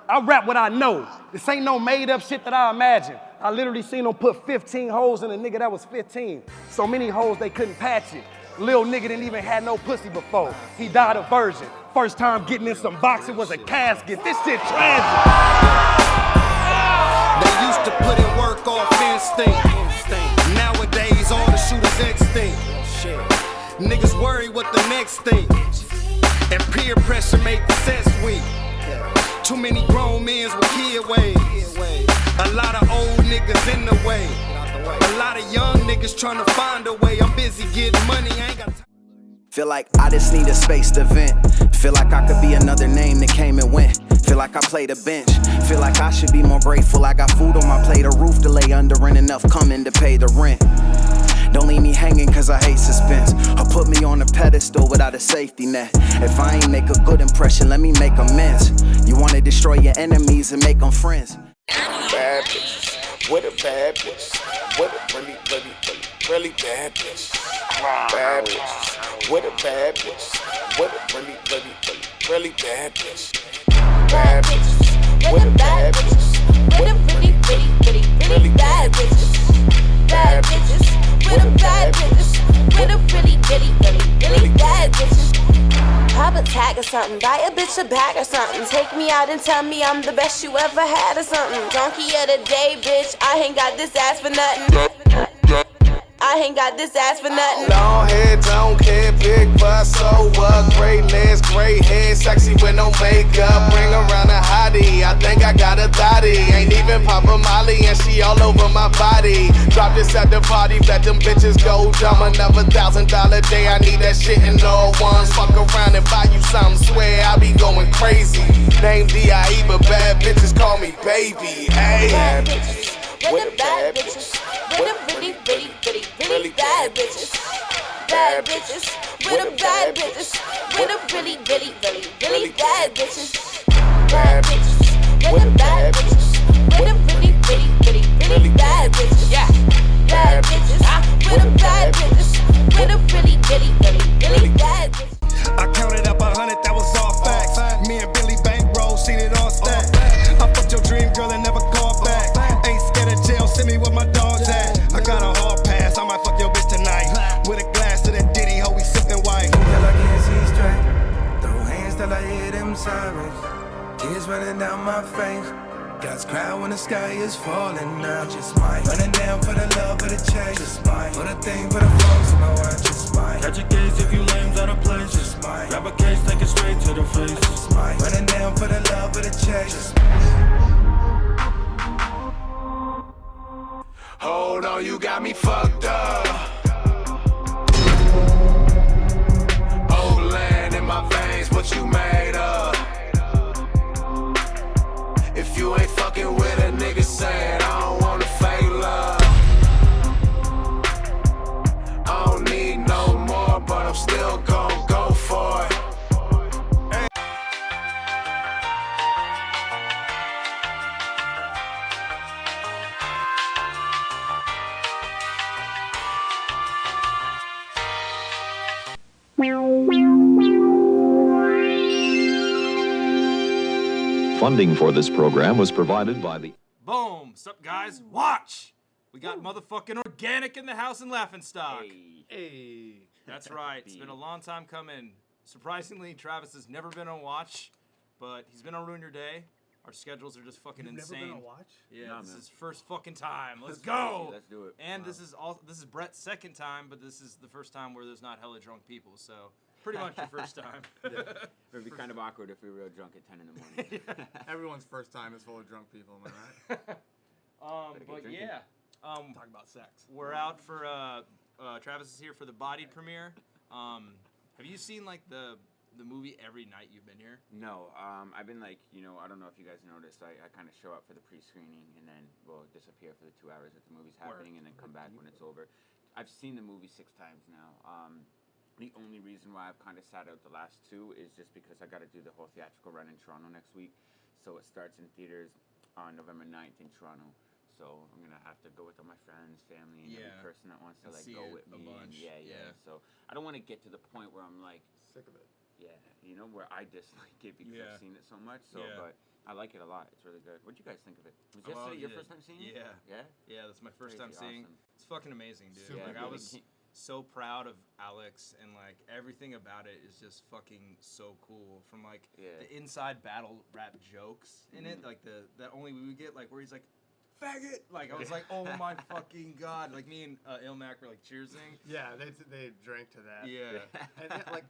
I rap what I know. This ain't no made up shit that I imagine. I literally seen them put 15 holes in a nigga that was 15. So many holes they couldn't patch it. Lil nigga didn't even have no pussy before. He died a virgin. First time getting in some boxing was a casket. This shit tragic. They used to put in work off instinct. Nowadays all the shooters extinct. Niggas worry what the next thing. And peer pressure make the sense weak. Too many grown men with kid ways. A lot of old niggas in the way. A lot of young niggas trying to find a way. I'm busy getting money, I ain't got time. Feel like I just need a space to vent. Feel like I could be another name that came and went. Feel like I played a bench. Feel like I should be more grateful. I got food on my plate, a roof to lay under, and enough coming to pay the rent. Don't leave me hanging cause I hate suspense, or put me on a pedestal without a safety net. If I ain't make a good impression, let me make amends. You wanna destroy your enemies and make them friends. Bad bitch, what a bad bitch. What a really bad bitch. Bad bitch, what a bad bitch. What a really bad bitch. Bad bitch, what a bad bitch. What a really bad bitch. Bad bitches, with a bad bitches. With a really bad bitches. Pop a tag or something, buy a bitch a bag or something. Take me out and tell me I'm the best you ever had or something. Donkey of the day, bitch, I ain't got this ass for nothing. I ain't got this ass for nothing. Long hair, don't care, big butt, so what? Great legs, great hair, sexy with no makeup. Bring around a hottie, I think I got a thotty. Ain't even pop a molly and she all over my body. Drop this at the party, let them bitches go dumb. Another $1,000 day, I need that shit in all ones. Fuck around and buy you something, swear I be going crazy. Name D.I.E. but bad bitches call me baby. Hey. Bad bitches, with the bad bitches. With a really bad bitches. Bad bitches, with a bad bitches. With a really bad bitches. Bad bitches, with a bad bitches. With a really bad bitches. Yeah. Bad bitches, with a bad bitches. With a really bad bitches. I counted up 100, that was all facts. Me and Billy bankroll, seen it all stacked. I fucked your dream girl and never called back. Ain't scared of jail, send me where my dog's at. I got a hard pass, I might fuck your bitch tonight. With a glass of that Diddy, ho, we sippin' white. Till I can't see straight, throw hands till I hear them sirens. Tears running down my face. God's cry when the sky is falling now. Just might running down for the love of the chase. Just might for the thing for the folks in my watch. Just might catch a case if you lames out of place. Just might grab a case, take it straight to the face. Just might running down for the love of the chase. Just Hold on, you got me fucked up. Old land in my veins, what you made of? If you ain't fucking with a nigga, say it. I don't wanna fake love. I don't need no more, but I'm still gon' go for it. Funding for this program was provided by the... Boom! Sup, guys? Watch! We got motherfucking Organic in the house in Laughingstock. Hey. That's right. It's been a long time coming. Surprisingly, Travis has never been on Watch, but he's been on Ruin Your Day. Our schedules are just fucking insane. Never been on Watch? Yeah, No, this man. is first fucking time. Let's go! Let's do it. And Wow. this is Brett's second time, but this is the first time where there's not hella drunk people, so pretty much your first time. Yeah. It would be kind of awkward if we were real drunk at 10 in the morning. Everyone's first time is full of drunk people, am I right? But yeah. Talk about sex. We're out for, Travis is here for the Bodied premiere. Have you seen, like, the movie every night you've been here? No, I've been like, I don't know if you guys noticed, I kind of show up for the pre-screening and then we'll disappear for the 2 hours that the movie's happening and then come back when it's over. I've seen the movie 6 times now. The only reason why I've kind of sat out the last 2 is just because I got to do the whole theatrical run in Toronto next week. So it starts in theaters on November 9th in Toronto. so I'm gonna have to go with all my friends, family, and every person that wants to like go with me. And so I don't want to get to the point where I'm like sick of it. Yeah, you know, where I dislike it because I've seen it so much. So, but I like it a lot. It's really good. What do you guys think of it? Was yesterday your first time seeing it? Yeah, that's my first time seeing. Awesome. It's fucking amazing, dude. Super like I was so proud of Alex, and like everything about it is just fucking so cool. From like the inside battle rap jokes in it, like that only we would get, like where he's like, faggot! Like I was like, oh my fucking god! Like me and Ilmac were like cheersing. Yeah, they drank to that. Yeah, and like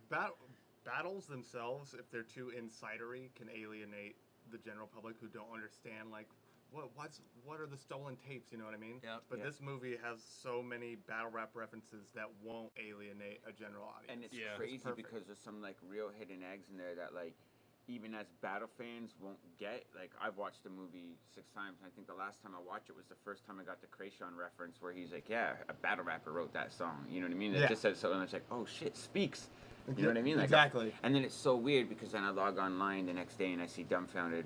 battles themselves, if they're too insidery, can alienate the general public who don't understand like what are the stolen tapes, you know what I mean? Yeah. But this movie has so many battle rap references that won't alienate a general audience. And it's crazy because there's some like real hidden eggs in there that like even as battle fans won't get. Like I've watched the movie 6 times, and I think the last time I watched it was the first time I got the Krayshawn reference where he's like, yeah, a battle rapper wrote that song. You know what I mean? It just said so, and it's like, oh shit, Speaks. You know what I mean? Like, exactly. And then it's so weird because then I log online the next day and I see Dumbfounded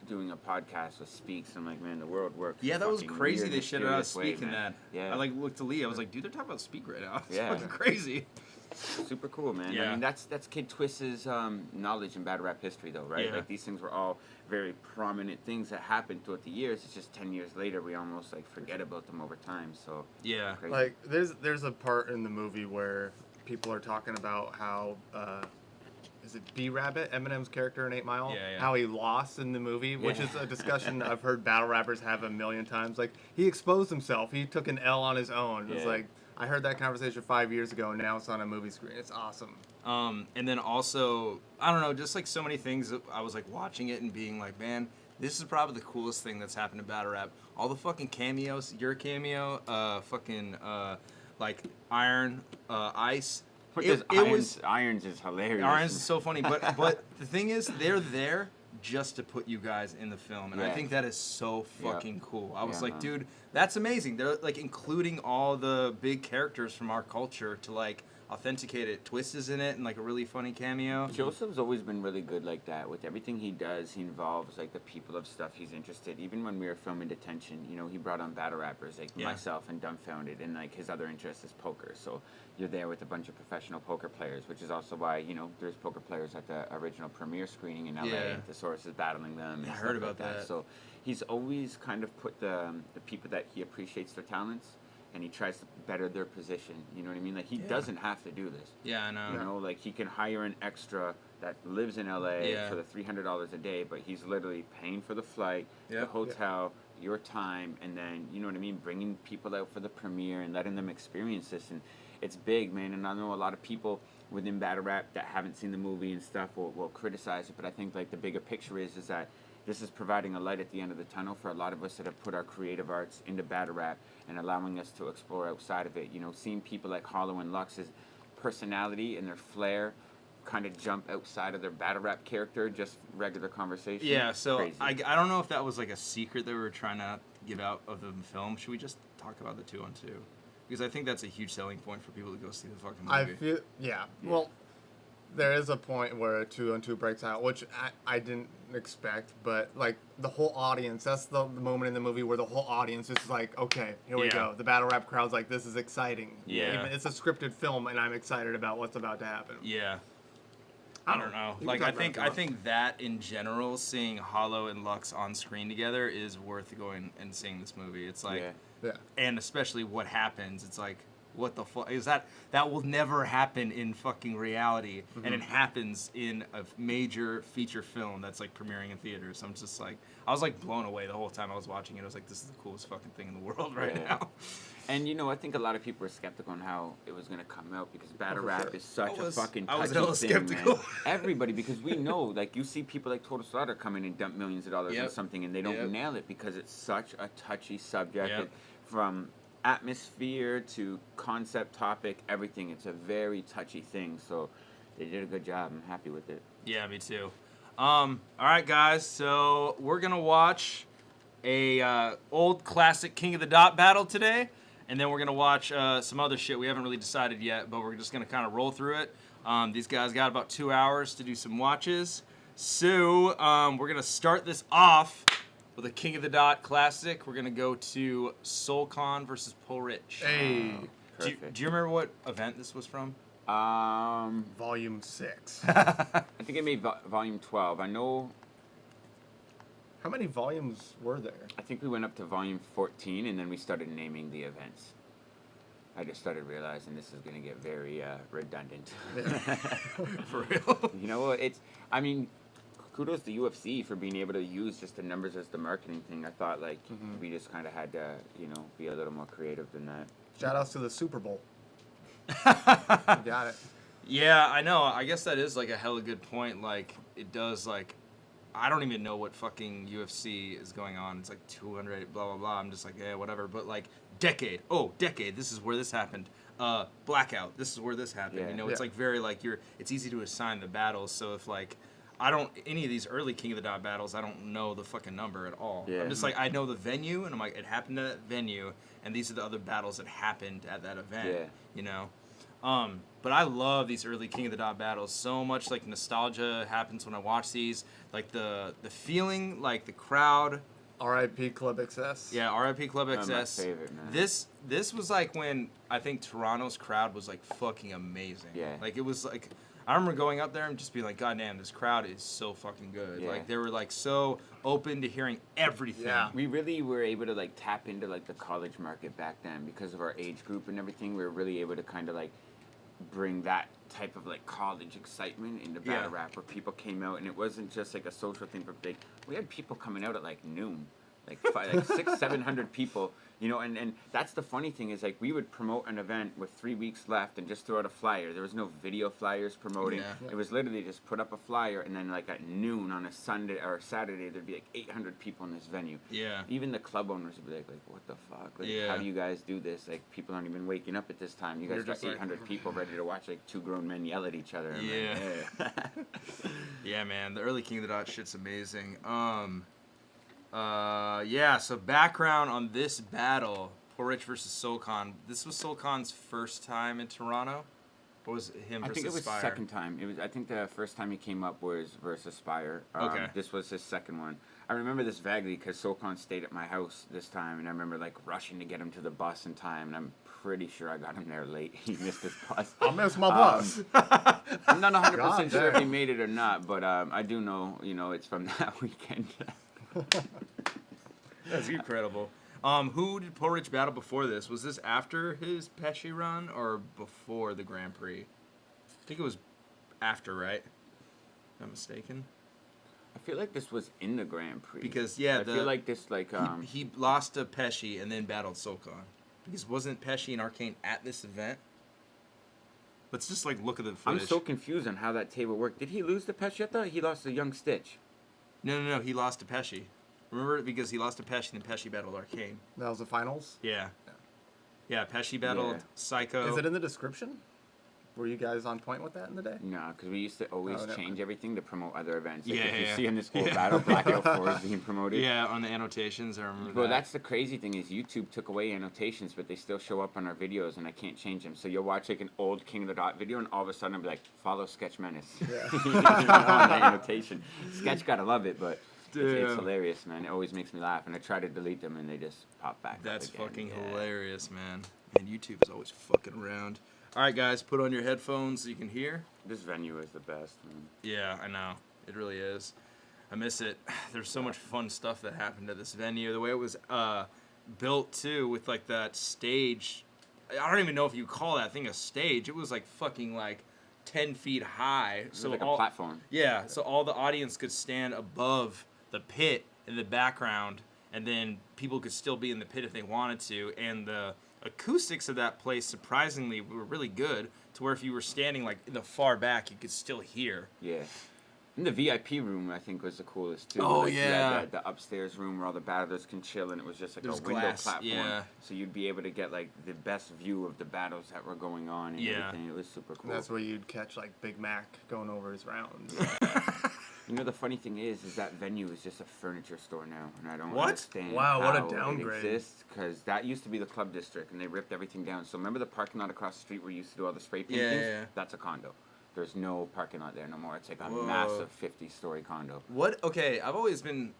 doing a podcast with Speaks. I'm like, man, the world works. Yeah, that was crazy. Weird, they shit out man. Speak in that. Yeah. I like looked to Lee. I was like, dude, they're talking about Speak right now. It's fucking crazy. Super cool, man. Yeah. I mean, that's Kid Twist's knowledge in battle rap history, though, right? Yeah. Like these things were all very prominent things that happened throughout the years. It's just 10 years later we almost like forget about them over time. So yeah, crazy. Like there's a part in the movie where people are talking about how is it B-Rabbit, Eminem's character in 8 Mile? Yeah. How he lost in the movie, which is a discussion I've heard battle rappers have a million times. Like, he exposed himself. He took an L on his own. It's like, I heard that conversation 5 years ago, and now it's on a movie screen. It's awesome. And then also, I don't know, just like so many things that I was like watching it and being like, man, this is probably the coolest thing that's happened to battle rap. All the fucking cameos, your cameo, like Iron, Ice. Irons is hilarious. Irons is so funny, but the thing is, they're there just to put you guys in the film, and I think that is so fucking cool. I was like, dude, that's amazing. They're like including all the big characters from our culture to like authenticate it. Twist is in it, and like a really funny cameo. Joseph's always been really good like that. With everything he does, he involves like the people of stuff he's interested. Even when we were filming Detention, you know, he brought on battle rappers like myself and Dumbfounded, and like his other interest is poker. So you're there with a bunch of professional poker players, which is also why, you know, there's poker players at the original premiere screening in LA. And Thesaurus is battling them. I heard about that. So he's always kind of put the people that he appreciates their talents, and he tries to better their position. You know what I mean? Like, he doesn't have to do this. Yeah, I know. You know, like, he can hire an extra that lives in LA for the $300 a day, but he's literally paying for the flight, the hotel, your time, and then, you know what I mean, bringing people out for the premiere and letting them experience this. And it's big, man. And I know a lot of people within battle rap that haven't seen the movie and stuff will criticize it, but I think, like, the bigger picture is that this is providing a light at the end of the tunnel for a lot of us that have put our creative arts into battle rap and allowing us to explore outside of it. You know, seeing people like Hollow and Lux's personality and their flair kind of jump outside of their battle rap character, just regular conversation. Yeah, so Crazy. I don't know if that was like a secret that we were trying to give out of the film. Should we just talk about the 2-on-2? Because I think that's a huge selling point for people to go see the fucking movie. I feel, well, there is a point where a 2-on-2 breaks out, which I didn't expect, but like the whole audience, that's the moment in the movie where the whole audience is like, okay, here we go. The battle rap crowd's like, this is exciting. Yeah. It's a scripted film, and I'm excited about what's about to happen. Yeah. I don't know. Like, I think that in general, seeing Hollow and Lux on screen together is worth going and seeing this movie. It's like, and especially what happens. It's like, what the fuck is that? That will never happen in fucking reality, and it happens in a major feature film that's like premiering in theaters. So I'm just like, I was like blown away the whole time I was watching it. I was like, this is the coolest fucking thing in the world right now. And you know, I think a lot of people were skeptical on how it was gonna come out because battle rap is such a fucking touchy thing, man. Everybody, because we know, like, you see people like Total Slaughter come in and dump millions of dollars on something, and they don't nail it because it's such a touchy subject. And from atmosphere to concept topic, everything. It's a very touchy thing. So they did a good job. I'm happy with it. Yeah, me too. All right, guys. So we're gonna watch a old classic King of the Dot battle today. And then we're going to watch some other shit. We haven't really decided yet, but we're just going to kind of roll through it. These guys got about 2 hours to do some watches. So we're going to start this off with a King of the Dot classic. We're gonna go to SoulCon versus Pull Rich. Hey. Do you remember what event this was from? Volume 6. I think I made volume 12. I know. How many volumes were there? I think we went up to volume 14, and then we started naming the events. I just started realizing this is going to get very redundant. For real? You know, I mean, kudos to UFC for being able to use just the numbers as the marketing thing. I thought, like, we just kind of had to, you know, be a little more creative than that. Shout outs to the Super Bowl. Got it. Yeah, I know. I guess that is, like, a hella good point. Like, it does, like, I don't even know what fucking UFC is going on. It's like 200, blah, blah, blah. I'm just like, yeah, whatever. But, like, decade. Oh, decade. This is where this happened. Blackout. This is where this happened. Yeah. You know, it's like very, like, it's easy to assign the battles. So if, like, any of these early King of the Dot battles, I don't know the fucking number at all. Yeah. I'm just like, I know the venue, and I'm like, it happened at that venue, and these are the other battles that happened at that event. Yeah. You know? But I love these early King of the Dot battles so much. Like, nostalgia happens when I watch these. Like, the feeling, like, the crowd. R.I.P. Club XS. Yeah, R.I.P. Club XS. My favorite, man. This was like when I think Toronto's crowd was like fucking amazing. Yeah. Like, it was like, I remember going up there and just being like, God damn, this crowd is so fucking good. Yeah. Like, they were like so open to hearing everything. Yeah. We really were able to, like, tap into, like, the college market back then because of our age group and everything. We were really able to kind of, like, bring that type of, like, college excitement into battle rap where people came out, and it wasn't just like a social thing, but we had people coming out at like noon, like 600-700 people, you know, and that's the funny thing is, like, we would promote an event with 3 weeks left and just throw out a flyer. There was no video flyers promoting. Yeah. It was literally just put up a flyer, and then, like, at noon on a Sunday or a Saturday, there'd be like 800 people in this venue. Yeah. Even the club owners would be like, what the fuck? Like, Yeah. how do you guys do this? Like, people aren't even waking up at this time. You guys You're got just like- 800 people ready to watch, like, two grown men yell at each other. I'm Yeah. like, Yeah, man, the early King of the Dot shit's amazing. Yeah, so background on this battle, Poor Rich versus SoulCon. This was SoulCon's first time in Toronto? Or was it him I versus think it was Spire? second time. I think the first time he came up was versus Spire. Okay. This was his second one. I remember this vaguely because SoulCon stayed at my house this time, and I remember, like, rushing to get him to the bus in time, and I'm pretty sure I got him there late. He missed his bus. I missed my bus. I'm not 100% God sure if damn. he made it or not, but I do know, you know, it's from that weekend. That's incredible. Who did Poor Rich battle before this? Was this after his Pesci run or before the Grand Prix? I think it was after, right? If I'm not mistaken. I feel like this was in the Grand Prix. Because, yeah, I feel like this, like, he lost to Pesci and then battled SoulCon. Because wasn't Pesci and Arcane at this event? Let's just, like, look at the I'm footage. so confused on how that table worked. Did he lose to Pesci? I thought he lost to Young Stitch. No, he lost to Pesci. Remember? Because he lost to Pesci and then Pesci battled Arcane. That was the finals? Yeah. Yeah, Pesci battled Yeah. Psycho. Is it in the description? Were you guys on point with that in the day? No, because we used to always Oh, never change mind. everything to promote other events. Like, Yeah, if you yeah. see in this whole Yeah. battle, Blackout 4 is being promoted. Yeah, on the annotations, I remember Bro, that. that's the crazy thing is YouTube took away annotations, but they still show up on our videos, and I can't change them. So you'll watch, like, an old King of the Dot video, and all of a sudden I'll be like, follow Sketch Menace. Yeah. You know, on the annotation. Sketch gotta love it, but it's Damn. hilarious, man. It always makes me laugh, and I try to delete them, and they just pop back. That's up again. fucking Yeah. hilarious, man. And YouTube is always fucking around. All right, guys, put on your headphones so you can hear. This venue is the best, man. Yeah, I know. It really is. I miss it. There's so much fun stuff that happened at this venue. The way it was built, too, with, like, that stage. I don't even know if you call that thing a stage. It was, like, fucking, like, 10 feet high. It was like a platform. Yeah, so all the audience could stand above the pit in the background, and then people could still be in the pit if they wanted to. And the acoustics of that place, surprisingly, were really good, to where if you were standing, like, in the far back, you could still hear. Yeah. And the VIP room, I think, was the coolest, too. Oh, Like, you had yeah. the upstairs room where all the battlers can chill, and it was just like There's a window glass, platform. yeah. So you'd be able to get, like, the best view of the battles that were going on and Yeah. everything. It was super cool. And that's where you'd catch, like, Big Mac going over his rounds. You know, the funny thing is that venue is just a furniture store now, and I don't What? understand Wow, what a how downgrade. it exists, because that used to be the club district, and they ripped everything down. So remember the parking lot across the street where you used to do all the spray paintings? Yeah. That's a condo. There's no parking lot there no more. It's like a massive 50-story condo. Okay, I've always been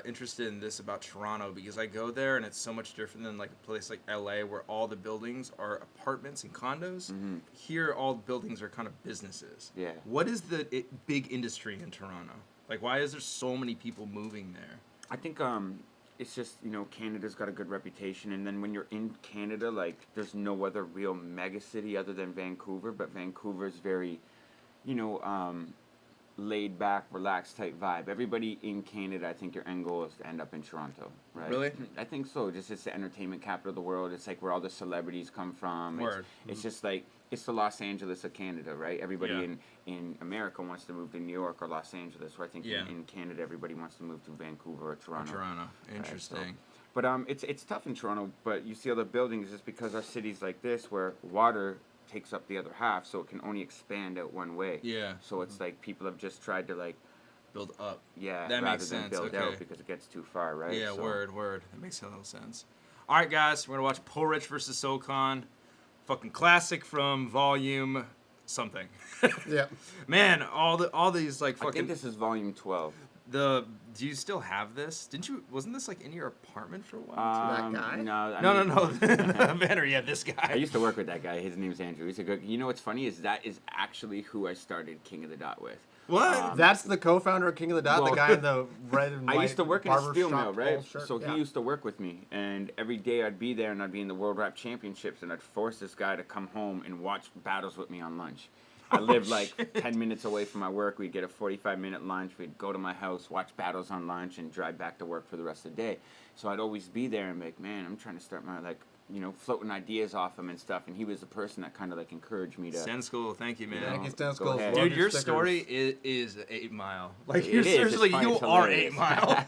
interested in this about Toronto because I go there and it's so much different than like a place like LA where all the buildings are apartments and condos. Here, all the buildings are kind of businesses. Yeah. What is the big industry in Toronto? Like, why is there so many people moving there? I think it's just, Canada's got a good reputation, and then when you're in Canada, like, there's no other real mega city other than Vancouver, but Vancouver's very, laid back, relaxed type vibe. Everybody in Canada, I think your end goal is to end up in Toronto, right? Really? I think so. Just it's the entertainment capital of the world. It's like where all the celebrities come from. Word. It's just like, it's the Los Angeles of Canada, right? Everybody in America wants to move to New York or Los Angeles. So I think in Canada, everybody wants to move to Vancouver or Toronto. Interesting. Right? So, but it's tough in Toronto, but you see other buildings just because our cities like this where water takes up the other half, so it can only expand out one way. Yeah. So it's like people have just tried to like build up. Yeah. That rather makes than sense. build Okay. out because it gets too far, right? Yeah. So, Word. That makes a little sense. All right, guys, we're gonna watch Paul Rich versus SoCon, fucking classic from Volume something. Yeah. Man, all these like fucking. I think this is volume 12. Do you still have this? Wasn't this like in your apartment for a while? That guy? No. The banner. Yeah, this guy. I used to work with that guy. His name's Andrew. He's a good. You know what's funny is that is actually who I started King of the Dot with. What? That's the co-founder of King of the Dot, the guy in the red and white. I used to work in a barber steel shop mill, right? pole shirt. So he used to work with me, and every day I'd be there and I'd be in the World Rap Championships, and I'd force this guy to come home and watch battles with me on lunch. I lived like 10 minutes away from my work. We'd get a 45-minute lunch. We'd go to my house, watch battles on lunch, and drive back to work for the rest of the day. So I'd always be there and be like, man, I'm trying to start my, floating ideas off him and stuff. And he was the person that kind of, encouraged me to... Stand School, thank you, man. Thank you, Stand Go School. ahead. Dude, your story is 8 Mile. Like, It you're is. seriously, It's funny. you It's are hilarious. 8 Mile.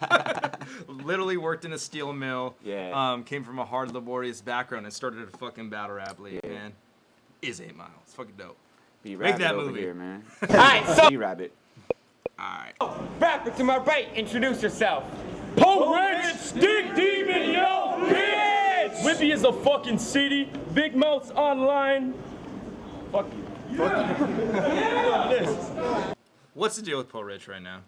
Literally worked in a steel mill. Yeah. Came from a hard, laborious background and started a fucking battle rap league, man. Is 8 Mile. It's fucking dope. B-Rabbit that over movie. here, man. Alright, so B-Rabbit. Alright. rapper to my right, introduce yourself. Paul Rich, Stick Demon, yo, bitch! Whippy is a fucking city. Big Mouth's online. Fuck you. What's the deal with Paul Rich right now?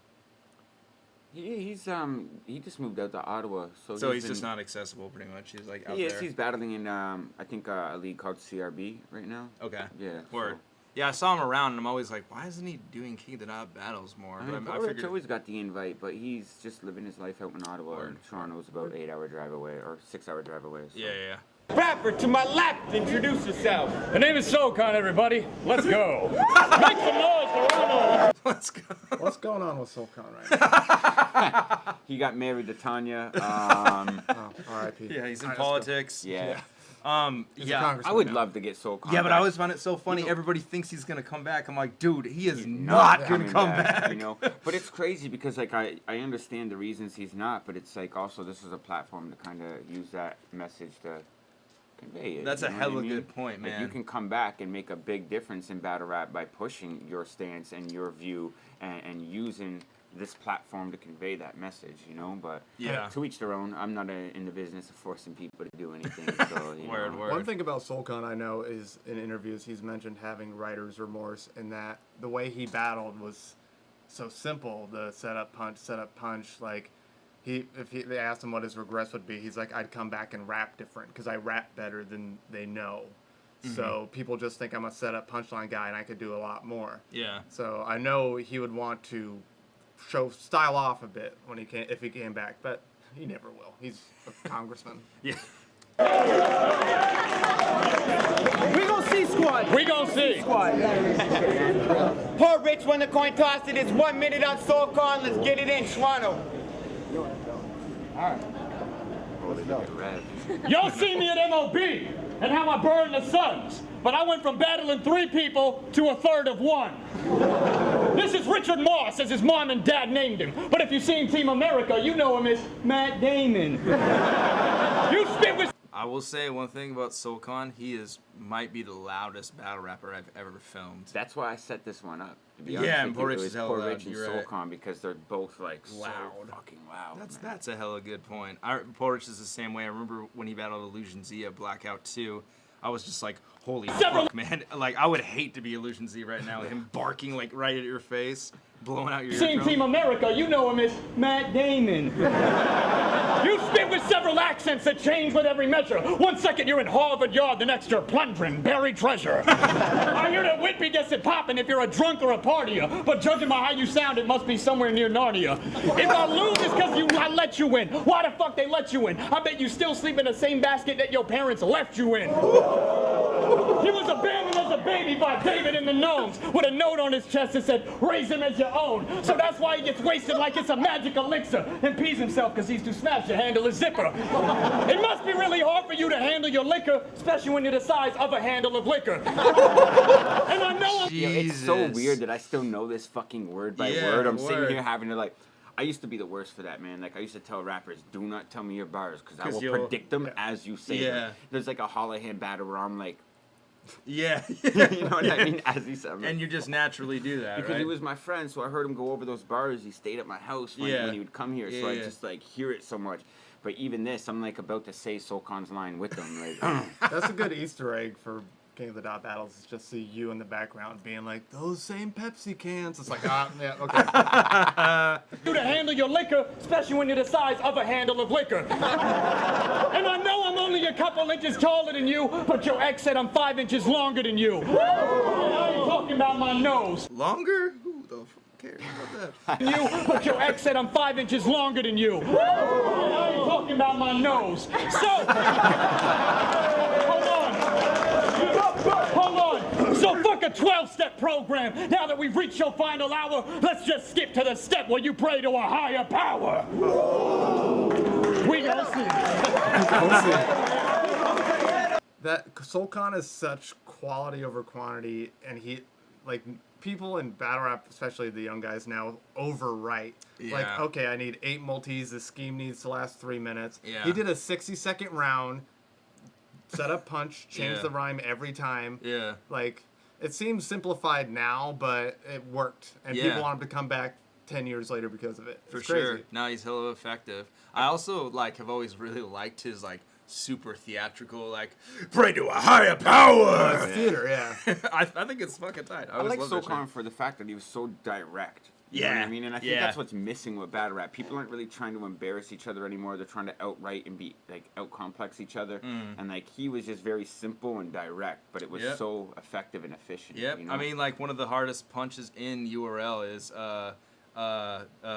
He just moved out to Ottawa, So he's just not accessible, pretty much. He's like out Yes, there. he's battling in I think a league called CRB right now. Okay. Yeah. Word. So. Yeah, I saw him around, and I'm always like, why isn't he doing King of the Dot battles more? I mean, But I Rich figured. always got the invite, but he's just living his life out in Ottawa. And Toronto's about 8-hour drive away or 6-hour drive away. So. Yeah. Rapper to my left, introduce yourself. The name is SoCon, everybody. Let's go. Make some noise, Toronto. Let's go. What's going on with SoCon right now? He got married to Tanya. R.I.P. Yeah, he's in politics. Yeah. Yeah. I would love to get SoCon. Yeah, but I always find it so funny. Everybody thinks he's gonna come back. I'm like, dude, he is not gonna coming come back. You know, but it's crazy because like I understand the reasons he's not, but it's like also this is a platform to kind of use that message to convey it. That's you a know hella what I mean? good point, Like, man. you can come back and make a big difference in battle rap by pushing your stance and your view and using this platform to convey that message, you know, but Yeah. to each their own. I'm not in the business of forcing people to do anything. So, you Word, know. word. One thing about SoulCon I know is in interviews he's mentioned having writer's remorse in that the way he battled was so simple. The set up punch. Like they asked him what his regrets would be, he's like, I'd come back and rap different because I rap better than they know. So people just think I'm a set up punchline guy and I could do a lot more. Yeah. So I know he would want to style off a bit when if he came back, but he never will. He's a congressman. Yeah. We gon' see, squad. We gon' see. Paul Rich won the coin toss. It is 1 minute on SoCon. Let's get it in, Toronto. Y'all see me at MOB and how I burned the Suns, but I went from battling 3 people to a third of 1. This is Richard Moss, as his mom and dad named him. But if you've seen Team America, you know him as Matt Damon. You spit with... I will say one thing about SoCon. He might be the loudest battle rapper I've ever filmed. That's why I set this one up. To be Yeah, honest and with Paul you. Rich It is was hella Paul loud, Rich and you're right. SoulCon because they're both like Loud. so fucking loud. That's a hella good point. Paul Rich is the same way. I remember when he battled Illusion Z at Blackout 2. I was just like, holy fuck, man. Like, I would hate to be Illusion Z right now with him barking like right at your face, blowing out your Seen eardrum. Team America, you know him as Matt Damon. You spit with several accents that change with every measure. 1 second you're in Harvard Yard, the next you're plundering buried treasure. I hear that Whitby gets it poppin' if you're a drunk or a partier, but judging by how you sound, it must be somewhere near Narnia. If I lose, it's because I let you in. Why the fuck they let you in? I bet you still sleep in the same basket that your parents left you in. He was abandoned as a baby by David and the Gnomes with a note on his chest that said, raise him as your own. So that's why he gets wasted like it's a magic elixir and pees himself because he's too smashed to handle his zipper. It must be really hard for you to handle your liquor, especially when you're the size of a handle of liquor. And I know it's so weird that I still know this fucking word by word. I'm sitting here having to like, I used to be the worst for that, man. Like, I used to tell rappers, do not tell me your bars because I will predict them as you say them. There's like a Holohan battle where I'm like, yeah. You know what I mean? As he said, and you just naturally do that, because right? he was my friend, so I heard him go over those bars. He stayed at my house when he would come here, so I just like hear it so much. But even this, I'm like about to say Soulcon's line with them. Like, that's a good Easter egg for King of the Dot battles. Is just see you in the background being like, those same Pepsi cans. It's like, yeah, okay. You to handle your liquor, especially when you're the size of a handle of liquor. And I know I'm only a couple inches taller than you, but your ex said I'm 5 inches longer than you. And I ain't talking about my nose. Longer? Who the fuck cares about that? You, but your ex said I'm 5 inches longer than you. And I ain't talking about my nose. So, hold on. So fuck a 12-step program. Now that we've reached your final hour, let's just skip to the step where you pray to a higher power. We gonna see. That Soulcon is such quality over quantity, and he, like, people in battle rap, especially the young guys now, overwrite. Like, okay, I need 8 multis. The scheme needs to last 3 minutes. Yeah. He did a 60-second round. Set up punch, change the rhyme every time. Yeah. Like, it seems simplified now, but it worked. And people want him to come back 10 years later because of it. For it's sure. crazy. Now he's hella effective. I also, like, have always really liked his, like, super theatrical, like, pray to a higher power! It's theater, yeah. I think it's fucking tight. I like Soulcon for the fact that he was so direct. You know what I mean? And I think that's what's missing with battle rap. People aren't really trying to embarrass each other anymore. They're trying to outright and be like out-complex each other. And like he was just very simple and direct, but it was so effective and efficient. Yep. You know? I mean, like one of the hardest punches in URL is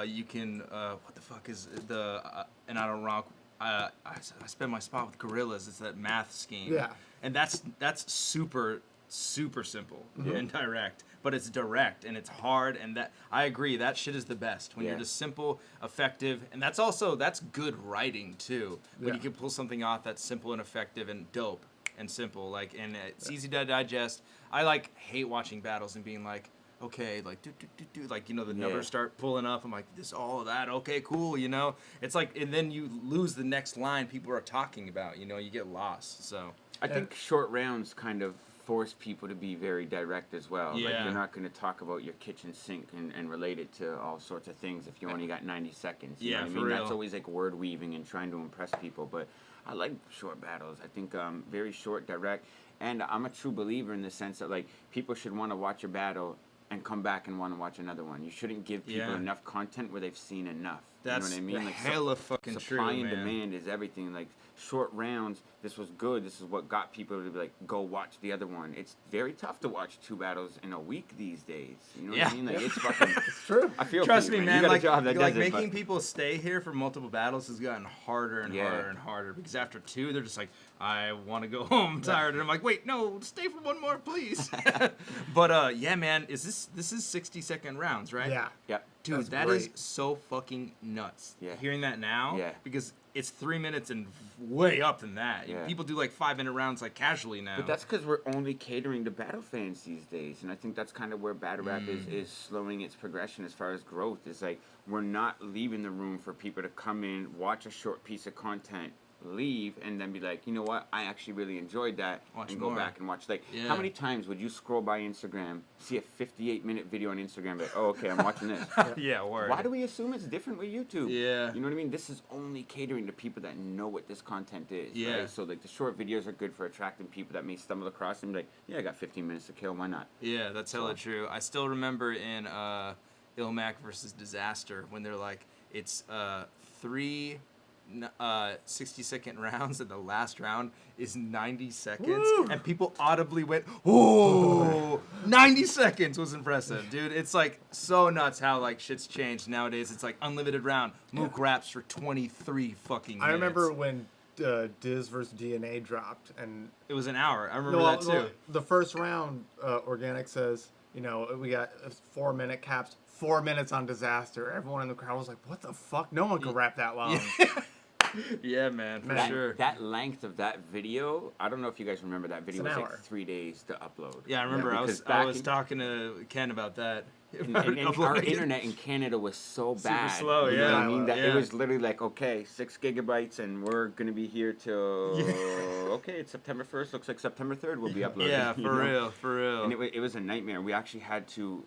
you can what the fuck is the and I don't rock. I spend my spot with gorillas. It's that math scheme. Yeah. And that's super simple and direct. But it's direct and it's hard, and that I agree, that shit is the best when you're just simple, effective, and that's good writing too. When you can pull something off that's simple and effective and dope and simple, like, and it's easy to digest. I like hate watching battles and being like, okay, like do, like, you know, the numbers start pulling up. I'm like, this, all of that, okay, cool, you know. It's like, and then you lose the next line people are talking about, you know, you get lost. So I think short rounds kind of force people to be very direct as well. Like you're not going to talk about your kitchen sink and relate it to all sorts of things if you only got 90 seconds. You know what I mean? That's always like word weaving and trying to impress people. But I like short battles. I think very short, direct. And I'm a true believer in the sense that like people should want to watch your battle and come back and want to watch another one. You shouldn't give people enough content where they've seen enough. That's, you know what I mean? Like hella fucking true, supply and man. demand is everything. Like short rounds, this was good. This is what got people to be like, go watch the other one. It's very tough to watch 2 battles in a week these days. You know what I mean? Like it's fucking. It's true. I feel. Trust for you, me, man. man. You got Like, a job that like does it, making people stay here for multiple battles has gotten harder and harder and harder because after 2, they're just like, I want to go home. I'm tired. And I'm like, wait, no, stay for 1 more, please. But yeah, man, this is 60-second rounds, right? Yeah. Yep. Dude, That's that great. is so fucking nuts. Yeah. Hearing that now, because it's 3 minutes and way up than that. Yeah. People do like 5-minute rounds like casually now. But that's because we're only catering to battle fans these days, and I think that's kind of where battle rap is slowing its progression as far as growth. Is like we're not leaving the room for people to come in, watch a short piece of content, leave and then be like, you know what, I actually really enjoyed that, Watch and more. go back and watch. Like, Yeah. how many times would you scroll by Instagram, see a 58-minute video on Instagram, be like, oh, okay, I'm watching this. Yeah, word. Why do we assume it's different with YouTube? Yeah. You know what I mean? This is only catering to people that know what this content is. Yeah. Right? So, like, the short videos are good for attracting people that may stumble across and be like, yeah, I got 15 minutes to kill, why not? Yeah, that's hella true. I still remember in Ilmac versus Disaster when they're like, it's 3 60-second rounds and the last round is 90 seconds. Woo! And people audibly went, oh, 90 seconds was impressive, dude. It's like so nuts how like shit's changed nowadays. It's like unlimited round. Mook raps for 23 fucking minutes. I remember when Diz versus DNA dropped, and it was an hour. I remember that too. The first round, Organic says, you know, we got 4-minute caps, 4 minutes on Disaster. Everyone in the crowd was like, what the fuck? No one could rap that long. Yeah, man, for sure. That length of that video, I don't know if you guys remember that video. It's It an was hour. like 3 days to upload. Yeah, I remember. I was talking to Ken about that. And our internet in Canada was so Super bad. slow, you know what yeah. I mean? That Yeah. it was literally like, okay, 6 gigabytes, and we're gonna be here till okay, it's September 1st. Looks like September 3rd we'll be uploading. Yeah, you for know? real, for real. And it was a nightmare. We actually had to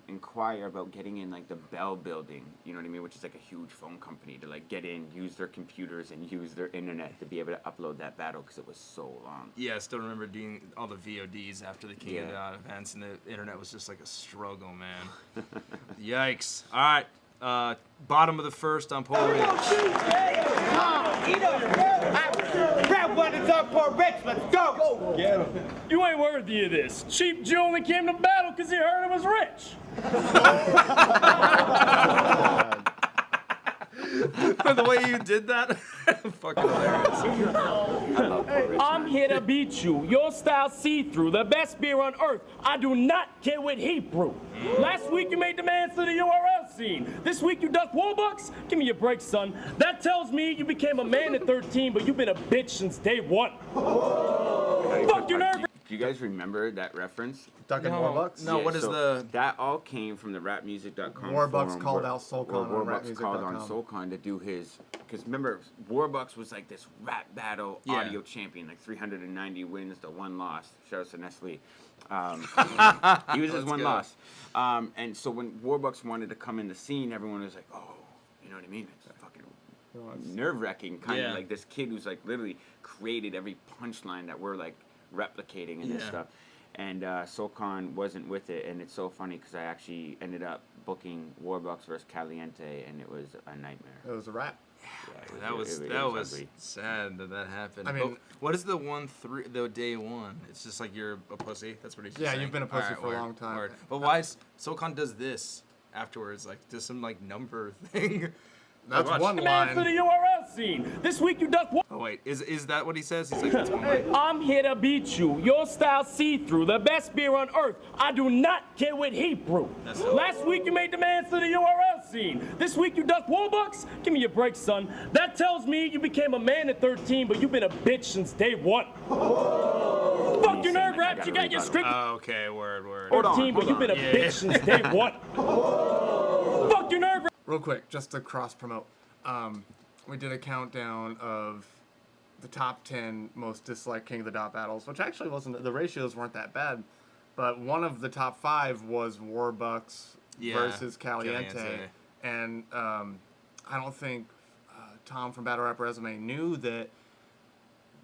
inquire about getting in like the Bell building, you know what I mean, which is like a huge phone company, to like get in, use their computers and use their internet to be able to upload that battle because it was so long. Yeah, I still remember doing all the VODs after the King of Yeah. the events, and the internet was just like a struggle, man. Yikes. All right, bottom of the first on Pole Ridge. Grab one that's on Port Rich, let's go! Get him. You ain't worthy of this. Cheap Jew only came to battle because he heard I was rich. The way you did that, fucking hilarious. I'm here to beat you. Your style see-through, the best beer on earth. I do not care what he brew. Last week you made demands to the URL scene. This week you ducked Warbucks? Give me a break, son. That tells me you became a man at 13, but you've been a bitch since day one. Fuck your nerve. Do you guys remember that reference? Duck and Warbucks? No, what is the... That all came from the rapmusic.com Warbucks forum called where- out Soulcon where on Warbucks called on rapmusic.com. Soulcon to do his... Because remember, Warbucks was like this rap battle audio champion, like 390 wins to 1 loss. Shout out to Nestle. He was his 1 go. loss. And so when Warbucks wanted to come in the scene, everyone was like, oh, you know what I mean? It's fucking nerve-wracking, kind of like this kid who's like literally created every punchline that we're like replicating and this stuff. And SoulCon wasn't with it, and it's so funny because I actually ended up booking Warbucks versus Caliente, and it was a nightmare. It was a rap. Yeah, That was ugly. sad that happened. I mean- But what is the the day one? It's just like you're a pussy. That's what he's Yeah, saying. you've been a pussy Alright, for a word, long time. word. But why is SoCon does this afterwards? Like does some like number thing? That's Watch. one Demands to line. the URL scene. This week you ducked Oh wait, is that what he says? He's like, that's one line. I'm here to beat you. Your style see-through, the best beer on earth. I do not care what he brew. Last week you made demands to the URL scene. This week you ducked Warbucks? Give me a break, son. That tells me you became a man at 13, but you've been a bitch since day one. Fuck your nerve raps, you got your script Oh, okay, word. 13, but you've been a bitch since day one. Fuck your nerve. Real quick, just to cross-promote. We did a countdown of the top 10 most disliked King of the Dot battles, which actually wasn't, the ratios weren't that bad. But one of the top 5 was Warbucks versus Caliente. And I don't think Tom from Battle Rap Resume knew that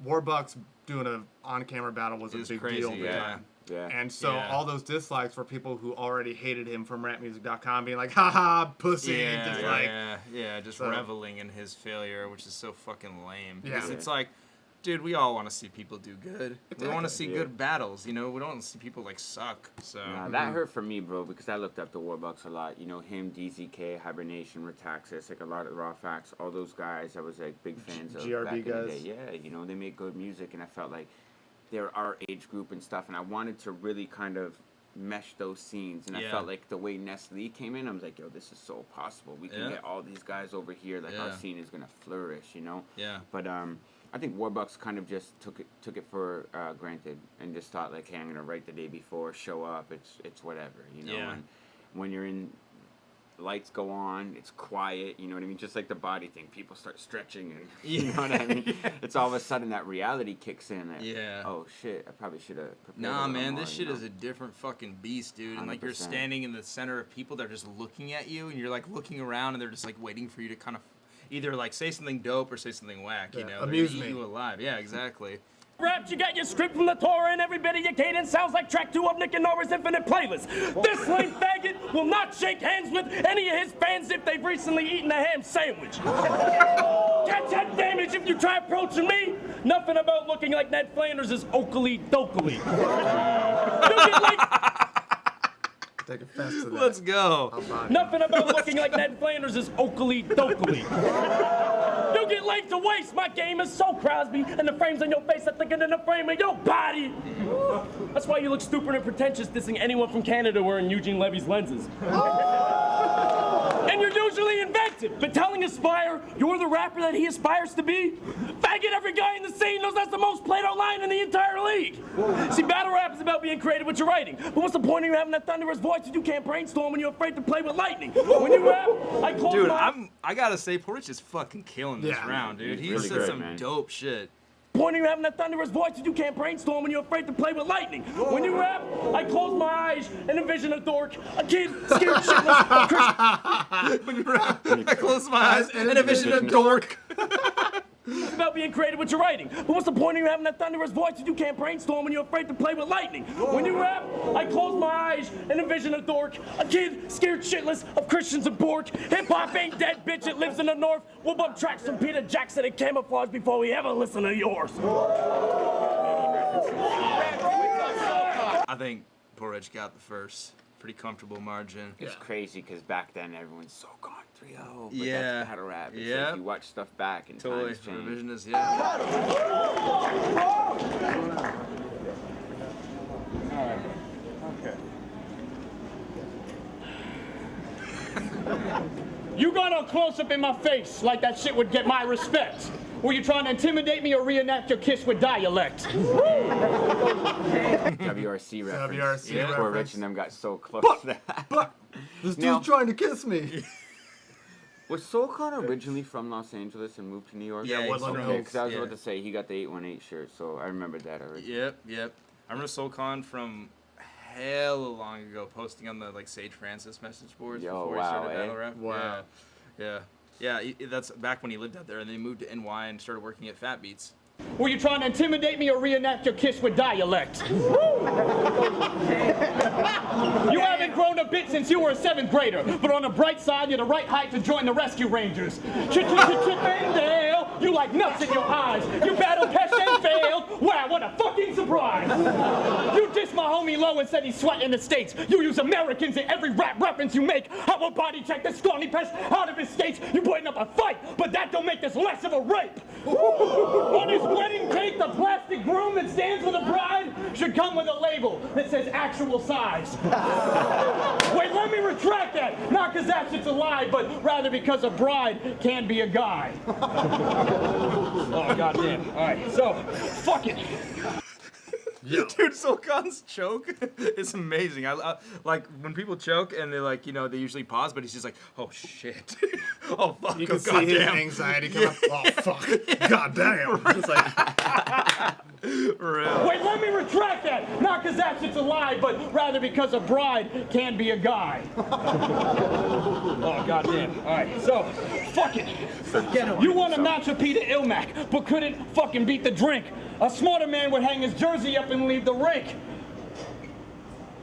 Warbucks doing an on-camera battle was a big deal at the time. Yeah. And so all those dislikes were people who already hated him from rapmusic.com being like, haha, pussy, dislike. Just reveling in his failure, which is so fucking lame. Yeah. Because it's like, dude, we all want to see people do good. We want to see good battles, you know? We don't want to see people, like, suck, so... Nah, that hurt for me, bro, because I looked up to Warbucks a lot. You know, him, DZK, Hibernation, Retaxis, like a lot of Raw Facts, all those guys I was, like, big fans of GRB back in the guys. day. Yeah, you know, they make good music, and I felt like they're our age group and stuff, and I wanted to really kind of mesh those scenes, and I felt like the way Nestle came in, I was like, yo, this is so possible. We can get all these guys over here, like, our scene is going to flourish, you know? Yeah. But, I think Warbucks kind of just took it for granted and just thought like, hey, I'm gonna write the day before, show up. It's whatever, you know. Yeah. And when you're in lights go on, it's quiet, you know what I mean? Just like the body thing, people start stretching and you know what I mean? It's all of a sudden that reality kicks in. That, oh shit, I probably should have prepared Nah, a little man, more, this shit you know? is a different fucking beast, dude. And like you're 100%. standing in the center of people that are just looking at you, and you're like looking around, and they're just like waiting for you to kind of either like say something dope or say something whack. You know, amuse They're gonna eat me. you alive. Yeah, exactly. Raps, you got your script from the Torah, and every bit of your cadence sounds like track 2 of Nick and Nora's Infinite Playlist. This lame faggot will not shake hands with any of his fans if they've recently eaten a ham sandwich. Catch that damage if you try approaching me. Nothing about looking like Ned Flanders is oakley dokley. You get like Take offense to that. Let's go. Nothing about looking like Ned Flanders is oakley dokley. You get length to waist, my game is so Crosby, and the frames on your face are thicker than the frame of your body. That's why you look stupid and pretentious dissing anyone from Canada wearing Eugene Levy's lenses. And you're usually inventive, but telling Aspire you're the rapper that he aspires to be? Faggot, every guy in the scene knows that's the most Plato line in the entire league. See, battle rap is about being creative with your writing, but what's the point of you having that thunderous voice if you can't brainstorm when you're afraid to play with lightning? When you rap, I close Dude, my... I gotta say, Porridge is fucking killing this round, dude. He really said good, some man. dope shit. Point of you having that thunderous voice if you can't brainstorm when you're afraid to play with lightning. When you rap, I close my eyes and envision a dork, a kid scared shitless of Christian. When you rap, I close my eyes and envision a dork. It's about being creative with your writing. But what's the point of you having that thunderous voice if you can't brainstorm when you're afraid to play with lightning? When you rap, I close my eyes and envision a dork, a kid scared shitless of Christians and pork. Hip-hop ain't dead, bitch, it lives in the north. We'll bump tracks from Peter Jackson and Camouflage before we ever listen to yours. I think Porridge got the first. Pretty comfortable margin. It's crazy because back then everyone's so gone 3-0. But Yeah. That's battle rap. It's Yeah. like you watch stuff back and Totally. times change. Revisionist, yeah. You got a close-up in my face like that shit would get my respect. Were you trying to intimidate me or reenact your kiss with dialect? WRC reference. WRC Poor reference. Rich and them got so close to that. But this Now- dude's trying to kiss me. Was Soulcon originally from Los Angeles and moved to New York? Yeah, he's Woodland from- Hills. Because I was yeah. about to say he got the 818 shirt, so I remembered that already. Yep. I remember SoulCon from hella long ago, posting on the like Sage Francis message boards Yo, before wow, he started eh? battle rap. Wow. Yeah. That's back when he lived out there, and then he moved to NY and started working at Fat Beats. Were you trying to intimidate me or reenact your kiss with dialect? You haven't grown a bit since you were a 7th grader, but on the bright side, you're the right height to join the Rescue Rangers. Chippendale, you like nuts in your eyes. You battled Pesh and failed. Wow, what a fucking surprise. You dissed my homie Low and said he's sweating in the States. You use Americans in every rap reference you make. I will body check this scrawny Pesh out of his states. You putting up a fight, but that don't make this less of a rape. On his wedding cake, the plastic groom that stands with the bride should come with a label that says actual size. Wait, let me retract that. Not because that shit's a lie, but rather because a bride can be a guy. Oh, goddamn. All right, so, fuck it. Dude, SoulCon's choke is amazing. I like when people choke and they like, they usually pause, but he's just like, oh shit. Oh fuck. You can oh, see his goddamn. anxiety come up. Oh fuck. Goddamn. It's like, Real. Wait, let me retract that. Not because that shit's a lie, but rather because a bride can be a guy. Oh, goddamn. All right, so, fuck it. You want to match with Peter Ilmac, but couldn't fucking beat the drink. A smarter man would hang his jersey up and leave the rink.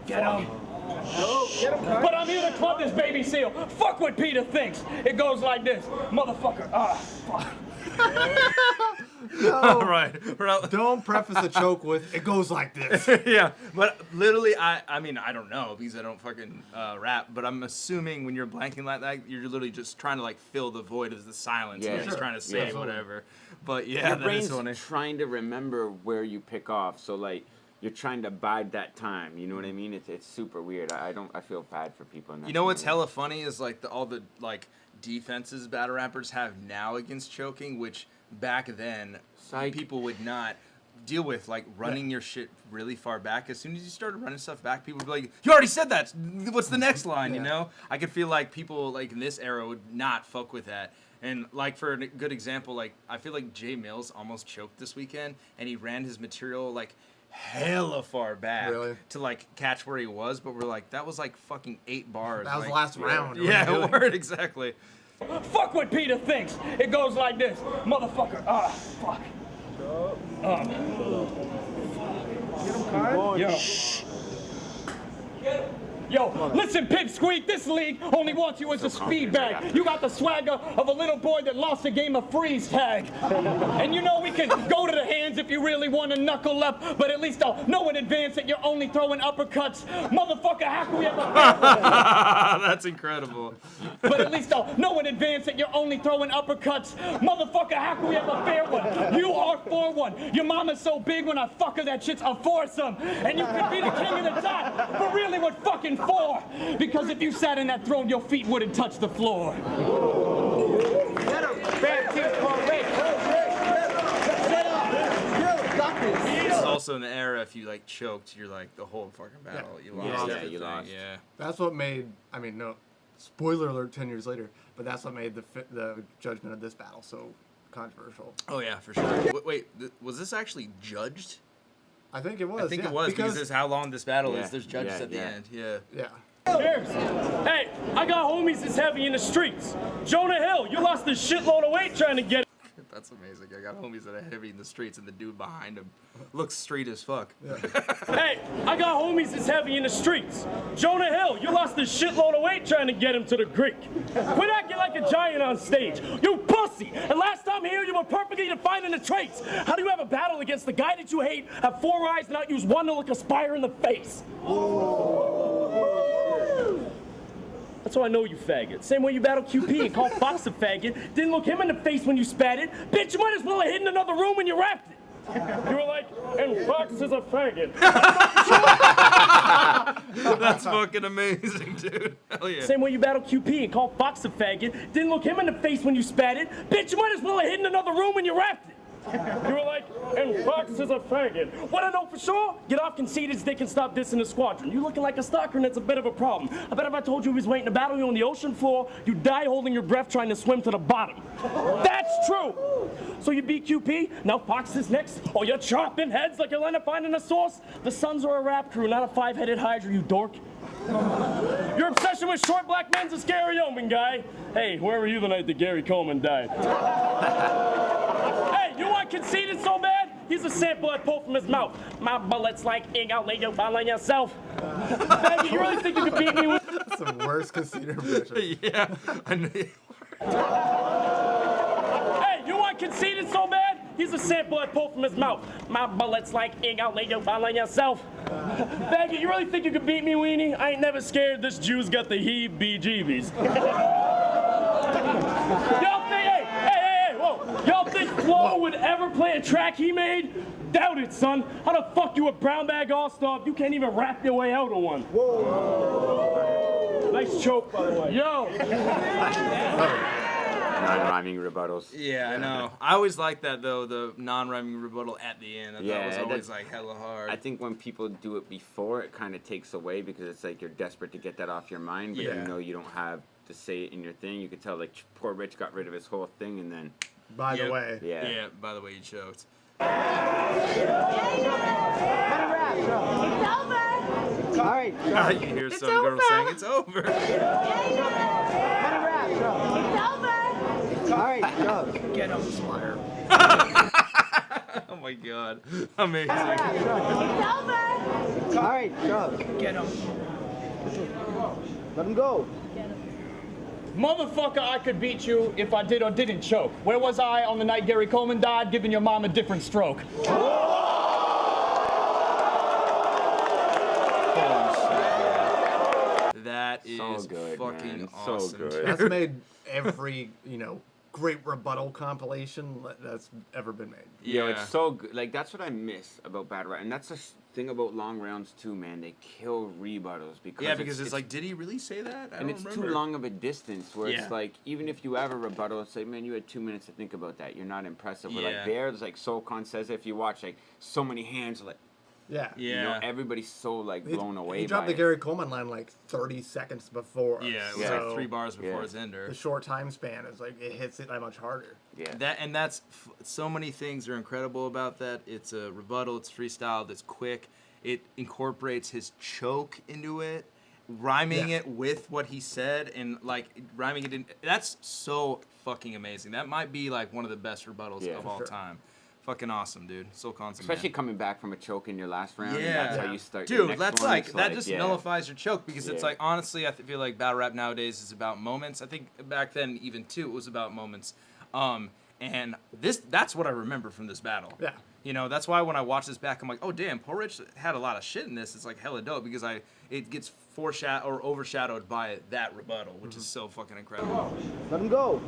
Get him. But I'm here to club this baby seal. Fuck what Peter thinks. It goes like this. Motherfucker. Ah, fuck. no. Right. Don't preface a choke with, it goes like this. Yeah, but literally, I mean, I don't know because I don't fucking rap, but I'm assuming when you're blanking like that, you're literally just trying to like fill the void of the silence. Yeah, You're just sure. trying to say Yeah. whatever. But yeah, Your that brain's is funny. trying to remember where you pick off, so like you're trying to bide that time. You know what I mean? It's super weird. I feel bad for people in that. You know what's scenario. hella funny is like all the like defenses battle rappers have now against choking, which back then people would not deal with, like running your shit really far back. As soon as you started running stuff back, people would be like, "You already said that. What's the next line?" You know? I could feel like people like in this era would not fuck with that. And like for a good example, like I feel like Jay Mills almost choked this weekend, and he ran his material like hella far back to like catch where he was. But we're like, that was like fucking 8 bars. That was like, the last round. Yeah, word exactly. Fuck what Peter thinks. It goes like this, motherfucker. Ah, fuck. Yo, listen, Pipsqueak, this league only wants you as a speed bag. You got the swagger of a little boy that lost a game of freeze tag. And you know we can go to the hands if you really want to knuckle up, but at least I'll know in advance that you're only throwing uppercuts. Motherfucker, how can we ever... That's incredible. But at least I'll know in advance that you're only throwing uppercuts. Motherfucker, how can we have a fair one? You are for one. Your mama's so big when I fuck her that shit's a foursome. And you could be the king of the top, but really what fucking for? Because if you sat in that throne, your feet wouldn't touch the floor. This is also an era if you like choked, you're like the whole fucking battle. You lost everything. You lost. Yeah. That's what made. I mean, no, spoiler alert. 10 years later, but that's what made the judgment of this battle so controversial. Oh yeah, for sure. Wait, was this actually judged? I think it was. I think it was because this is how long this battle is. There's judges at the end. Yeah. Yeah. Cheers. Hey, I got homies that's heavy in the streets. Jonah Hill, you lost a shitload of weight trying to get it. That's amazing. I got homies that are heavy in the streets, and the dude behind him looks street as fuck. Hey, I got homies that's heavy in the streets. Jonah Hill, you lost a shitload of weight trying to get him to the Greek. Quit acting like a giant on stage. You pussy. And last time here, you were perfectly defined in the traits. How do you have a battle against the guy that you hate, have 4 eyes, and not use one to look a spire in the face? That's how I know you faggot. Same way you battle QP and call Fox a faggot. Didn't look him in the face when you spat it. Bitch, you might as well have hid in another room when you rapped it. You were like, and Fox is a faggot. That's fucking amazing, dude. Hell yeah. Same way you battle QP and call Fox a faggot. Didn't look him in the face when you spat it. Bitch, you might as well have hid in another room when you rapped it. You were like, and Fox is a faggot. What I know for sure, get off Conceited's dick and stop dissing the squadron. You looking like a stalker and that's a bit of a problem. I bet if I told you he was waiting to battle you on the ocean floor, you'd die holding your breath trying to swim to the bottom. That's true. So you beat QP, now Fox is next. Oh, you're chopping heads like you're finding a sauce? The Suns are a rap crew, not a 5-headed hydra, you dork. Your obsession with short black men's a scary omen, guy. Hey, where were you the night that Gary Coleman died? Hey, you want Conceited so bad? Here's a sample I pulled from his mouth. My bullet's like ink, I'll lay your ball on yourself. Maggie, you really think you could beat me with... That's the worst Conceited impression. Yeah, I know. Hey, you want Conceited so bad? Here's a sample I pulled from his mouth. My bullet's like ink, I'll lay your ball on yourself. Maggie, you really think you could beat me, Weenie? I ain't never scared. This Jew's got the heebie-jeebies. Y'all think, hey, whoa. Y'all think Flo would ever play a track he made? Doubt it, son. How the fuck you a brown bag all-star if you can't even rap your way out of one? Whoa. Nice choke, by the way. Yo. Non-rhyming rebuttals. Yeah, I know. I always like that though, the non-rhyming rebuttal at the end. That was always like hella hard. I think when people do it before, it kind of takes away because it's like you're desperate to get that off your mind, but you know you don't have to say it in your thing. You could tell like poor Rich got rid of his whole thing and then. By the way. Yeah. By the way, you choked. It's over. All right. You hear some girl saying it's over. It's over. All right, go. Get him, Slaughter. Oh my god. Amazing. It's over. All right, go. Get him. Let him go. Motherfucker, I could beat you if I did or didn't choke. Where was I on the night Gary Coleman died, giving your mom a different stroke? That is so good, fucking man. awesome. So good. That's made every, great rebuttal compilation that's ever been made. Yeah, it's so good. Like, that's what I miss about battle rap. And that's thing about long rounds too, man. They kill rebuttals because it's like, did he really say that? I and don't it's remember. too long of a distance where it's like, even if you have a rebuttal, it's like, man, you had 2 minutes to think about that. You're not impressive. But like there's like SoulCon says, if you watch like so many hands, like you know, everybody's so like blown away. He dropped the Gary Coleman line like 30 seconds before. Yeah, it was like 3 bars before his ender. The short time span is like it hits it that much harder. Yeah. That's so many things are incredible about that. It's a rebuttal. It's freestyled. It's quick. It incorporates his choke into it, rhyming it with what he said, and like rhyming it in. That's so fucking amazing. That might be like one of the best rebuttals of all time. Fucking awesome, dude. So constant. Especially coming back from a choke in your last round. Yeah. And that's how you start. Dude, your next that's one. like, It's that just nullifies your choke because it's Yeah. like, honestly, I feel like battle rap nowadays is about moments. I think back then, even too, it was about moments. And that's what I remember from this battle. Yeah. You know, that's why when I watch this back, I'm like, oh damn, Poor Rich had a lot of shit in this. It's like hella dope because it gets overshadowed by that rebuttal, which is so fucking incredible. Let him go.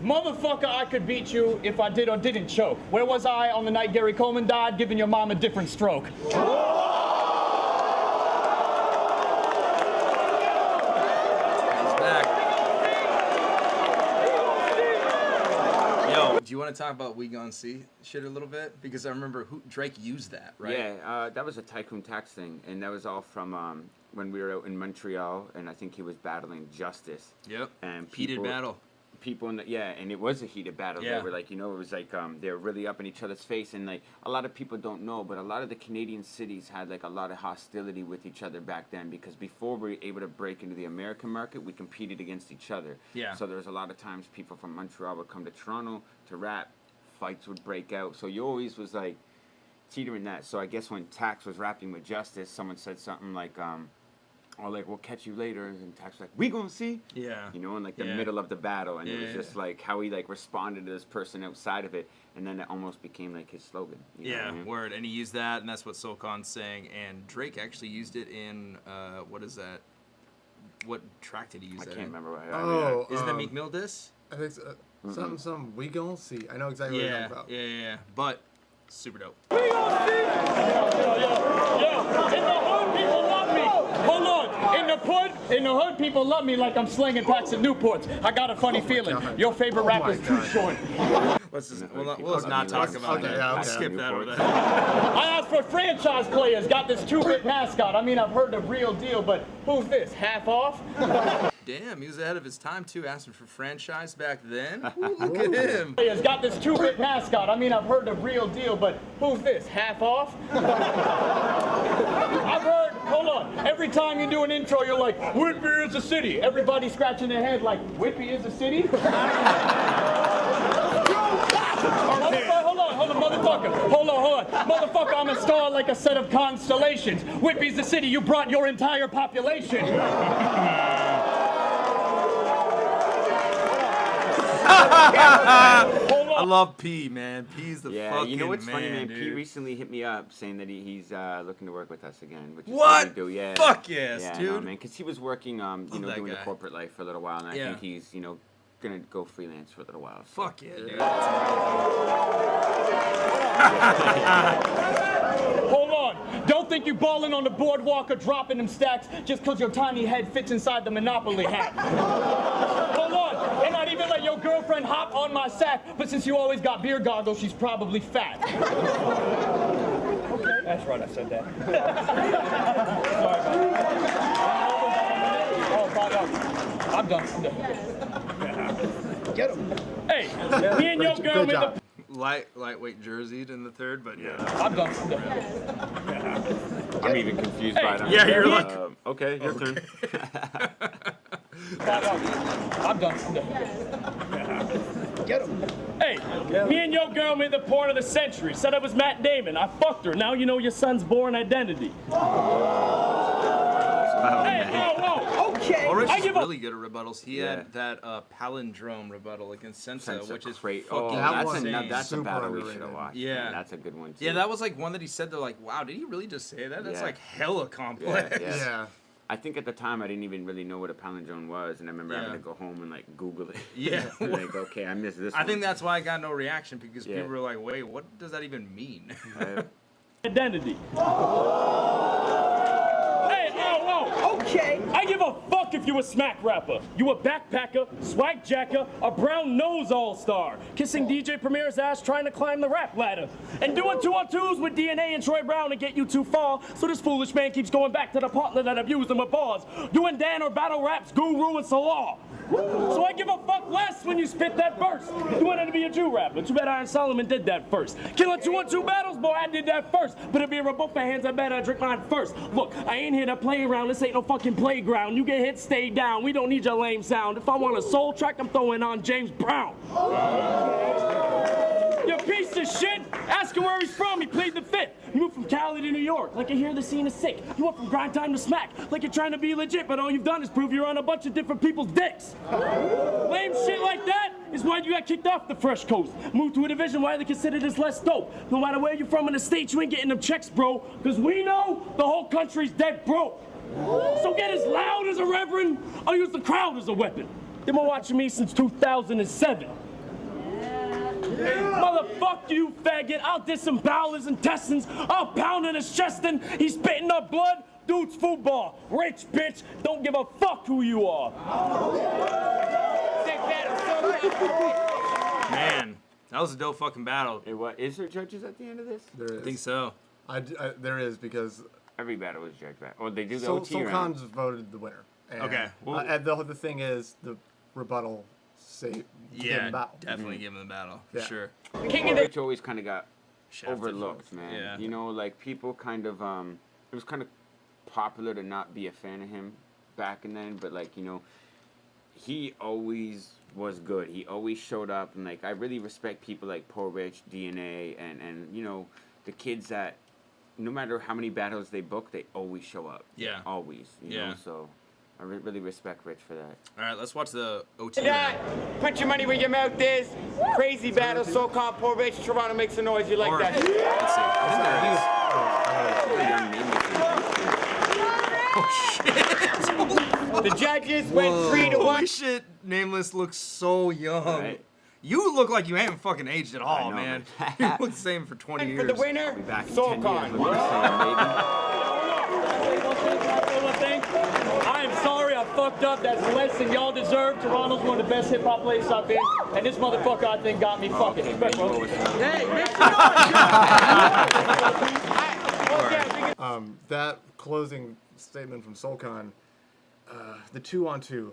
Motherfucker, I could beat you if I did or didn't choke. Where was I on the night Gary Coleman died, giving your mom a different stroke? He's back. Yo, do you want to talk about We Gon' See shit a little bit? Because I remember Drake used that, right? Yeah, that was a Tycoon Tax thing, and that was all from when we were out in Montreal, and I think he was battling Justice. Yep. And Heated battle. People and it was a heated battle. Yeah. They were like, you know, it was like they were really up in each other's face, and like a lot of people don't know, but a lot of the Canadian cities had like a lot of hostility with each other back then because before we were able to break into the American market, we competed against each other. Yeah. So there was a lot of times people from Montreal would come to Toronto to rap, fights would break out. So you always was like teetering that. So I guess when Tax was rapping with Justice, someone said something like, or like, we'll catch you later, and Tax was like, we gonna see? Yeah. You know, in like the middle of the battle, and it was just like how he like responded to this person outside of it, and then it almost became like his slogan. You know what I mean? Word. And he used that, and that's what SoulCon's saying, and Drake actually used it in, what is that? What track did he use that in? I can't remember what. Isn't that Meek Mill diss? I think so. Something we gonna see. I know exactly what you're talking about. Yeah. But super dope. Yo, in the hood, people love me. Hold on. In the hood, people love me like I'm slinging packs of Newports. I got a funny feeling. Your favorite rapper's Too Short. Let's not talk about that. Okay. We'll skip that over there. I asked for franchise players. Got this 2-bit mascot. I mean, I've heard the real deal, but who's this? Half off? Damn, he was ahead of his time too, asking for franchise back then. Ooh, look at him. Players got this 2-bit mascot. I mean, I've heard the real deal, but who's this? Half off? I've heard. Hold on. Every time you do an intro, you're like, Whitby is a city. Everybody scratching their head like, Whitby is a city? Hold on, motherfucker. Hold on. Motherfucker, I'm a star like a set of constellations. Whitby's the city. You brought your entire population. I love P, man. P's the fucking you know what's man, funny, man? dude. P recently hit me up saying that he's looking to work with us again. Which is What? we do. Yeah. Fuck yes, yeah, dude. No, man, because he was working, doing that the guy. corporate life for a little while, and I think he's, gonna go freelance for a little while. So. Fuck yeah, dude. Hold on. Don't think you balling on the boardwalk or dropping them stacks just because your tiny head fits inside the Monopoly hat. Hold on. And I'd even let your girlfriend hop on my sack, but since you always got beer goggles, she's probably fat. Okay. That's right, I said that. Sorry about that. Oh, I'm done. Get him. Hey, me and your girl made the... Lightweight jerseyed in the third, but yeah. I'm done. I'm even confused by that. Yeah, you're like... okay, your turn. I'm done. Get him. Hey, me and your girl made the porn of the century. Said I was Matt Damon. I fucked her. Now you know your son's born identity. Hey, whoa. Okay. Ulrich is really good at rebuttals. He had that palindrome rebuttal against Sensa, which is great. fucking insane. That's a battle we should have watched. Yeah. Man. That's a good one, too. Yeah, that was like one that he said, they're like, wow, did he really just say that? That's like hella complex. Yeah. I think at the time I didn't even really know what a palindrome was, and I remember having to go home and like Google it. Yeah. Like, okay, I missed this I one. think that's why I got no reaction, because people were like, wait, what does that even mean? identity. Hey, oh, okay. I give a fuck if you a smack rapper, you a backpacker, swag jacker, a brown nose all-star, kissing DJ Premier's ass trying to climb the rap ladder, and doing 2-on-2s with DNA and Troy Brown to get you too far, so this foolish man keeps going back to the partner that abused him with bars, doing Dan or battle raps, Guru and Salah. So I give a fuck less when you spit that verse. You wanted to be a Jew rapper. Too bad Iron Solomon did that first. Killing 2-on-2 battles, boy, I did that first. But if you're both my hands, I better drink mine first. Look, I ain't here to play around. This ain't no fucking playground. You get hit, stay down. We don't need your lame sound. If I want a soul track, I'm throwing on James Brown. You piece of shit. Ask him where he's from. He played the fifth. You moved from Cali to New York, like you hear the scene is sick. You went from grind time to smack, like you're trying to be legit, but all you've done is prove you're on a bunch of different people's dicks. Lame shit like that is why you got kicked off the Fresh Coast. Moved to a division why they consider this less dope. No matter where you're from in the States, you ain't getting them checks, bro, because we know the whole country's dead broke. So get as loud as a reverend, or use the crowd as a weapon. They've been watching me since 2007. Motherfuck you, faggot. I'll disembowel his intestines. I'll pound in his chest and he's spitting up blood. Dude's football. Rich bitch. Don't give a fuck who you are. Man, that was a dope fucking battle. Hey, what? Is there judges at the end of this? There is. I think so. There is because every battle was judged by. Oh, they do the Sol OT round. Khan's voted the winner. And, Okay. Well, and the thing is, the rebuttal yeah, definitely give him the battle for sure. Rich always kind of got Shafted overlooked, man. Yeah. You know, like people kind of it was kind of popular to not be a fan of him back and then, but like, you know, he always was good. He always showed up, and like I really respect people like Poor Rich, DNA, and you know, the kids that no matter how many battles they book, they always show up. Yeah. Always. You know, so I really respect Rich for that. All right, let's watch the OT. Put your money where your mouth is. Crazy battle, SoCon, Poor Rich, Toronto makes a noise. You like that? Let's see. The judges went 3-1. Holy shit, Nameless looks so young. Right. You look like you haven't fucking aged at all, man. You look the same for 20 years. And for the winner, SoCon. I am sorry I fucked up. That's less than y'all deserve. Toronto's one of the best hip-hop places I've been. And this motherfucker, I think, got me fucking. Hey, make that closing statement from Solcon, the 2-on-2,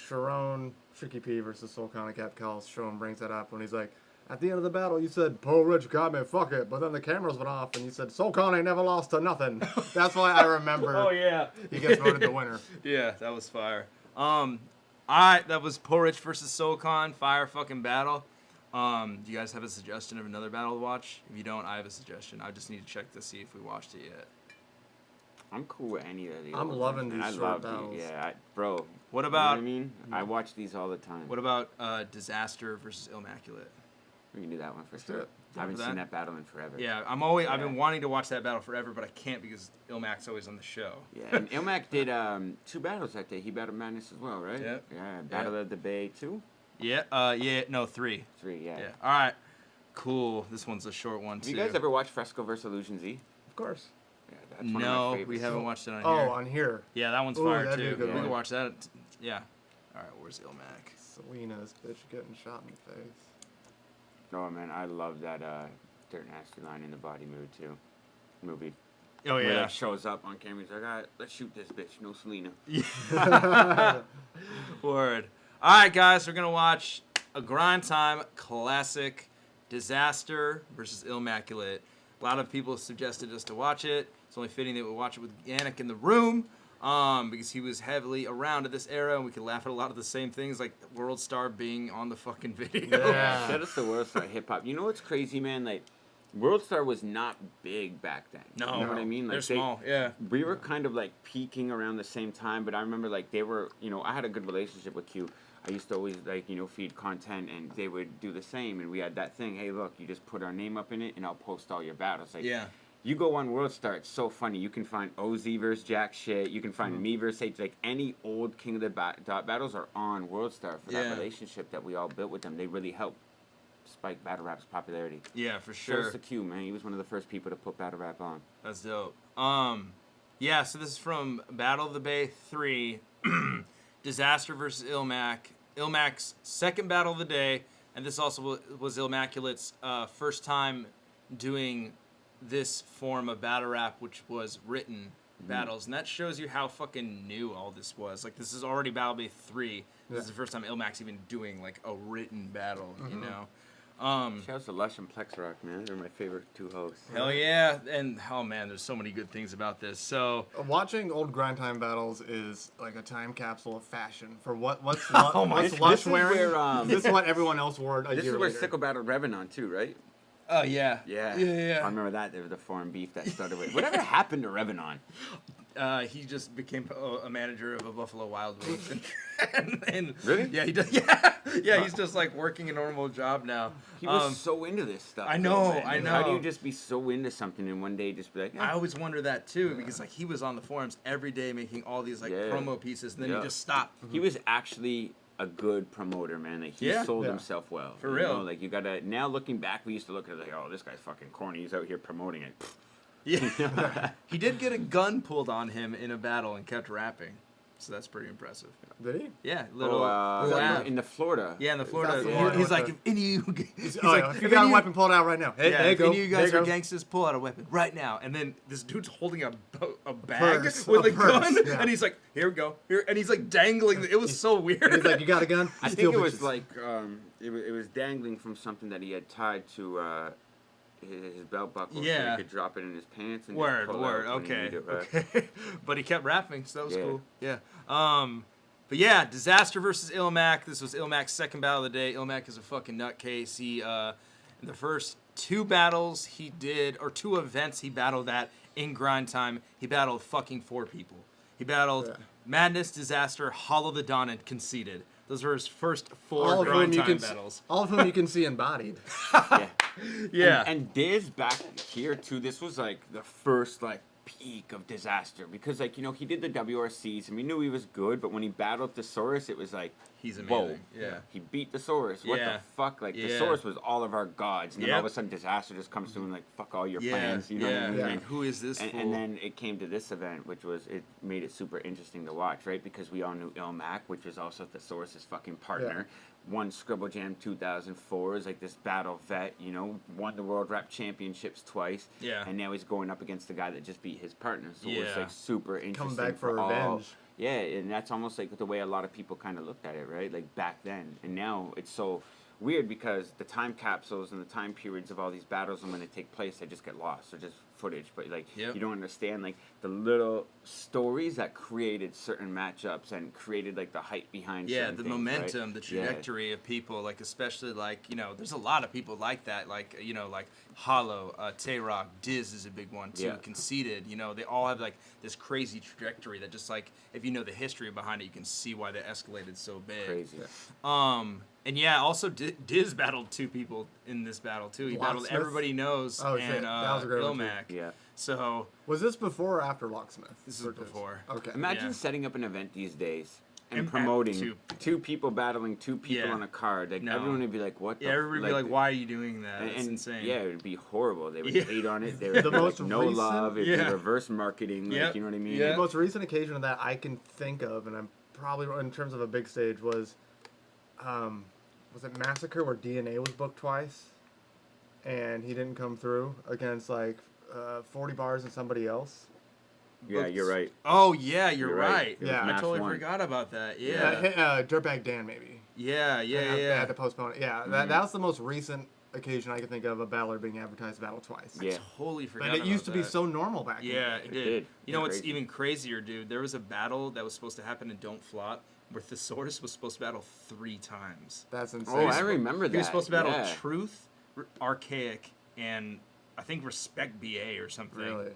Sharon, Tricky P versus Solcon and Cap Calls, Sharon brings that up when he's like, at the end of the battle, you said, Poor Rich got me, fuck it. But then the cameras went off, and you said, Solcon ain't never lost to nothing. That's why I remember Oh, yeah. he gets voted the winner. Yeah, that was fire. That was Poor Rich versus SoCon, fire fucking battle. Do you guys have a suggestion of another battle to watch? If you don't, I have a suggestion. I just need to check to see if we watched it yet. I'm cool with any of these. I'm loving these short battles. Yeah, bro. What about? You know what I mean? I watch these all the time. What about Disaster versus Immaculate? We can do that one for sure. I haven't seen that battle in forever. Yeah, I've been wanting to watch that battle forever, but I can't because Ilmac's always on the show. Yeah, and Ilmac did 2 battles that day. He battled Madness as well, right? Yep. Yeah, Battle of the Bay 2. Yeah. No, 3. 3. Yeah. All right. Cool. This one's a short one too. Have you guys ever watched Fresco vs. Illusion Z? Of course. Yeah, that's one of my No, favorites. we haven't watched it on Oh, here. on here. Yeah, that one's Ooh, fire that'd be too. a good We one. can watch that. Yeah. All right. Where's Ilmac? Selena's bitch getting shot in the face. Oh man, I love that Dirt Nasty line in the Body Mood too. Movie. Oh yeah. Where it shows up on camera. He's like, all right, let's shoot this bitch. No Selena. Word. All right, guys, we're gonna watch a grind time classic, Disaster versus Immaculate. A lot of people suggested us to watch it. It's only fitting that we watch it with Yannick in the room, because he was heavily around at this era, and we could laugh at a lot of the same things, like World Star being on the fucking video. Yeah. Shout out to World Star Hip Hop. You know what's crazy, man? Like, World Star was not big back then. No, you know what I mean? Like, they're small. Yeah. We were kind of like peaking around the same time, but I remember like they were, you know, I had a good relationship with Q. I used to always like, you know, feed content, and they would do the same. And we had that thing, hey, look, you just put our name up in it, and I'll post all your battles. Like, yeah. You go on World Star, it's so funny. You can find OZ versus Jack Shit. You can find me versus H. Like, any old King of the Dot battles are on World Star for that relationship that we all built with them. They really helped spike battle rap's popularity. Yeah, for sure. Shows the Q, man. He was one of the first people to put battle rap on. That's dope. Yeah, so this is from Battle of the Bay 3, Disaster versus Ilmac. Ilmac's second battle of the day, and this also was Illmaculate's first time doing this form of battle rap, which was written battles, and that shows you how fucking new all this was. Like, this is already Battle Bay 3. This is the first time Ilmac's even doing, like, a written battle, you know? Shout out to Lush and Plex Rock, man. They're my favorite two hosts. Hell yeah. And, oh, man, there's so many good things about this. So, watching old grind time battles is like a time capsule of fashion for what's Lush wearing. This is what everyone else wore a year later. This is where Sickle battled Revenant, too, right? Oh, yeah. Yeah. I remember that. There was the foreign beef that started with. Whatever happened to Revenant? He just became a manager of a Buffalo Wild Wings. and really? Yeah, he does. Yeah, he's just like working a normal job now. He was so into this stuff. I know. How do you just be so into something and one day just be like, I always wonder that too, because like he was on the forums every day making all these like promo pieces, and then he just stopped. He was actually a good promoter, man. Like, he sold himself well. For real. Know? Like, you gotta, now looking back, we used to look at it like, oh, this guy's fucking corny. He's out here promoting it. Yeah. He did get a gun pulled on him in a battle and kept rapping. So that's pretty impressive. Did he? Yeah, in the Florida. Yeah, in the Florida. He's like, if any of you, if you got a weapon, pull it out right now. Hey, if any of you guys are gangsters, pull out a weapon right now. And then this dude's holding a bag with a gun, and he's like, here we go, here, and he's like dangling. It was so weird. He's like, you got a gun? I think it was like, it was dangling from something that he had tied to his belt buckle, so he could drop it in his pants. And just pull it out okay. But he kept rapping, so that was cool. Yeah. But yeah, Disaster versus Ilmac. This was Ilmac's second battle of the day. Ilmac is a fucking nutcase. He, in the first two battles he did, or two events he battled at in grind time, he battled fucking 4 people. He battled Madness, Disaster, Hollow the Dawn, and Conceited. Those were his first 4 grind time battles. All of whom you can see embodied. Yeah. And Diz back here too, this was like the first like peak of Disaster, because like, you know, he did the WRCs and we knew he was good, but when he battled Thesaurus, it was like, he's amazing. Whoa, he beat Thesaurus. What the fuck? Like, Thesaurus was all of our gods, and then all of a sudden Disaster just comes through and like, fuck all your plans, you know what I mean? And who is this fool? And then it came to this event, which was, it made it super interesting to watch, right? Because we all knew Ilmac, which was also Thesaurus' fucking partner. Won Scribble Jam 2004, is like this battle vet, you know, won the World Rap Championships twice. Yeah. And now he's going up against the guy that just beat his partner. So it was like super interesting. Coming back for revenge. Yeah, and that's almost like the way a lot of people kind of looked at it, right? Like back then. And now it's so weird because the time capsules and the time periods of all these battles and when they take place, they just get lost. They're just footage. But like, you don't understand like the little stories that created certain matchups and created like the hype behind certain the things, momentum, right? the trajectory of people, like especially like, you know, there's a lot of people like that, like, you know, like Hollow, Tay-Rock, Diz is a big one too, Conceited, you know, they all have like this crazy trajectory that just like, if you know the history behind it, you can see why they escalated so big. Crazy. And yeah, also Diz battled 2 people in this battle too. He battled Locksmith? Everybody Knows and that was a great one, too. Ilmac. Yeah. So was this before or after Locksmith? This is before. Okay. Imagine setting up an event these days and promoting 2 people battling 2 people on a card. Like everyone would be like, "What?" Everybody would be like, "Why are you doing that? It's insane." Yeah, it would be horrible. They would hate on it. They would be like, no love. It'd be reverse marketing. Like, you know what I mean? The most recent occasion of that I can think of, and I'm probably in terms of a big stage, was it Massacre where DNA was booked twice, and he didn't come through against like 40 bars and somebody else. Yeah, you're right. Oh yeah, you're right. Yeah, I totally forgot about that. Yeah. Dirtbag Dan maybe. Yeah. I had to postpone it. Yeah, that was the most recent occasion I can think of a battler being advertised battle twice. Yeah. I totally forgot. But it used to be so normal back then. Yeah, it did. You know what's even crazier, dude? There was a battle that was supposed to happen in Don't Flop where Thesaurus was supposed to battle 3 times. That's insane. Oh, I remember that. He was supposed to battle Truth, Archaic, and I think Respect BA or something. Really?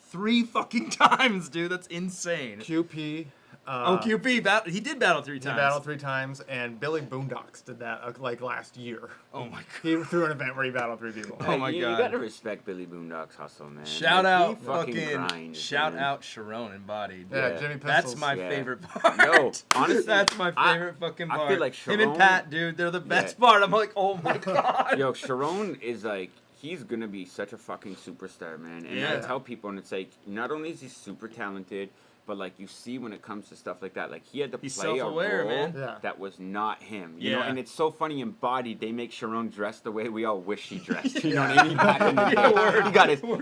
3 fucking times, dude. That's insane. QP, QP, he did battle 3 times. He battled 3 times, and Billy Boondocks did that like last year. Oh my god. He threw an event where he battled 3 people. Oh my god. You gotta respect Billy Boondocks' hustle, man. Shout like, out fucking grinds, shout man. out Sharon Embodied. Yeah, Jimmy Pistols. That's my favorite part. No, honestly, that's my favorite fucking part. I feel like Sharon, him and Pat, dude, they're the best part. I'm like, oh my god. Yo, Sharon is like, he's gonna be such a fucking superstar, man. And I tell people, and it's like, not only is he super talented, but like you see when it comes to stuff like that, like he had to play a role that was not him. You know, and it's so funny. Embodied, they make Sharon dress the way we all wish she dressed. You know what I mean? Back in the day,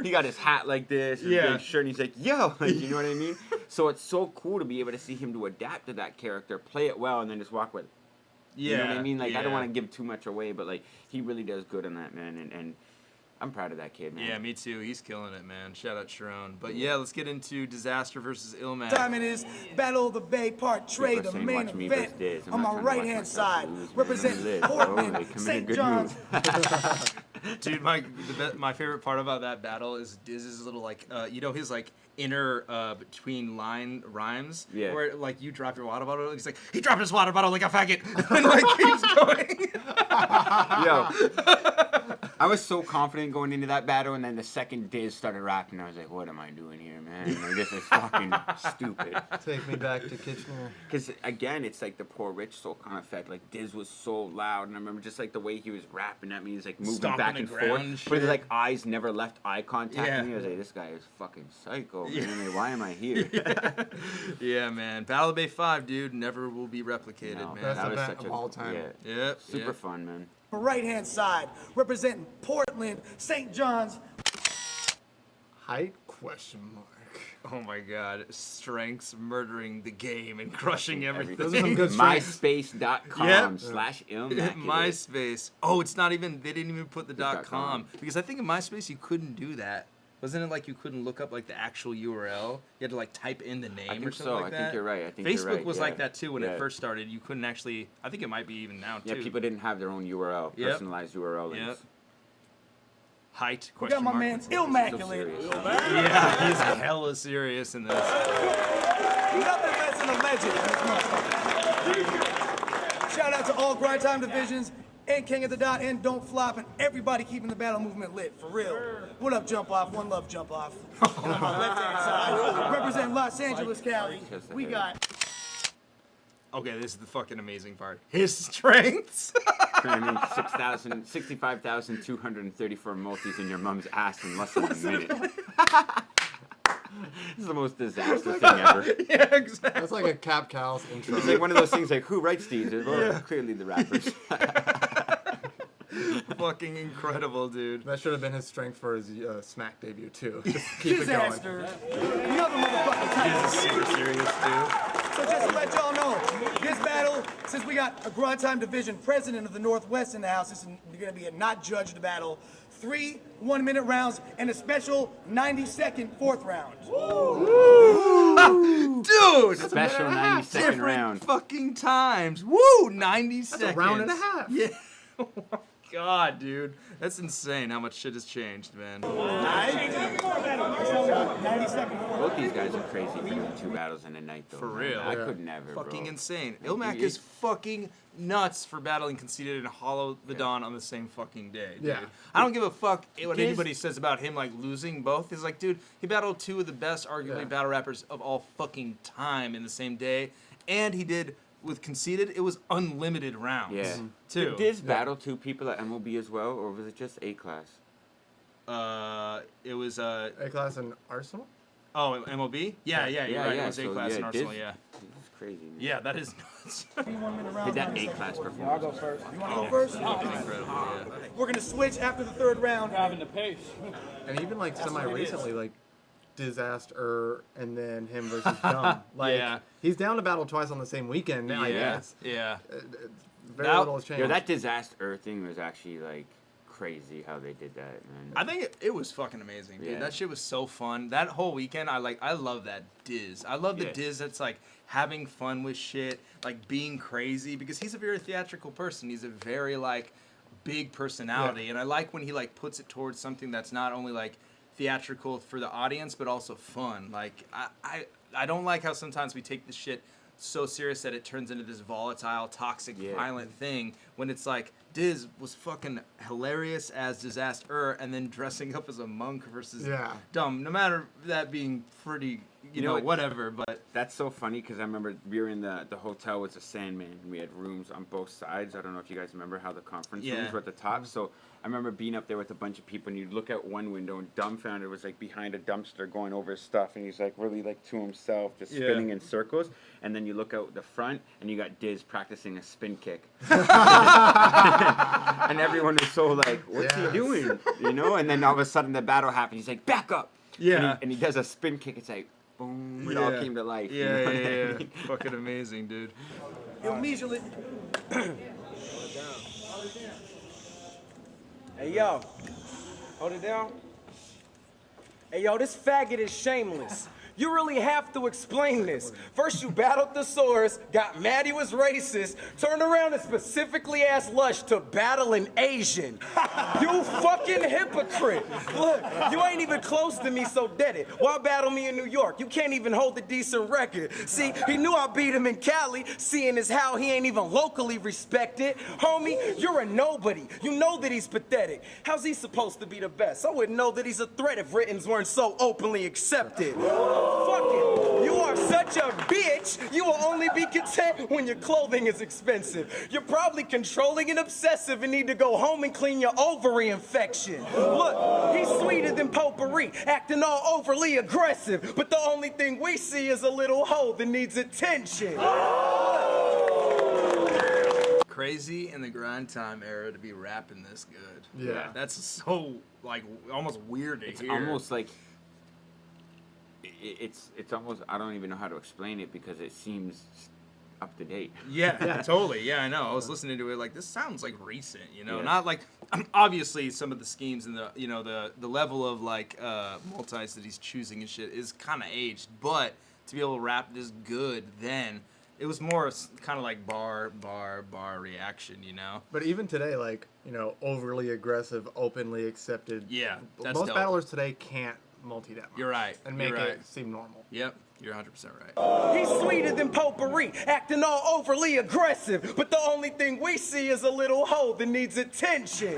he got his hat like this, his big shirt. And he's like, yo, like, you know what I mean? So it's so cool to be able to see him to adapt to that character, play it well, and then just walk with it. You know what I mean? Like I don't want to give too much away, but like he really does good on that, man. And I'm proud of that kid, man. Yeah, me too. He's killing it, man. Shout out Sharon. But yeah, let's get into Disaster versus Illmatic. Time it is Battle of the Bay Part 3, the main event. On my right-hand side, representing Portland, St. John's. Dude, my favorite part about that battle is Diz's little like you know his like inner between line rhymes where like you drop your water bottle. He's like, he dropped his water bottle like a faggot, and like keeps going. Yo. I was so confident going into that battle, and then the second Diz started rapping, I was like, what am I doing here, man? Like, this is fucking stupid. Take me back to Kitchener. Because, again, it's like the Poor Rich Soul kind of effect. Like, Diz was so loud, and I remember just, like, the way he was rapping at me. He was, like, moving back and forth. But his, like, eyes never left eye contact with me. I was like, this guy is fucking psycho, man. Like, why am I here? Yeah, man. Battle of Bay 5, dude, never will be replicated, man. Best that was event such of all time. Yep. Super fun, man. Right-hand side, representing Portland, St. John's. Height? Question mark. Oh my god. Strengths murdering the game and crushing everything. Those are some good MySpace.com/Illmatic. MySpace. Oh, it's not even, they didn't even put the .com. Because I think in MySpace you couldn't do that. Wasn't it like you couldn't look up like the actual URL? You had to like type in the name or something like that? I think you're right. Facebook was like that too when it first started. You couldn't actually, I think it might be even now too. Yeah, people didn't have their own URL, personalized URL links. Yep. Height, we got my man Illmaculate. Yeah, he's hella serious in this. Nothing less than a legend. Shout out to all Grind Time divisions and King of the Dot and Don't Flop and everybody keeping the battle movement lit, for real. What up, Jump Off? One love, Jump Off. And on my left-hand side, representing Los Angeles, Cali, we got... Okay, this is the fucking amazing part. His strengths. I mean, 65,234 multis in your mom's ass in less than a minute. This is the most disaster thing ever. Yeah, exactly. That's like a Cap Cal's intro. It's like one of those things like, who writes these? Well, clearly the rappers. Fucking incredible, dude. That should have been his strength for his Smack debut, too. Just keep Disaster. it going. Another motherfucking title. This is super serious, dude. So just to let y'all know, this battle, since we got a Grind Time division president of the Northwest in the house, this is going to be a not judged battle. 3 1-minute rounds and a special 90-second fourth round. Dude! Special 90-second round. Fucking times. Woo! 90 seconds. That's a round and a half. Yeah. Oh my god, dude. That's insane how much shit has changed, man. 90 seconds. Both these guys are crazy for doing 2 battles in a night, though. For man. real. I could never, Fucking bro. insane. Ilmac is fucking nuts for battling Conceited and Hollow the Dawn on the same fucking day, dude. Yeah. I don't give a fuck what anybody says about him, like, losing both. It's like, dude, he battled 2 of the best, arguably, battle rappers of all fucking time in the same day. And he did, with Conceited, it was unlimited rounds, too. Did Diz battle 2 people at MLB as well, or was it just A-Class? It was, A-Class and Arsenal? Oh, MLB? Yeah, you're right. It was A-Class and Arsenal, This is crazy, man. Yeah, that is nuts. Did that A-Class performance? I'll go first. You want to go first? Incredible, yeah. We're going to switch after the 3rd round. Having the pace. And even like semi-recently, like Disaster and then him versus Dumb. Like, he's down to battle twice on the same weekend, I guess. Yeah. Very little has changed. Yo, that Disaster thing was actually, like, crazy how they did that, man. I think it was fucking amazing, dude. That shit was so fun. That whole weekend, I love that Diz. I love the Diz that's like having fun with shit, like being crazy, because he's a very theatrical person. He's a very like big personality, and I like when he like puts it towards something that's not only like theatrical for the audience but also fun. Like I don't like how sometimes we take this shit so serious that it turns into this volatile, toxic, violent thing when it's like Diz was fucking hilarious as Disaster and then dressing up as a monk versus dumb. No matter that being pretty, you know whatever, but that's so funny because I remember we were in the hotel with the Sandman and we had rooms on both sides. I don't know if you guys remember how the conference rooms were at the top. So I remember being up there with a bunch of people and you'd look out one window and Dumbfounded was like behind a dumpster going over his stuff and he's like really like to himself just spinning in circles. And then you look out the front and you got Diz practicing a spin kick. And everyone was so like, what's he doing? You know? And then all of a sudden the battle happens. He's like, back up. Yeah. And he does a spin kick. It's like, boom. It all came to life. Yeah, you know what I mean? Fucking amazing, dude. Immediately. Hey, yo. Hold it down. Hey, yo, this faggot is shameless. You really have to explain this. First you battled the Source, got mad he was racist, turned around and specifically asked Lush to battle an Asian. You fucking hypocrite. Look, you ain't even close to me, so dead it. Why battle me in New York? You can't even hold a decent record. See, he knew I beat him in Cali, seeing as how he ain't even locally respected. Homie, you're a nobody. You know that he's pathetic. How's he supposed to be the best? I wouldn't know that he's a threat if writtens weren't so openly accepted. Fuck it. You are such a bitch. You will only be content when your clothing is expensive. You're probably controlling and obsessive and need to go home and clean your ovary infection. Look, he's sweeter than potpourri, acting all overly aggressive. But the only thing we see is a little hole that needs attention. Crazy in the grind time era to be rapping this good. Yeah. That's so, like, almost weird to hear. Almost like it's almost, I don't even know how to explain it because it seems up to date. Yeah, totally. Yeah, I know. I was listening to it like this sounds like recent, you know, not like obviously some of the schemes and the the level of like multis that he's choosing and shit is kind of aged, but to be able to rap this good then. It was more kind of like bar reaction, you know? But even today, like, overly aggressive, openly accepted. Yeah, that's most dope. battlers today can't multi that much. You're right. And make You're right. it seem normal. Yep, you're 100% right. He's sweeter than potpourri, acting all overly aggressive. But the only thing we see is a little hole that needs attention.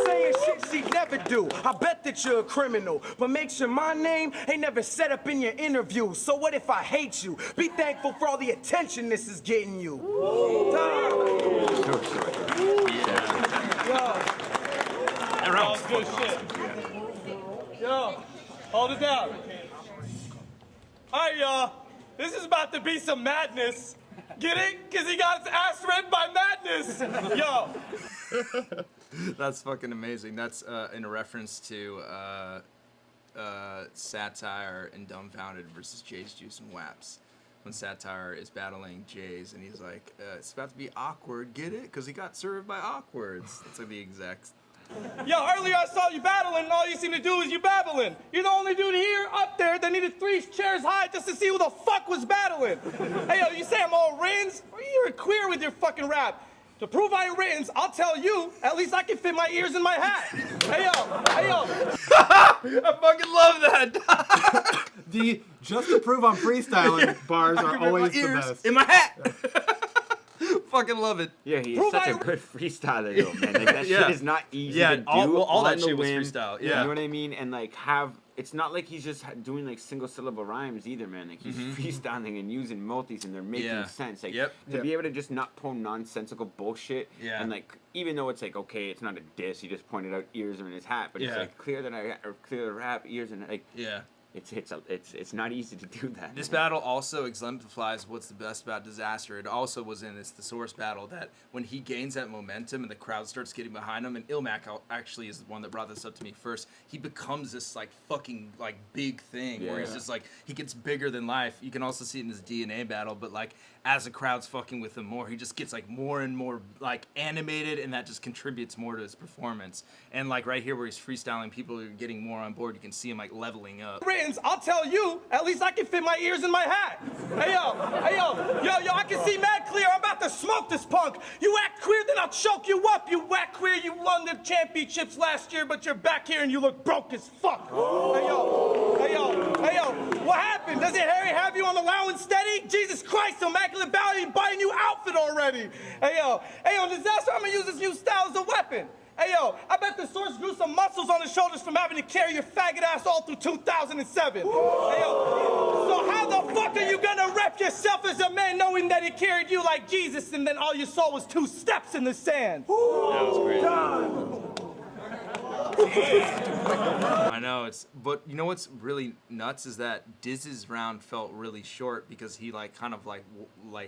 Saying shit she'd never do. I bet that you're a criminal. But make sure my name ain't never set up in your interview. So what if I hate you? Be thankful for all the attention this is getting you. That round was good fucking shit. awesome. Yo, hold it down. All right, y'all. This is about to be some madness. Get it? Because he got his ass read by madness. Yo. That's fucking amazing. That's in a reference to Satire and Dumbfounded versus Jay's Juice and Waps. When Satire is battling Jay's and he's like, it's about to be awkward, get it? Because he got served by awkwards. That's like the exact. Yo, earlier I saw you battling, and all you seem to do is you babbling. You're the only dude here up there that needed 3 chairs high just to see who the fuck was battling. Hey, yo, you say I'm all Rins? You're a queer with your fucking rap. To prove I ain't Rins, I'll tell you, at least I can fit my ears in my hat. Hey, yo. I fucking love that. Just to prove I'm freestyling bars are always the best. In my hat. Fucking love it. Yeah, he's such a good freestyler, though, man. Like, that shit is not easy to do. All that shit was whim. freestyle. You know what I mean? And, like, it's not like he's just doing, like, single-syllable rhymes either, man. Like, he's freestyling and using multis, and they're making sense. Like, to be able to just not pull nonsensical bullshit. Yeah. And, like, even though it's, like, okay, it's not a diss. He just pointed out ears are in his hat. But it's, like, clear the rap, ears in, like... Yeah. It's not easy to do that. This battle also exemplifies what's the best about Disaster. It also was in the Source battle that when he gains that momentum and the crowd starts getting behind him, and Ilmac actually is the one that brought this up to me first, he becomes this like fucking like big thing where he's just like, he gets bigger than life. You can also see it in his DNA battle, but like as the crowd's fucking with him more, he just gets like more and more like animated, and that just contributes more to his performance. And like right here where he's freestyling, people are getting more on board. You can see him like leveling up. I'll tell you, at least I can fit my ears in my hat. Hey, yo, I can see mad clear. I'm about to smoke this punk. You act queer, then I'll choke you up. You act queer, you won the championships last year, but you're back here and you look broke as fuck. Hey, yo, Hey, yo, what happened? Doesn't Harry have you on the lounge steady? Jesus Christ, Immaculate Bounty, buy a new outfit already. Hey, yo, Disaster, I'm gonna use this new style as a weapon. Hey, yo, I bet the source grew some muscles on his shoulders from having to carry your faggot ass all through 2007. Hey, yo, so how the fuck are you gonna rep yourself as a man knowing that he carried you like Jesus and then all you saw was 2 steps in the sand? That was great. I know but you know what's really nuts is that Diz's round felt really short because he kind of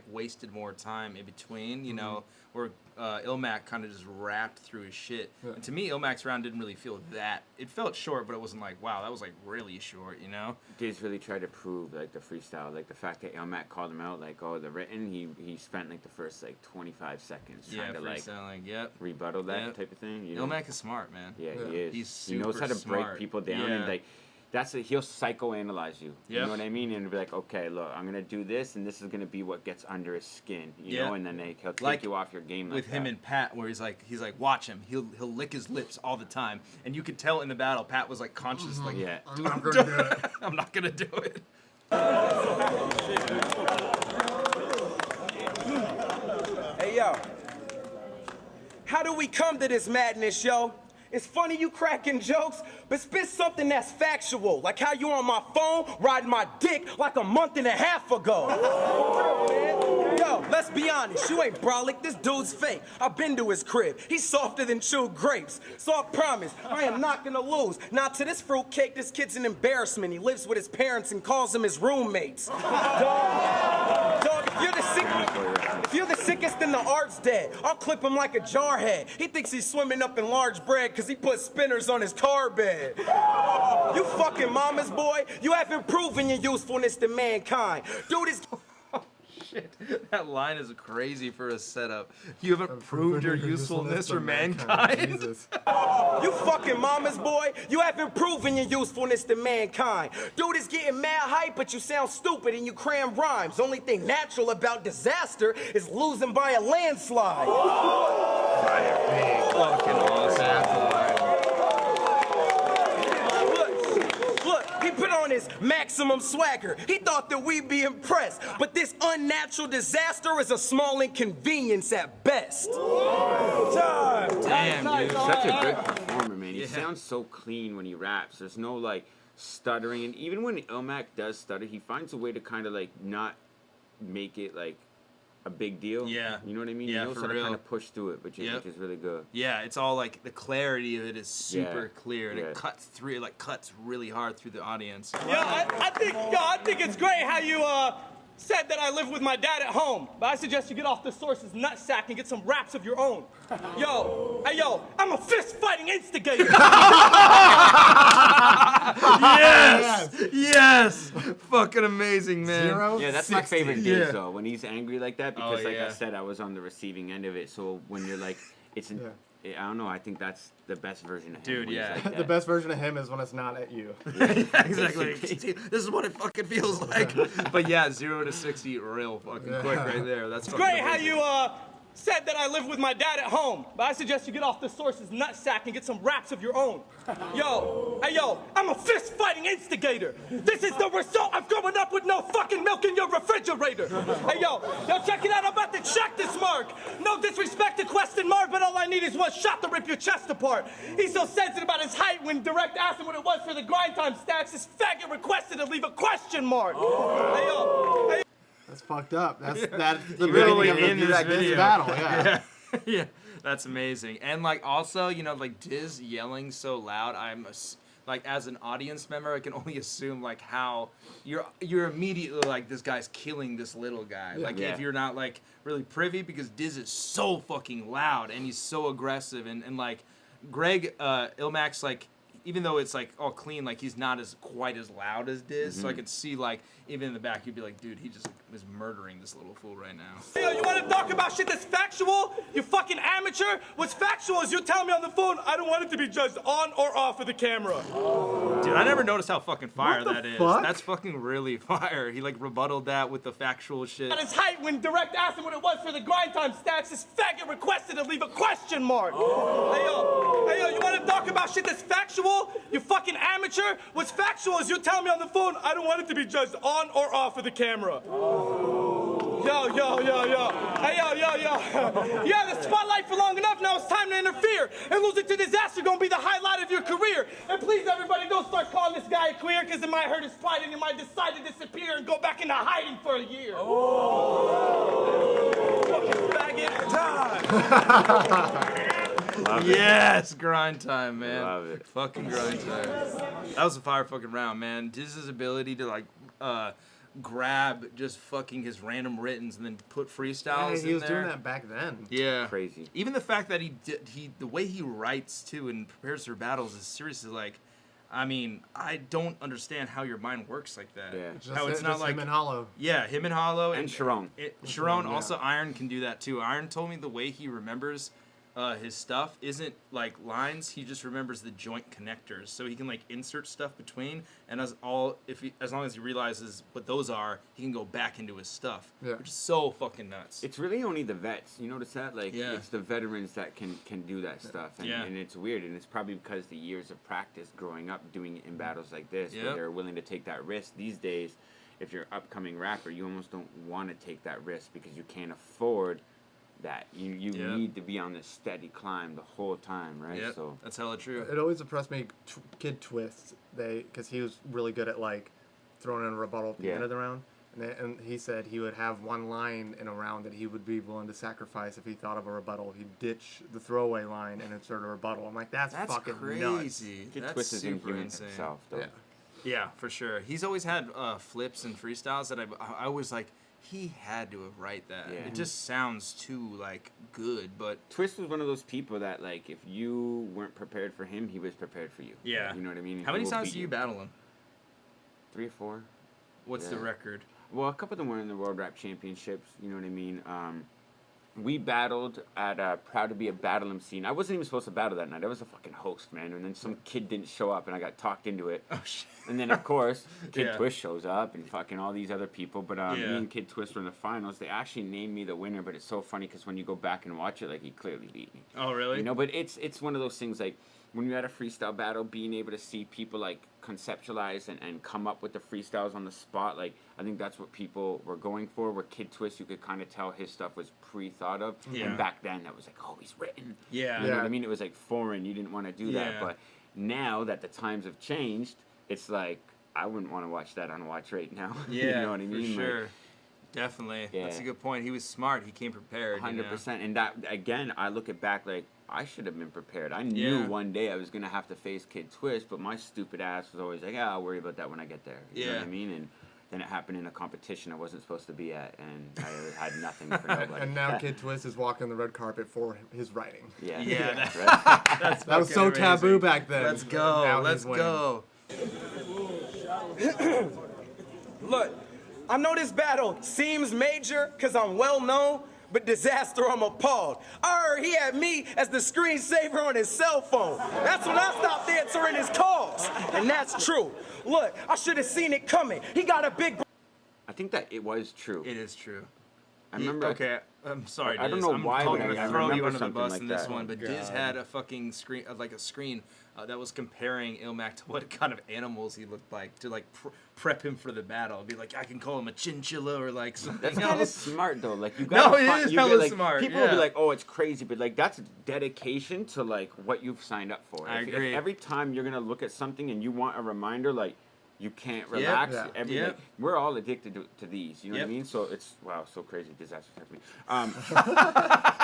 wasted more time in between, you know, where Ilmac kind of just rapped through his shit. Yeah. And to me, Ilmac's round didn't really feel that. It felt short, but it wasn't like, wow, that was really short, you know? Diz really tried to prove the freestyle, the fact that Ilmac called him out, the written, he spent the first 25 seconds trying to rebuttal that type of thing. You know? Ilmac is smart, man. Yeah, he is. He's super He knows how to break people down and he'll psychoanalyze you. You know what I mean? And be like, okay, look, I'm gonna do this, and this is gonna be what gets under his skin, you know. And then he'll take you off your game. With him and Pat, where he's like, watch him. He'll lick his lips all the time, and you could tell in the battle, Pat was conscious, I'm not gonna do it. I'm not gonna do it. Hey yo, how do we come to this madness, yo? It's funny you cracking jokes, but spit something that's factual. Like how you on my phone riding my dick like a month and a half ago. Yo, let's be honest, you ain't brolic, this dude's fake. I've been to his crib, he's softer than chewed grapes. So I promise, I am not gonna lose. Not to this fruitcake, this kid's an embarrassment. He lives with his parents and calls them his roommates. Dog, if you're the sickest, then the art's dead. I'll clip him like a jarhead. He thinks he's swimming up in large bread because he put spinners on his car bed. You fucking mama's boy, you haven't proven your usefulness to mankind. Dude is... Shit, that line is crazy for a setup. You haven't proved your usefulness for mankind. You fucking mama's boy, you haven't proven your usefulness to mankind. Dude is getting mad hype, but you sound stupid and you cram rhymes. Only thing natural about Disaster is losing by a landslide. Fucking awesome. He put on his maximum swagger. He thought that we'd be impressed. But this unnatural disaster is a small inconvenience at best. Damn, dude. Such a good performer, man. He sounds so clean when he raps. There's no stuttering. And even when Ilmac does stutter, he finds a way to kind of not make it a big deal. Yeah. You know what I mean? Yeah, he knows for how to real. kind of push through it, which is really good. Yeah, it's all the clarity of it is super clear, and it cuts through, cuts really hard through the audience. Yeah, I think it's great how you said that I live with my dad at home, but I suggest you get off the source's nutsack and get some raps of your own. Yo, I'm a fist-fighting instigator. Yes! Fucking amazing, man. 0, Yeah, that's 60. my favorite Diz, though, when he's angry like that, because I said, I was on the receiving end of it, so when you're I don't know, I think that's the best version of him. Dude, when he's like that. The best version of him is when it's not at you. Exactly. This is what it fucking feels like. But 0 to 60 real fucking quick right there. That's It's great how you said that I live with my dad at home, but I suggest you get off the source's nutsack and get some raps of your own. Yo, I'm a fist-fighting instigator. This is the result of growing up with no fucking milk in your refrigerator. Hey, yo, check it out. I'm about to check this mark. No disrespect to Queston Mark, but all I need is one shot to rip your chest apart. He's so sensitive about his height when Direct asked him what it was for the grind time stacks. His faggot requested to leave a question mark. Hey, yo. That's fucked up. That's the really beginning of in this video. battle. Yeah. Yeah, that's amazing. And also, Diz yelling so loud, as an audience member, I can only assume how you're immediately this guy's killing this little guy. If you're not really privy, because Diz is so fucking loud and he's so aggressive and Greg Ilmac's even though it's all clean, he's not quite as loud as Diz. So I could see even in the back, you'd be like, dude, he just is murdering this little fool right now. Yo, you want to talk about shit that's factual? You fucking amateur? What's factual is you tell me on the phone, I don't want it to be judged on or off of the camera. Dude, I never noticed how fucking fire What that the is. fuck? That's fucking really fire. He like rebutted that with the factual shit. At his height, when Direct asked him what it was for the grind time stats, this faggot requested to leave a question mark. Hey yo, you want to talk about shit that's factual? You fucking amateur? What's factual is you tell me on the phone, I don't want it to be judged on or off of the camera. Yo. Hey, yo. You had the spotlight for long enough, now it's time to interfere. And losing to disaster gonna be the highlight of your career. And please, everybody, don't start calling this guy a queer, because it might hurt his pride and he might decide to disappear and go back into hiding for a year. Fucking faggot. Yes, grind time, man. Love it. Fucking grind time. That was a fire fucking round, man. Diz's ability to like grab just fucking his random writtens and then put freestyles in he was there. doing that back then. Yeah, crazy. Even the fact that the way he writes too and prepares for battles is seriously like, I mean, I don't understand how your mind works like that. Yeah, how it's not like him and Hollow. Yeah, him and Hollow And Sharon. Sharon Yeah. also Iron can do that too. Iron told me the way he remembers his stuff isn't like lines. He just remembers the joint connectors, so he can like insert stuff between. And as long as he realizes what those are, he can go back into his stuff, which is so fucking nuts. It's really only the vets. You notice that? Like, Yeah. it's the veterans that can do that stuff. And, Yeah. and it's weird. And it's probably because the years of practice growing up doing it in battles like this, where Yep. they're willing to take that risk. These days, if you're an upcoming rapper, you almost don't want to take that risk because you can't afford that. You Yep. need to be on this steady climb the whole time, right? Yep, So that's hella true. It always impressed me, Kid Twist, because he was really good at like throwing in a rebuttal at the Yeah. end of the round. And he said he would have one line in a round that he would be willing to sacrifice if he thought of a rebuttal. He'd ditch the throwaway line and insert a rebuttal. I'm like, that's fucking crazy. nuts. Kid That's Twist is super inhuman insane. himself, though. Yeah, for sure. He's always had flips and freestyles that I was like, he had to have write that. Yeah. It just sounds too like good, but Twist was one of those people that, like, if you weren't prepared for him, he was prepared for you. yeah. You know what I mean? And How he many will times beat do you battle him? 3 or 4. What's the Yeah. record? Well, a couple of them were in the World Rap Championships. You know what I mean? We battled at Proud to be a Battle MC. And I wasn't even supposed to battle that night. I was a fucking host, man. And then some kid didn't show up, and I got talked into it. Oh, shit. And then, of course, Kid Yeah. Twist shows up and fucking all these other people. But me Yeah. and Kid Twist were in the finals. They actually named me the winner, but it's so funny because when you go back and watch it, like, he clearly beat me. Oh, really? You know, but it's one of those things, like, when you're at a freestyle battle, being able to see people, like, conceptualize and come up with the freestyles on the spot, like, I think that's what people were going for. Where Kid Twist, you could kind of tell his stuff was pre-thought of. Yeah. And back then, that was like, oh, he's written. Yeah. You know what I mean? It was, like, foreign. You didn't want to do that. Yeah. But now that the times have changed, it's like, I wouldn't want to watch that on Watch right now. Yeah, You know what I mean? for Like, sure. Definitely. Yeah. That's a good point. He was smart. He came prepared. 100%. And that, again, I look it back like, I should have been prepared. I knew Yeah. one day I was going to have to face Kid Twist, but my stupid ass was always like, I'll worry about that when I get there. You know what I Yeah. mean? And then it happened in a competition I wasn't supposed to be at, and I had nothing for nobody. And now Kid Twist is walking the red carpet for his writing. Yeah. Yeah, Right? That's That was fucking so amazing. taboo back then. Let's go. Now Let's he's winning. go. Look, I know this battle seems major because I'm well known, but disaster, I'm appalled. I heard he had me as the screensaver on his cell phone. That's when I stopped answering his calls. And that's true. Look, I should have seen it coming. He got a big... I think that it was true. It is true. I remember. Okay, I'm sorry. I don't Diz. know I'm why, totally but gonna I throw you remember under the something bus like in this that. one, but Diz had a fucking screen, like a screen that was comparing Ilmac to what kind of animals he looked like to like prep him for the battle. It'd be like, I can call him a chinchilla or like something That's else. kind of smart though. Like you No, gotta it find, is you hella get, like, smart, People will be yeah. like, "Oh, it's crazy," but like that's dedication to like what you've signed up for. I If agree. every time you're gonna look at something and you want a reminder, like you can't relax. Yeah. Like, we're all addicted to these. You know what I Yep. mean? So it's so crazy. Disaster happening.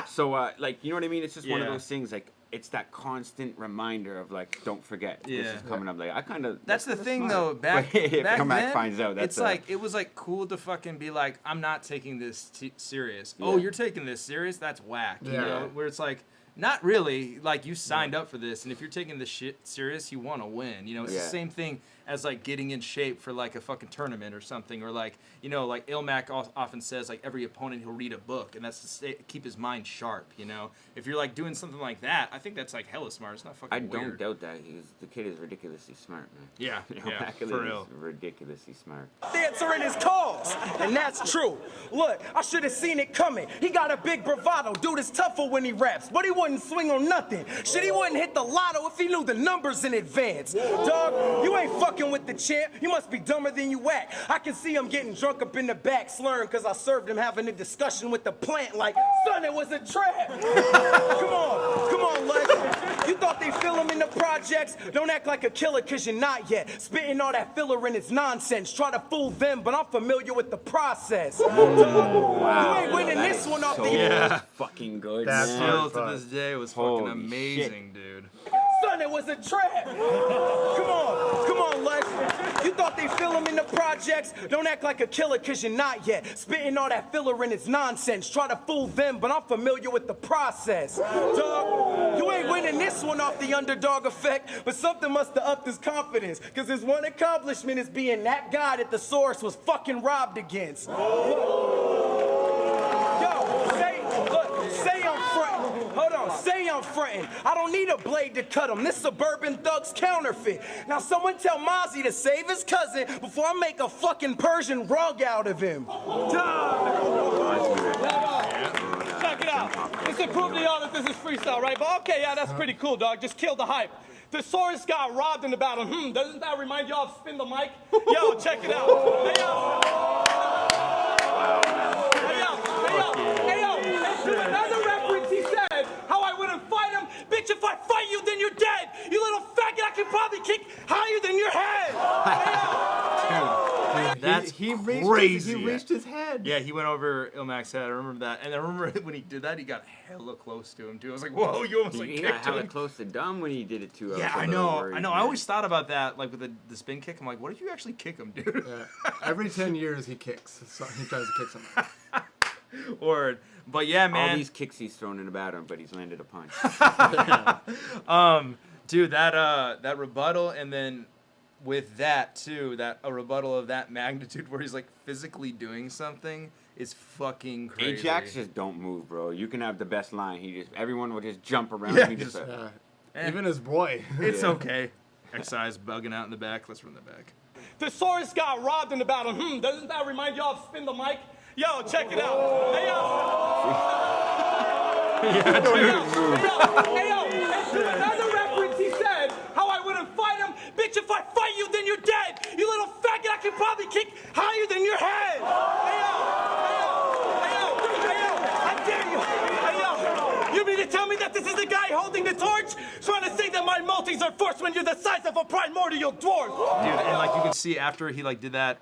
So like you know what I mean? It's just one of Yeah. those things. Like it's that constant reminder of like, don't forget this Yeah. is coming up. Like I kind of. That's the thing, smart. though. Back, But if back Comac then, finds out, that's it's like it was like cool to fucking be like, I'm not taking this serious. Oh, Yeah. you're taking this serious? That's whack. You Yeah. know, where it's like, not really. Like you signed up for this, and if you're taking this shit serious, you want to win. You know, it's Yeah. the same thing as like getting in shape for like a fucking tournament or something, or like, you know, like Ilmac often says like every opponent he'll read a book, and that's to keep his mind sharp, you know. If you're like doing something like that, I think that's like hella smart. It's not fucking I weird. don't doubt that. The kid is ridiculously smart, man. Yeah, yeah, Ilmac for real. is ridiculously smart. Answering his calls, and that's true. Look, I should have seen it coming. He got a big bravado. Dude is tougher when he raps, but he wouldn't swing on nothing. Shit, he wouldn't hit the lotto if he knew the numbers in advance. Dog, you ain't fucking with the champ. You must be dumber than you act. I can see him getting drunk up in the back, slurring because I served him having a discussion with the plant like, son, it was a trap. Come on, Lex. You thought they fill him in the projects? Don't act like a killer because you're not yet. Spitting all that filler in its nonsense. Try to fool them, but I'm familiar with the process. Wow. You ain't winning That this is one off so the... fucking good. That man. still to this day was fucking Holy amazing, dude. Son, it was a trap. Come on, Lex. You thought they fill him in the projects? Don't act like a killer because you're not yet. Spitting all that filler in its nonsense. Try to fool them, but I'm familiar with the process. Dog, you ain't winning this one off the underdog effect, but something must have upped his confidence, because his one accomplishment is being that guy that the source was fucking robbed against. Say I'm frontin'. Hold on, say I'm frontin'. I don't need a blade to cut him. This suburban thug's counterfeit. Now someone tell Mozzie to save his cousin before I make a fucking Persian rug out of him. Check it out. This will prove to y'all that this is freestyle, right? But okay, yeah, that's pretty cool, dog. Just kill the hype. The Source got robbed in the battle. Doesn't that remind y'all of Spin the Mic? Yo, check it out. Hey, yo. And to another reference, he said, how I wouldn't fight him. Bitch, if I fight you, then you're dead. You little faggot, I can probably kick higher than your head. That's he crazy. He reached his head. Yeah, he went over Ilmac's head. I remember that. And I remember when he did that, he got hella close to him, too. I was like, whoa, you almost like He kicked got hella him. close to Dumb when he did it too. Yeah, I know. I always thought about that, like with the spin kick. I'm like, what if you actually kick him, dude? Yeah. Every 10 years he kicks. So he tries to kick something. Word. But yeah, man. All these kicks he's thrown in the batter, but he's landed a punch. Dude, that rebuttal, and then with that too, a rebuttal of that magnitude where he's like physically doing something is fucking crazy. Ajax just don't move, bro. You can have the best line. Everyone will just jump around. Yeah, He just even his boy. It's okay. Excise bugging out in the back. Let's run that back. The Source got robbed in the battle. Doesn't that remind y'all of Spin the Mic? Yo, check it out. Hey, yo. And to another reference, he said, how I wouldn't fight him. Bitch, if I fight you, then you're dead. You little faggot, I can probably kick higher than your head. I dare you. You mean to tell me that this is the guy holding the torch? Trying to say that my multis are forced when you're the size of a primordial dwarf. Dude, and like you can see after he like did that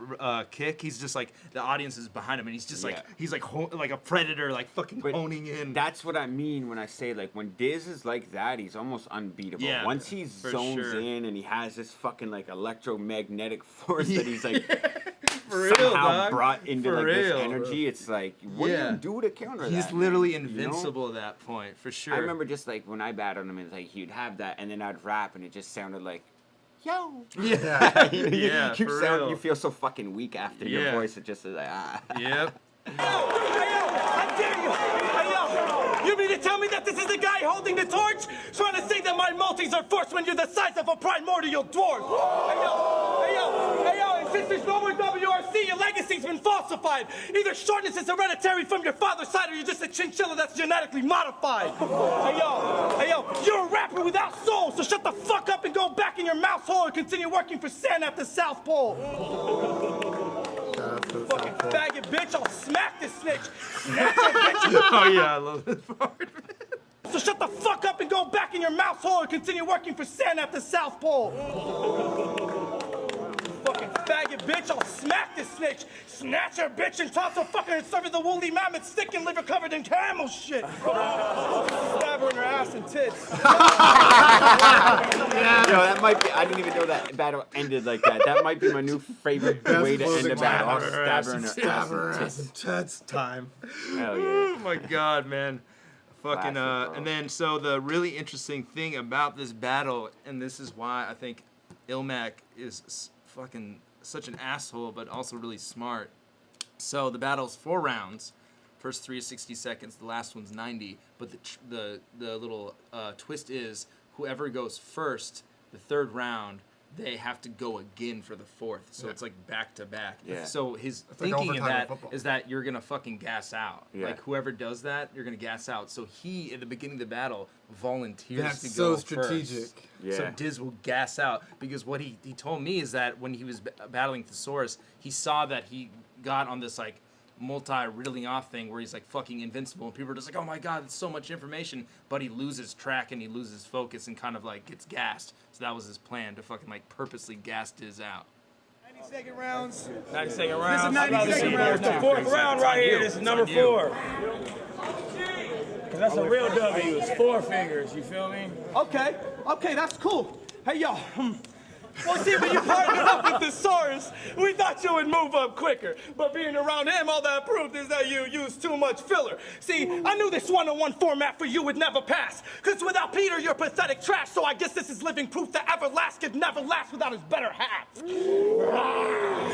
kick, he's just like, the audience is behind him, and he's just like, he's like like a predator, like fucking honing in. That's what I mean when I say, like, when Diz is like that, he's almost unbeatable. Yeah, once he for zones sure. in and he has this fucking like electromagnetic force that he's like For real, somehow dog. brought into For like real. this energy, it's like, what do you do to counter that? He's literally man? invincible at that point, for sure. I remember just like when I battled him, it's like he'd have that, and then I'd rap, and it just sounded like, yo. Yeah. you For real. You feel so fucking weak after your Yeah. voice. It just is like, ah. Yep. I dare you. You mean to tell me that this is the guy holding the torch? Trying to say that my multis are forced when you're the size of a primordial dwarf. Hey yo, and since there's no more WRC, your legacy's been falsified. Either shortness is hereditary from your father's side, or you're just a chinchilla that's genetically modified. Hey yo, you're a rapper without soul, so shut the fuck up and go back in your mouse hole and continue working for Santa at the South Pole. Fucking faggot bitch, I'll smack this snitch. Snatch her bitch. Oh yeah, I love this part. So shut the fuck up and go back in your mouse hole and continue working for Santa at the South Pole. Fucking faggot bitch, I'll smack this snitch. Snatch her bitch and toss her fucker and serve her the woolly mammoth stick and liver covered in camel shit. Stab her in her ass and tits. Yo, that might be. I didn't even know that battle ended like that. That might be my new favorite way to end a battle. I'll stab her in her ass and tits. That's time. Hell yeah. Oh my god, man. Fucking Classic, bro. and then so the really interesting thing about this battle, and this is why I think Ilmac is fucking such an asshole, but also really smart. So the battle's 4 rounds. First 3 is 60 seconds. The last one's 90. But the little twist is whoever goes first, the 3rd round, they have to go again for the 4th. So it's like back to back. Yeah. So his It's like thinking of overtime in that football. is that you're gonna fucking gas out. Yeah. Like whoever does that, you're gonna gas out. So he at the beginning of the battle volunteers That's to so go strategic. first. Yeah. So Diz will gas out because what he told me is that when he was battling Thesaurus, he saw that he got on this like multi-riddling off thing where he's like fucking invincible and people are just like, oh my god, it's so much information, but he loses track and he loses focus and kind of like gets gassed. So that was his plan, to fucking like purposely gas Diz out. 90-second rounds. 90-second This is round. 90-second round. The 4th round right here. This is number 4. Cause that's a real W. It's 4 fingers. You feel me? Okay, that's cool. Hey, yo. Well, see, when you partnered up with Thesaurus, we thought you would move up quicker. But being around him, all that proved is that you use too much filler. See, I knew this one-on-one format for you would never pass. Because without Peter, you're pathetic trash. So I guess this is living proof that Everlast could never last without his better half.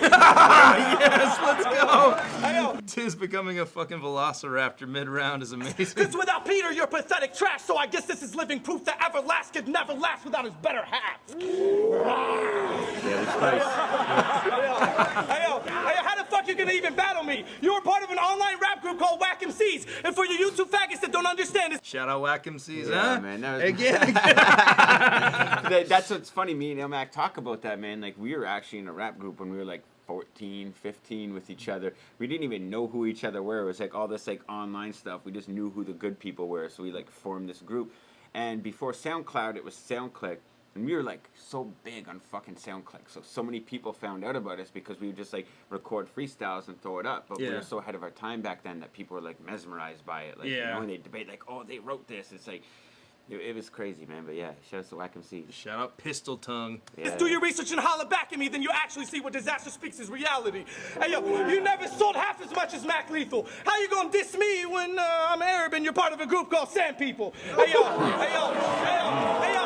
Yes, let's go. Hey, yo. Diz becoming a fucking velociraptor mid-round is amazing. Because without Peter, you're pathetic trash. So I guess this is living proof that Everlast could never last without his better half. Hey, how the fuck you gonna even battle me? You were part of an online rap group called Whack MCs. And for you YouTube faggots that don't understand this. Shout out Whack MCs, Yeah, huh? man. That was Again. That's what's funny. Me and Ilmac talk about that, man. Like, we were actually in a rap group when we were like 14, 15 with each other. We didn't even know who each other were. It was like all this like online stuff. We just knew who the good people were. So we like formed this group. And before SoundCloud, it was SoundClick. And we were like so big on fucking SoundClick. So many people found out about us because we would just like record freestyles and throw it up. But we were so ahead of our time back then that people were like mesmerized by it. Like, you know, and they debate like, oh, they wrote this. It's like, it was crazy, man. But yeah, shout out to Whack MC. Shout out Pistol Tongue. Yeah. Just do your research and holler back at me, then you actually see what Disaster Speaks is reality. Hey, yo, you never sold half as much as Mac Lethal. How you gonna diss me when I'm Arab and you're part of a group called Sand People? Hey, yo, hey, yo, hey, yo, hey, yo,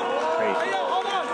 hey, yo, hold on.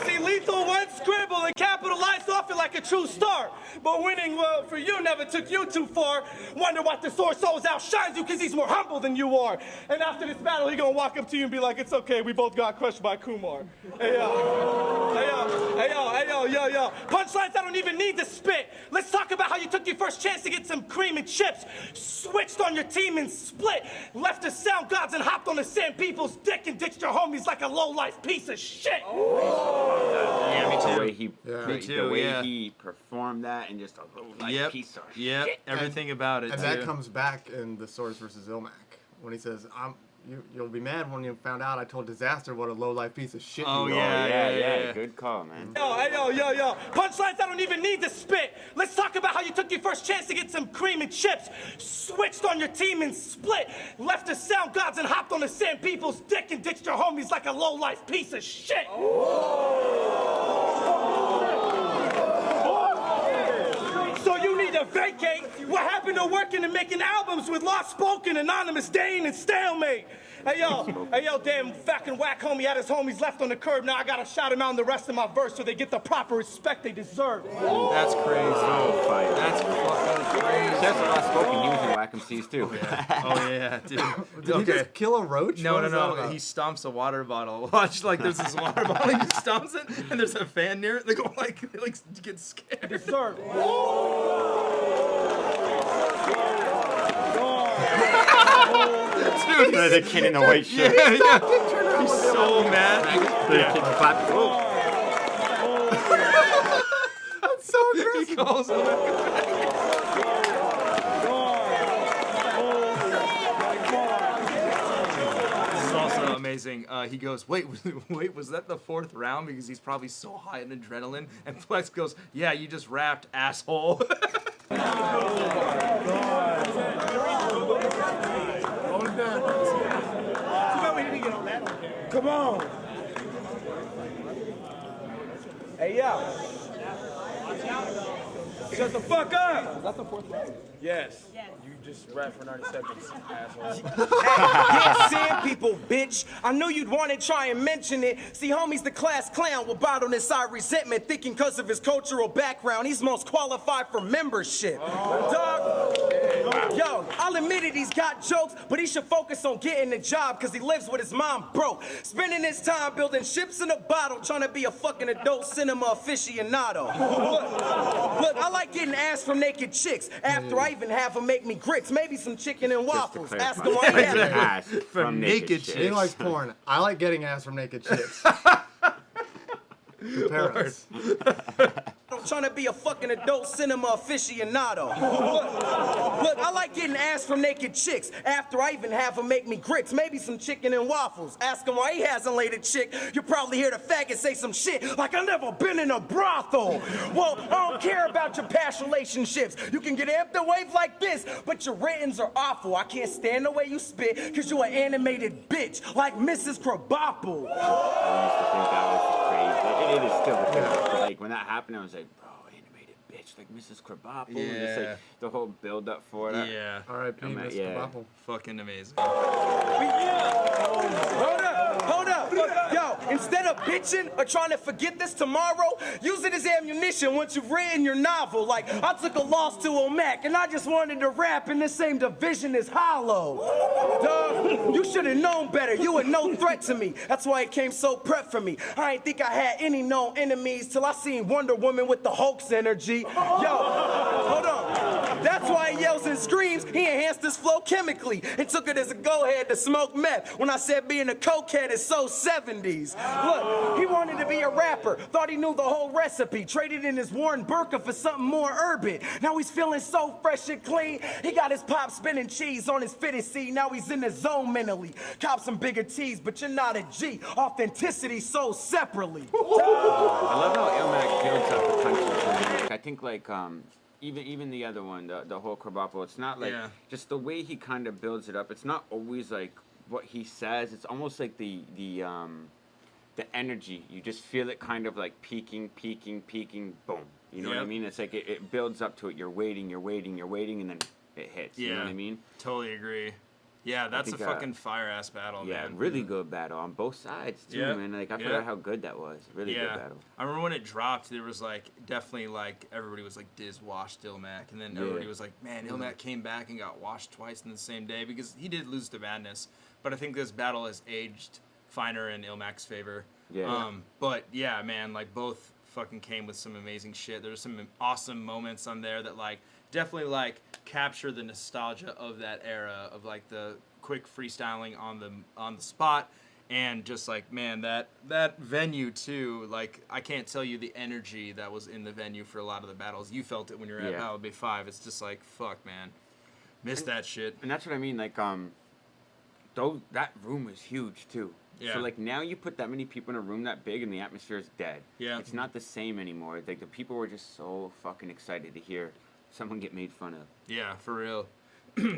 See, Lethal went scribble and capitalized off it like a true star. But winning, well, for you never took you too far. Wonder what the Source Souls outshines you because he's more humble than you are. And after this battle, he gonna walk up to you and be like, it's okay, we both got crushed by Kumar. Hey, yo. Hey, yo. Hey, yo. Hey, yo. Yo, yo. Punchlines I don't even need to spit. Let's talk about how you took your first chance to get some cream and chips. Switched on your team and split. Left the sound gods and hopped on the Sand People's dick and ditched your homies like a low-life piece of shit. Yeah, me too. The way he, Me too, the way he performed that and just a little like piece of shit. Everything about it. And too. that comes back in the Source versus Ilmac when he says, "You'll be mad when you found out I told Disaster what a low life piece of shit." Oh you yeah. Good call, man. Yo, hey, yo. Punchlines I don't even need to spit. Let's talk about how you took your first chance to get some cream and chips. Switched on your team and split. Left the sound gods and hopped on the Sand People's dick and ditched your homies like a low-life piece of shit. So you need to vacate. What happened to working and making albums with Lost Spoken, Anonymous Dane, and Stalemate? Hey, yo, damn fucking whack homie had his homies left on the curb. Now I gotta shout him out in the rest of my verse so they get the proper respect they deserve. That's crazy. That's fucking crazy. That's a lot spoken. He was in Whack MCs too. Oh yeah, dude. Did he just kill a roach? No. What is that about? He stomps a water bottle. Watch, like there's this water bottle. He just stomps it, and there's a fan near it. They go like, get scared. Deserve. Dude, the kid in the white shirt. Yeah. He's so mad. The kid clapped. That's so aggressive. He calls him This is also amazing. He goes, wait, was that the 4th round? Because he's probably so high in adrenaline. And Flex goes, yeah, you just rapped, asshole. Come on. Hey, yo. Shut the fuck up! Is that the fourth round? Yes. You just rap for 90 seconds, asshole. Yeah, sand people, bitch. I knew you'd want to try and mention it. See, homie's the class clown with bottleness resentment, thinking because of his cultural background, he's most qualified for membership. Dog, yo, I'll admit it, he's got jokes, but he should focus on getting a job because he lives with his mom broke. Spending his time building ships in a bottle, trying to be a fucking adult cinema aficionado. Look, I like getting ass from naked chicks. After I even have them make me grits, maybe some chicken and waffles. Ask him why he has Ass from naked chicks. He likes porn. I like getting ass from naked chicks. Compare us. I'm trying to be a fucking adult cinema aficionado. Look, I like getting ass from naked chicks. After I even have them make me grits, maybe some chicken and waffles. Ask him why he hasn't laid a chick. You'll probably hear the faggot say some shit like, I've never been in a brothel. Well, I don't care about your past relationships. You can get amped and wave like this, but your writtens are awful. I can't stand the way you spit, because you're an animated bitch, like Mrs. Krabappel. I used to think that was crazy. It is still the case. But like when that happened, I was like, bro, animated bitch, like Mrs. Krabappel. Yeah. And just like the whole build up for that. Yeah. R.I.P. Mrs. Krabappel. Fucking amazing. Hold up. Yo, instead of bitching or trying to forget this tomorrow, use it as ammunition once you've written your novel. Like, I took a loss to O'Mac, and I just wanted to rap in the same division as Hollow. Dog, you should have known better. You were no threat to me. That's why it came so prep for me. I ain't think I had any known enemies till I seen Wonder Woman with the Hulk's energy. Yo, hold on. That's why he yells and screams. He enhanced his flow chemically and took it as a go-ahead to smoke meth when I said being a cokehead is so 70s. Look, he wanted to be a rapper, thought he knew the whole recipe, traded in his worn burqa for something more urban. Now he's feeling so fresh and clean. He got his pop spinning cheese on his fitted seat. Now he's in the zone mentally. Cop some bigger tees, but you're not a G. Authenticity sold separately. I love how Ilmac builds up the punches. I think like even the other one, the whole Krabappel, it's not like just the way he kind of builds it up. It's not always like what he says. It's almost like the energy. You just feel it kind of like peaking, boom. You know what I mean? It's like it builds up to it. You're waiting, and then it hits. You know what I mean? Totally agree. Yeah, that's a fucking fire-ass battle, yeah, man. really good battle on both sides, too, man. Like, I forgot how good that was. Really good battle. I remember when it dropped, there was, like, definitely, like, everybody was like, Diz washed Ilmac. And then everybody was like, man, Ilmac came back and got washed twice in the same day because he did lose to Madness. But I think this battle has aged finer in Ilmac's favor. Yeah. But, yeah, man, like, both fucking came with some amazing shit. There were some awesome moments on there that, like, definitely, like, capture the nostalgia of that era of, like, the quick freestyling on the spot, and just like, man, that venue too, like, I can't tell you the energy that was in the venue for a lot of the battles. You felt it when you were at Battle Bay 5. It's just like, fuck, man, missed that shit. And that's what I mean, like, though that room was huge too. Yeah. So like now you put that many people in a room that big and the atmosphere is dead. Yeah. It's not the same anymore. Like the people were just so fucking excited to hear someone get made fun of. Yeah, for real.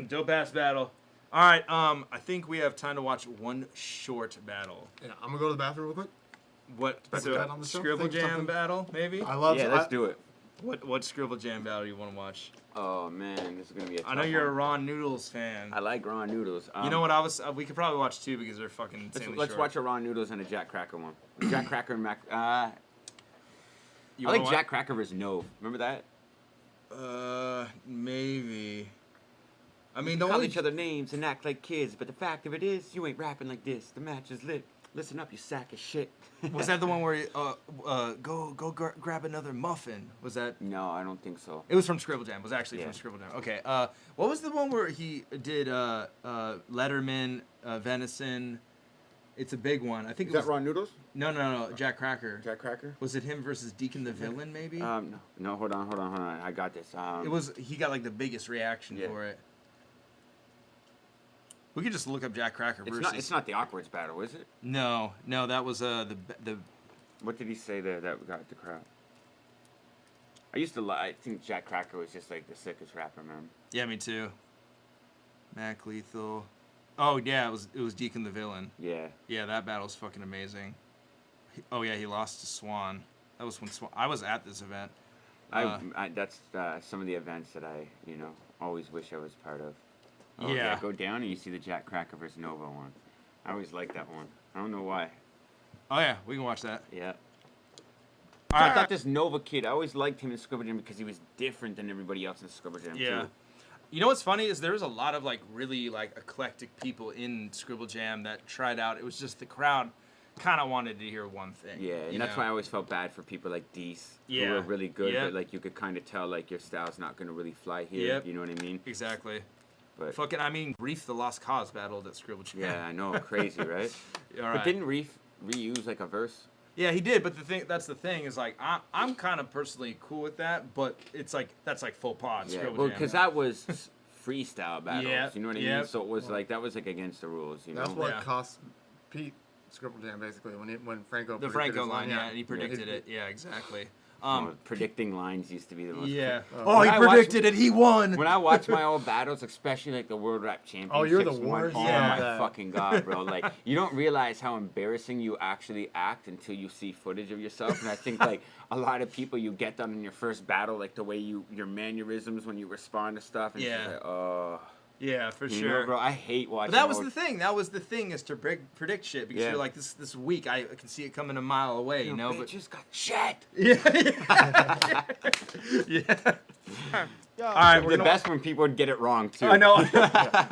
Dope ass battle. All right, I think we have time to watch one short battle. Yeah, I'm gonna go to the bathroom real quick. What? So, on the Scribble Jam battle, maybe? I love. Yeah, let's do it. What Scribble Jam battle do you want to watch? Oh man, this is gonna be a tough I know you're a one. Ron Noodles fan. I like Ron Noodles. You know what? We could probably watch two because they're fucking insanely Let's short. watch a Ron Noodles and a Jack Cracker one. Jack Cracker and Mac. I You like wanna Jack Cracker versus Nove. Remember that? Maybe. I mean, We call each other names and act like kids, but the fact of it is, you ain't rapping like this. The match is lit. Listen up, you sack of shit. Was that the one where grab another muffin? Was that? No, I don't think so. It was from Scribble Jam. It was actually from Scribble Jam. Okay. What was the one where he did Letterman, Venison? It's a big one. I think Is it was that Ron Noodles? No. Jack Cracker. Jack Cracker? Was it him versus Deacon the Villain? Maybe. No. Hold on. I got this. It was. He got like the biggest reaction for it. We could just look up Jack Cracker versus. It's not the Awkwards battle, is it? No. That was the. What did he say there that got the crowd? I think Jack Cracker was just like the sickest rapper, man. Yeah, me too. Mac Lethal. Oh yeah, it was Deacon the Villain. Yeah. Yeah, that battle's fucking amazing. He lost to Swan. That was when Swan. I was at this event. That's some of the events that I, always wish I was part of. Oh, Yeah. Go down and you see the Jack Cracker versus Nova one. I always liked that one. I don't know why. Oh yeah, we can watch that. Yeah. All I right. thought this Nova kid, I always liked him in Scribble Jam because he was different than everybody else in Scribble Jam Yeah. too. You know what's funny is there was a lot of like really like eclectic people in Scribble Jam that tried out. It was just the crowd kind of wanted to hear one thing. Yeah, and that's why I always felt bad for people like Deese, who Yeah. were really good, Yep. but like you could kind of tell like your style's not going to really fly here. Yep. You know what I mean? Exactly. But Fucking, Reef the Lost Cause battled at Scribble Jam. yeah, I know, crazy, right? All But right. didn't Reef reuse like a verse? Yeah, he did, but that's the thing is like I'm kind of personally cool with that, but it's like that's like faux pas. Yeah, Scribble well, Jam. because that was freestyle battles. Yeah, You know what I yeah. mean? So it was like that was like against the rules. You know? That's what cost Pete Scribble Jam basically when Franco the predicted Franco his line, yeah, and he predicted it. Yeah, exactly. Predicting lines used to be the most. Yeah. When He I predicted watch- it. He won. When I watch my old battles, especially like the World Rap Championships. Oh, you're the one, worst. Oh Yeah. my fucking god, bro! Like you don't realize how embarrassing you actually act until you see footage of yourself. And I think like a lot of people, you get them in your first battle, like the way your mannerisms when you respond to stuff. And it's Yeah. just like, oh. Yeah, for You sure. know, bro, I hate watching. But that was old- the thing. That was the thing is to predict shit because Yeah. you're like this week I can see it coming a mile away, you know. But just got shit. Yeah. Yeah. All right, the best when people would get it wrong too. I know.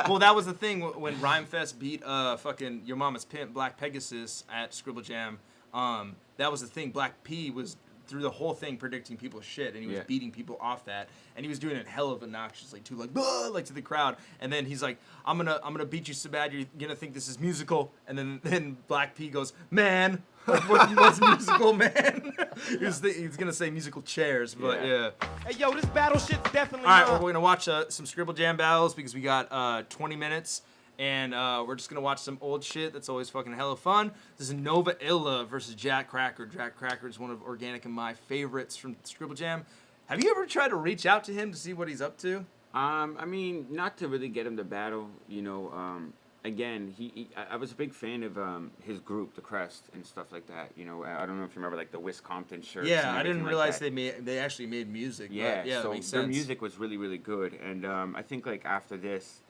Well, that was the thing when Rhymefest beat fucking Your Mama's Pimp, Black Pegasus at Scribble Jam. That was the thing. Black P was through the whole thing predicting people's shit, and he was Yeah. beating people off that, and he was doing it hell of obnoxiously too, like like to the crowd. And then he's like, "I'm gonna beat you so bad you're gonna think this is musical." And then Black P goes, "Man." Like, what's musical, man? He's gonna say musical chairs, but yeah. Hey, yo, this battle shit's definitely All right, not. well, we're gonna watch some Scribble Jam battles because we got 20 minutes, and we're just gonna watch some old shit. That's always fucking hella fun. This is Nova Illa versus Jack Cracker. Jack Cracker is one of Organik and my favorites from Scribble Jam. Have you ever tried to reach out to him to see what he's up to? I mean, not to really get him to battle, you know. Again, I was a big fan of his group, The Crest, and stuff like that. You know, I don't know if you remember like the Wisconsin shirts. Yeah, and I didn't everything realize like they actually made music. Yeah, but yeah, so that makes their sense. music was really, really good. And I think like after this,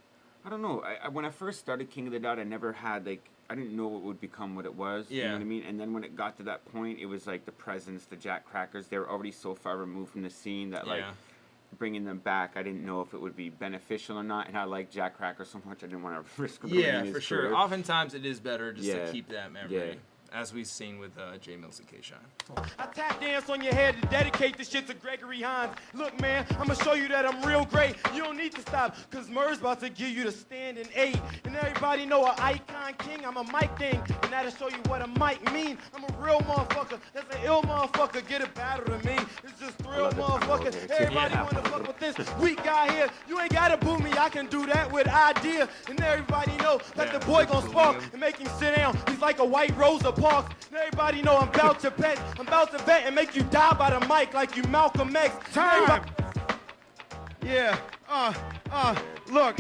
I don't know. When I first started King of the Dot, I never had like I didn't know what would become what it was. You Yeah. know what I mean? And then when it got to that point, it was like the Presence, the Jack Crackers. They were already so far removed from the scene that like. Yeah. Bringing them back, I didn't know if it would be beneficial or not, and I like Jack Cracker so much, I didn't want to risk ruining Yeah, his for sure. career. Oftentimes it is better just to Yeah, keep that memory, yeah. as we've seen with J Mills and K-Shine. I tap dance on your head to dedicate this shit to Gregory Hines. Look, man, I'ma show you that I'm real great. You don't need to stop, cause Murr's about to give you the standing 8. And everybody know an icon king, I'm a mic thing. And that'll show you what a mic mean. I'm a real motherfucker, that's an ill motherfucker. Get a battle to me, it's just thrill motherfucker. Everybody wanna fuck with this weak guy here. You ain't gotta boo me, I can do that with idea. And everybody know that the boy gon' spark and make him sit down. He's like a white Rosa Parks. And everybody know I'm about to bet. I'm about to bet and make you die by the mic like you Malcolm X. Time. Yeah, look,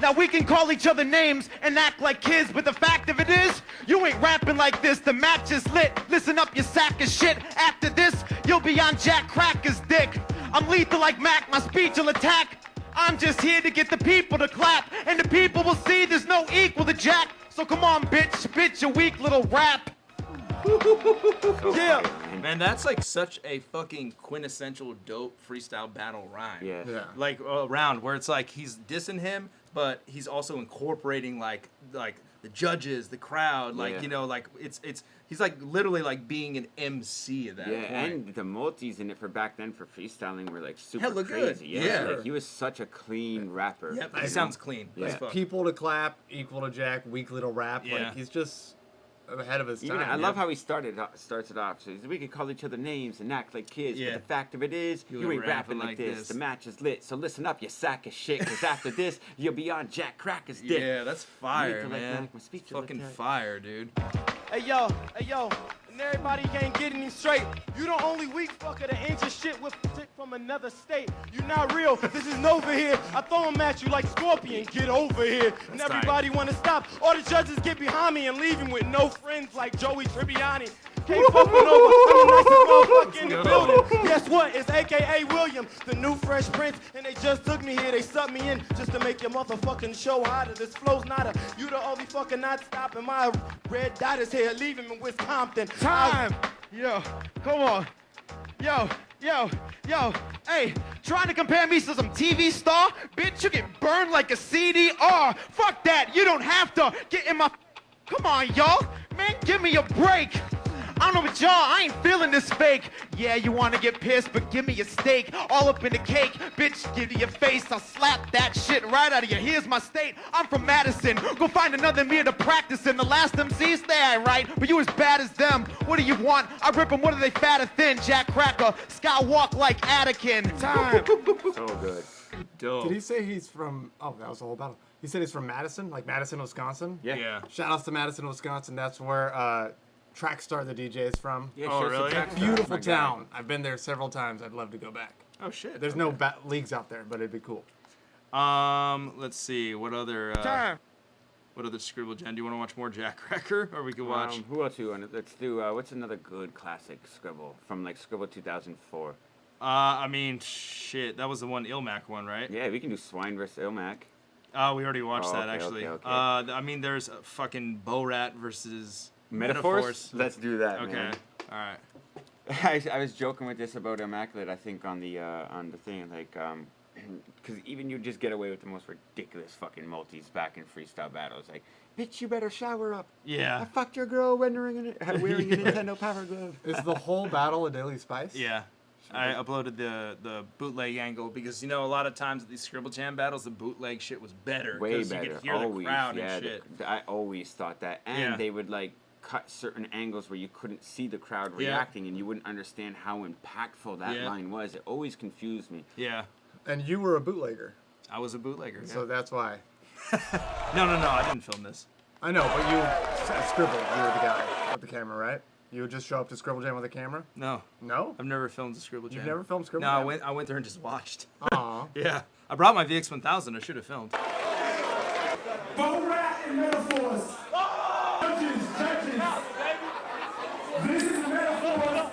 now we can call each other names and act like kids, but the fact of it is, you ain't rapping like this, the match is lit. Listen up, you sack of shit. After this, you'll be on Jack Cracker's dick. I'm lethal like Mac, my speech will attack. I'm just here to get the people to clap, and the people will see there's no equal to Jack. So come on, bitch, spit your weak little rap. Yeah, man, that's like such a fucking quintessential dope freestyle battle rhyme. Yeah. Like round where it's like he's dissing him, but he's also incorporating like the judges, the crowd, like Yeah. you know, like it's he's like literally like being an MC at that Yeah, point. and the multis in it for back then for freestyling were like super Hella good. crazy. Yeah. Like, he was such a clean rapper. Yep, he you know? sounds clean. Yeah. as fuck. People to clap, equal to Jack, weak little rap. Yeah. Like he's just ahead of his Even time. I love how he starts it off. So we can call each other names and act like kids, Yeah. but the fact of it is, you ain't rapping like this. The match is lit, so listen up, you sack of shit, because after this, you'll be on Jack Cracker's dick. Yeah, that's fire, Like man. my speech Fucking fire, dude. Hey yo, and everybody can't get any straight. You the only weak fucker that ain't just shit with chick from another state. You not real, this is Nova here. I throw him at you like Scorpion, get over here. And That's everybody wanna stop. All the judges get behind me and leave him with no friends like Joey Tribbiani. Can't fuck with over. I'm the nicest motherfucker in the building. Guess what? It's AKA William, the new Fresh Prince. And they just took me here. They sucked me in just to make your motherfucking show hotter. This flow's nada. You the only fucking not stopping. My red dot is here, leaving in Wisconsin. Time. Yo, come on. Yo, hey, trying to compare me to some TV star? Bitch, you get burned like a CDR. Fuck that, you don't have to get in my... Come on, y'all. Man, give me a break. I don't know about y'all, I ain't feeling this fake. Yeah, you wanna get pissed, but give me a steak. All up in the cake, bitch, give you your face. I'll slap that shit right out of you. Here's my state, I'm from Madison. Go find another me to practice in. The last MCs, they ain't right, but you as bad as them. What do you want? I rip them, what are they, fat or thin? Jack Cracker, skywalk like Anakin. Time. So good. Dope. Did he say he's from, oh, that was the whole battle. He said he's from Madison, like Madison, Wisconsin? Yeah. Shout outs to Madison, Wisconsin. That's where Trackstar, the DJ, is from. Yeah, oh, really? Beautiful town. I've been there several times. I'd love to go back. Oh, shit. There's no leagues out there, but it'd be cool. Let's see. What other Scribble Gen? Do you want to watch more Jack Cracker? Or we can watch... Who else do you want? Let's do, what's another good classic Scribble from, like, Scribble 2004? I mean, shit. That was the one, Ilmac one, right? Yeah, we can do Swine versus Ilmac. Oh, we already watched that, okay, actually. okay. I mean, there's a fucking Borat versus... Metaphors? Let's do that, okay. man. All right. I was joking with this about Immaculate, I think, on the thing, like, because even you just get away with the most ridiculous fucking multis back in freestyle battles. Like, bitch, you better shower up. Yeah. I fucked your girl wearing a Nintendo Power Glove. Is the whole battle a Daily Spice? Yeah. I uploaded the bootleg angle because, you know, a lot of times at these Scribble Jam battles, the bootleg shit was better. Way better. You could hear always, the crowd yeah, and shit. I always thought that. And they would, like, cut certain angles where you couldn't see the crowd reacting and you wouldn't understand how impactful that line was. It always confused me. Yeah. And you were a bootlegger. I was a bootlegger, So that's why. No, I didn't film this. I know, but you scribbled. You were the guy with the camera, right? You would just show up to Scribble Jam with a camera? No. No? I've never filmed a Scribble Jam. You've never filmed Scribble Jam? Jam? No, I went there and just watched. Aw. Yeah. I brought my VX1000. I should have filmed. Borat and metaphors. Judges. This is a metaphor.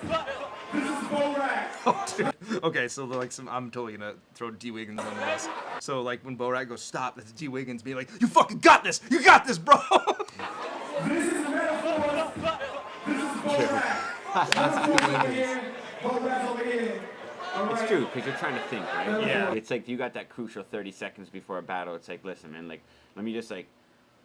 This is Borat. Oh, dude. Okay, so like I'm totally gonna throw D Wiggins on this. So like when Borat goes stop, that's D Wiggins being like, "You fucking got this! You got this, bro!" This is a metaphor. This is Borat. Borat over here. It's true, because you're trying to think, right? Yeah. It's like you got that crucial 30 seconds before a battle. It's like, listen, man, like, let me just, like,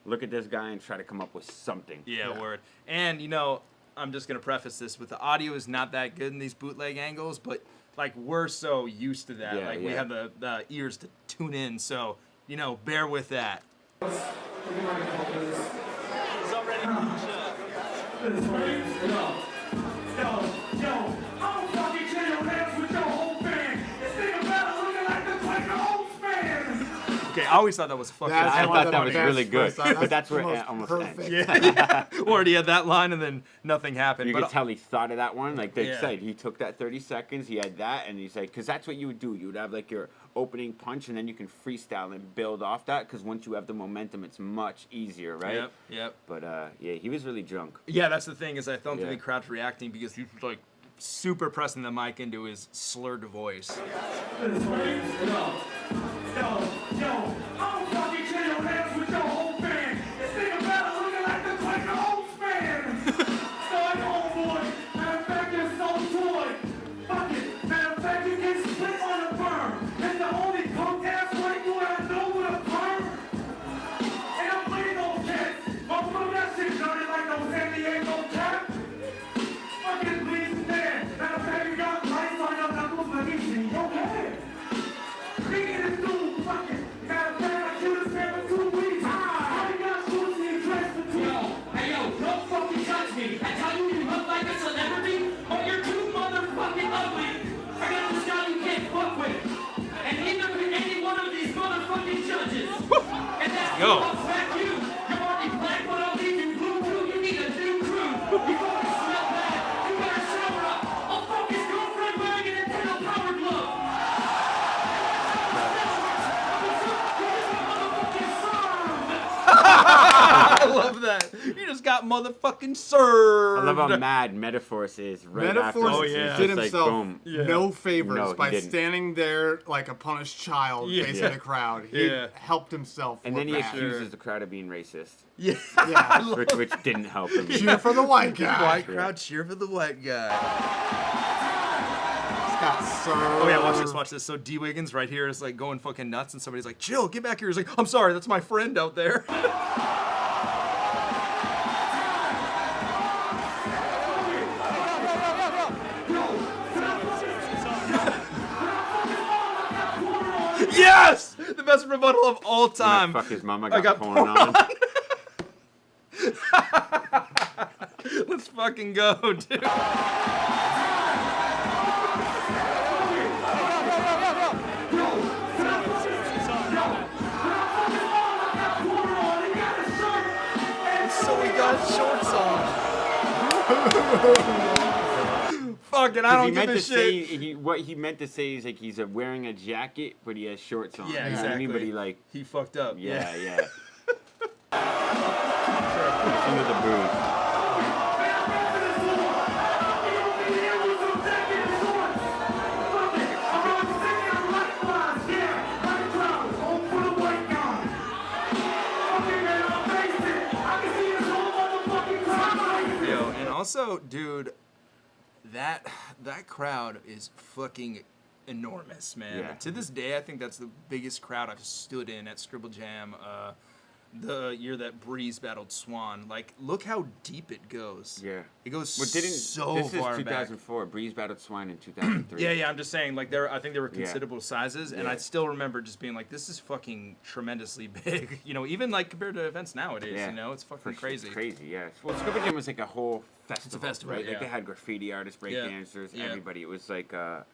look at this guy and try to come up with something. Yeah, word. And, you know, I'm just going to preface this with the audio is not that good in these bootleg angles, but, like, we're so used to that. Yeah, like, we have the ears to tune in, so, you know, bear with that. Yo, I'm fucking chilling with your whole band. This nigga better looking like the Clayton Holmes man. Okay, I always thought that was fucking I thought that was really good, but that's where it almost ends. Yeah. Or he had that line and then nothing happened. You but could tell he thought of that one. Like they Yeah. said, he took that 30 seconds, he had that, and he's like, because that's what you would do. You would have like your opening punch, and then you can freestyle and build off that, because once you have the momentum, it's much easier, right? Yep. But yeah, he was really drunk. Yeah, that's the thing is I filmed Yeah. the crowd reacting because he was like super pressing the mic into his slurred voice. Yo, I'm fucking chilling with your whole band. This nigga better looking like the Clayton Holmes man. Start homeboy. Matter of fact, you're so toy. Fuck it. Matter of fact, you get split on a berm. That's the only punk ass white boy I know with a perm. And I'm playing those cats. But from that shit dirty like no San Diego cap. Fucking bleeding there. Matter of fact, you got lights on your knuckles like it's in your head. Speaking of dude, fucking, matter of fact, I shoot his man for 2 weeks. How you got shoots in your dress for 2 weeks? Hey, don't fucking touch me. I tell you, you look like a celebrity, but you're too motherfucking ugly. I got this guy you can't fuck with. And any one of these motherfucking judges. And that's Go. what's back you. You're already black, but I'll leave you blue too. You need a new crew. You fucking smell bad. You better shower up. I'll fuck his girlfriend wearing a Nintendo Power Glove. I love that. that. He just got motherfucking served. I love how mad Metaforce is right after. Metaforce did himself boom. no favors No, he by didn't. standing there like a punished child facing the crowd. He helped himself. And with then he that. accuses the crowd of being racist. Yeah. Which didn't help him. Cheer for the white guy. White crowd, cheer for the white guy. Got Oh yeah, watch this. So D Wiggins right here is like going fucking nuts, and somebody's like, "Chill, get back here." He's like, "I'm sorry, that's my friend out there." Yes, the best rebuttal of all time. Fuck his mama I got got porn on. Let's fucking go, dude. So we got shorts on. Fucking, I don't give a shit. What he meant to say is like he's wearing a jacket, but he has shorts on. Yeah, You know what I mean? exactly. But he like he fucked up. Yeah. Into the booth. Yo, and also, dude, that crowd is fucking enormous, man. Yeah. To this day, I think that's the biggest crowd I've stood in at Scribble Jam. The year that Breeze battled Swan. Like, look how deep it goes. Yeah. It goes so This far is back. 2004. Breeze battled Swine in 2003. Yeah, I'm just saying, like, I think there were Yeah. considerable sizes, and Yeah. I still remember just being like, this is fucking tremendously big. You know, even, like, compared to events nowadays, Yeah. you know? It's fucking crazy. It's crazy, yeah. Well, Scribble Jam was like a whole festival. It's a festival, right? yeah. Like, they had graffiti artists, breakdancers, Yeah. everybody. It was like, it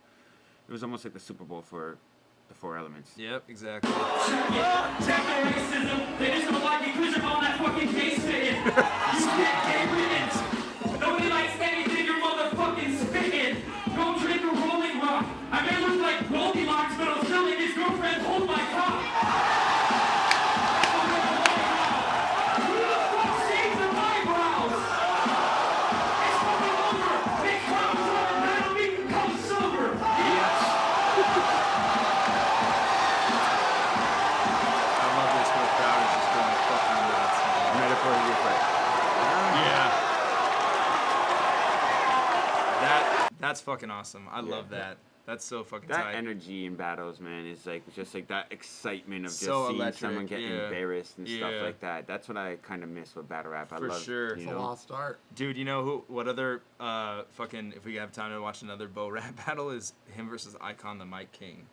was almost like the Super Bowl for the Four Elements. Yep, exactly. Racism. They just don't like you because you're on that fucking case spitting. You get gay riddance. Nobody likes anything you're motherfucking spitting. Go drink a Rolling Rock. I may look like Goldilocks, but I'll still make his girlfriend hold my cock. Who the fuck shaves their eyebrows? It's fucking over. Big clowns on a battle me come sober. I love this whole crowd is just going fucking nuts. Metaphor of your fight. Yeah. That's fucking awesome. I love that. That's so fucking That tight. energy in battles, man, is like just like that excitement of just So seeing electric, someone get yeah. embarrassed and stuff Yeah. like that. That's what I kind of miss with battle rap. I For love, sure. You It's a know? lost art. Dude, you know what other fucking, if we have time to watch another Bo Rap battle, is him versus Icon the Mic King.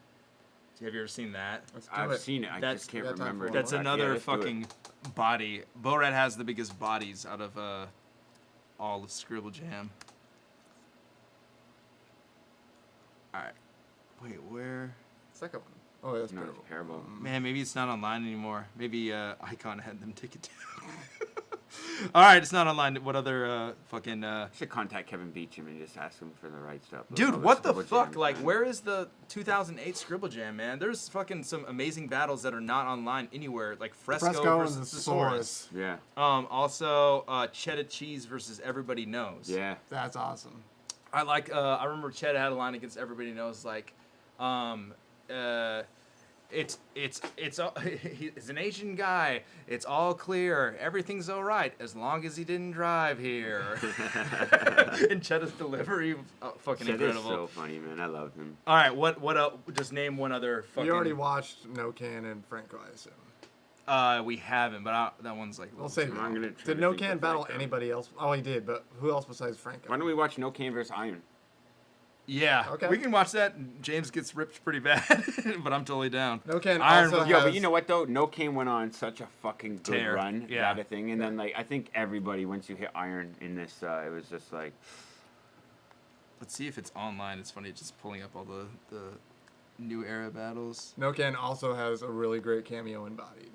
Have you ever seen that? I've seen it. I just can't remember. That's Yeah, another let's do it. fucking body. Bo Rat has the biggest bodies out of all of Scribble Jam. Alright. Wait, where? Second one. Oh, that's No, terrible. terrible. Man, maybe it's not online anymore. Maybe Icon had them take it down. Alright, it's not online. What other fucking should contact Kevin Beecham and just ask him for the right stuff. Dude, what the fuck? Jam, Like, man. where is the 2008 Scribble Jam, man? There's fucking some amazing battles that are not online anywhere, like Fresco, Fresco versus and Thesaurus. Yeah. Also, Cheddar Cheese versus Everybody Knows. Yeah. That's awesome. I like. I remember Cheddar had a line against Everybody Knows, like, it's he's an Asian guy. It's all clear. Everything's all right as long as he didn't drive here. And Cheddar's delivery, fucking Cheddar's incredible. so funny, man. I love him. All right, what else? Just name one other fucking. You already watched No Can and Franco, I assume. We haven't, but that one's like. I'll say, I'm gonna try did to No think Can of battle Franco. anybody else? Oh, he did, but who else besides Franco? Why don't we watch No Can versus Iron? Yeah, Okay. we can watch that. James gets ripped pretty bad, but I'm totally down. No Can Iron also was- Yo, but you know what though? No Can went on such a fucking good Tear. run, Yeah. that a thing, and then like I think everybody once you hit Iron in this, it was just like. Let's see if it's online. It's funny just pulling up all the new era battles. No Can also has a really great cameo in Bodied.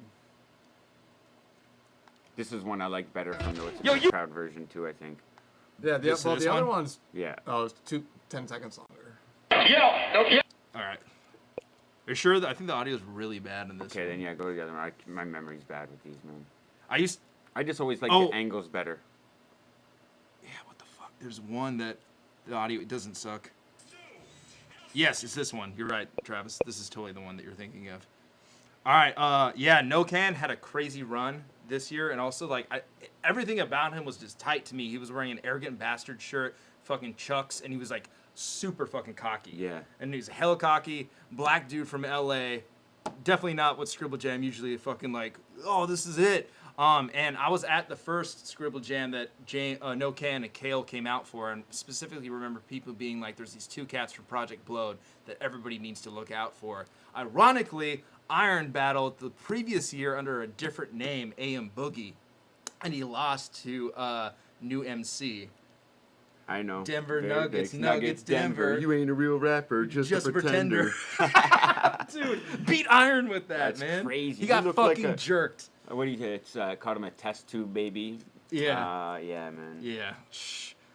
This is one I like better from the crowd version too. I think. Yeah, the This other one? one's Yeah. oh, it's 10 seconds longer. All right. Are you sure? I think the audio is really bad in this. Okay, one. then yeah, go to the other one. My memory's bad with these, man. I used I just always like the angles better. Yeah, what the fuck? There's one that the audio doesn't suck. Yes, it's this one. You're right, Travis. This is totally the one that you're thinking of. All right, yeah, No Can had a crazy run this year, and also, like, everything about him was just tight to me. He was wearing an Arrogant Bastard shirt, fucking Chucks, and he was, like, super fucking cocky. Yeah. And he's hella cocky, black dude from L.A., definitely not what Scribble Jam usually fucking, like, oh, this is it. And I was at the first Scribble Jam that No Can and Kale came out for, and specifically remember people being like, there's these two cats from Project Blowed that everybody needs to look out for. Ironically, Iron battled the previous year under a different name, AM Boogie, and he lost to New MC. I know. Denver Nuggets, Denver. You ain't a real rapper, just a pretender. Dude, beat Iron with that, That's man. crazy. He got fucking like jerked. What do you say? It's called him a test tube baby. Yeah. Yeah, man. Yeah.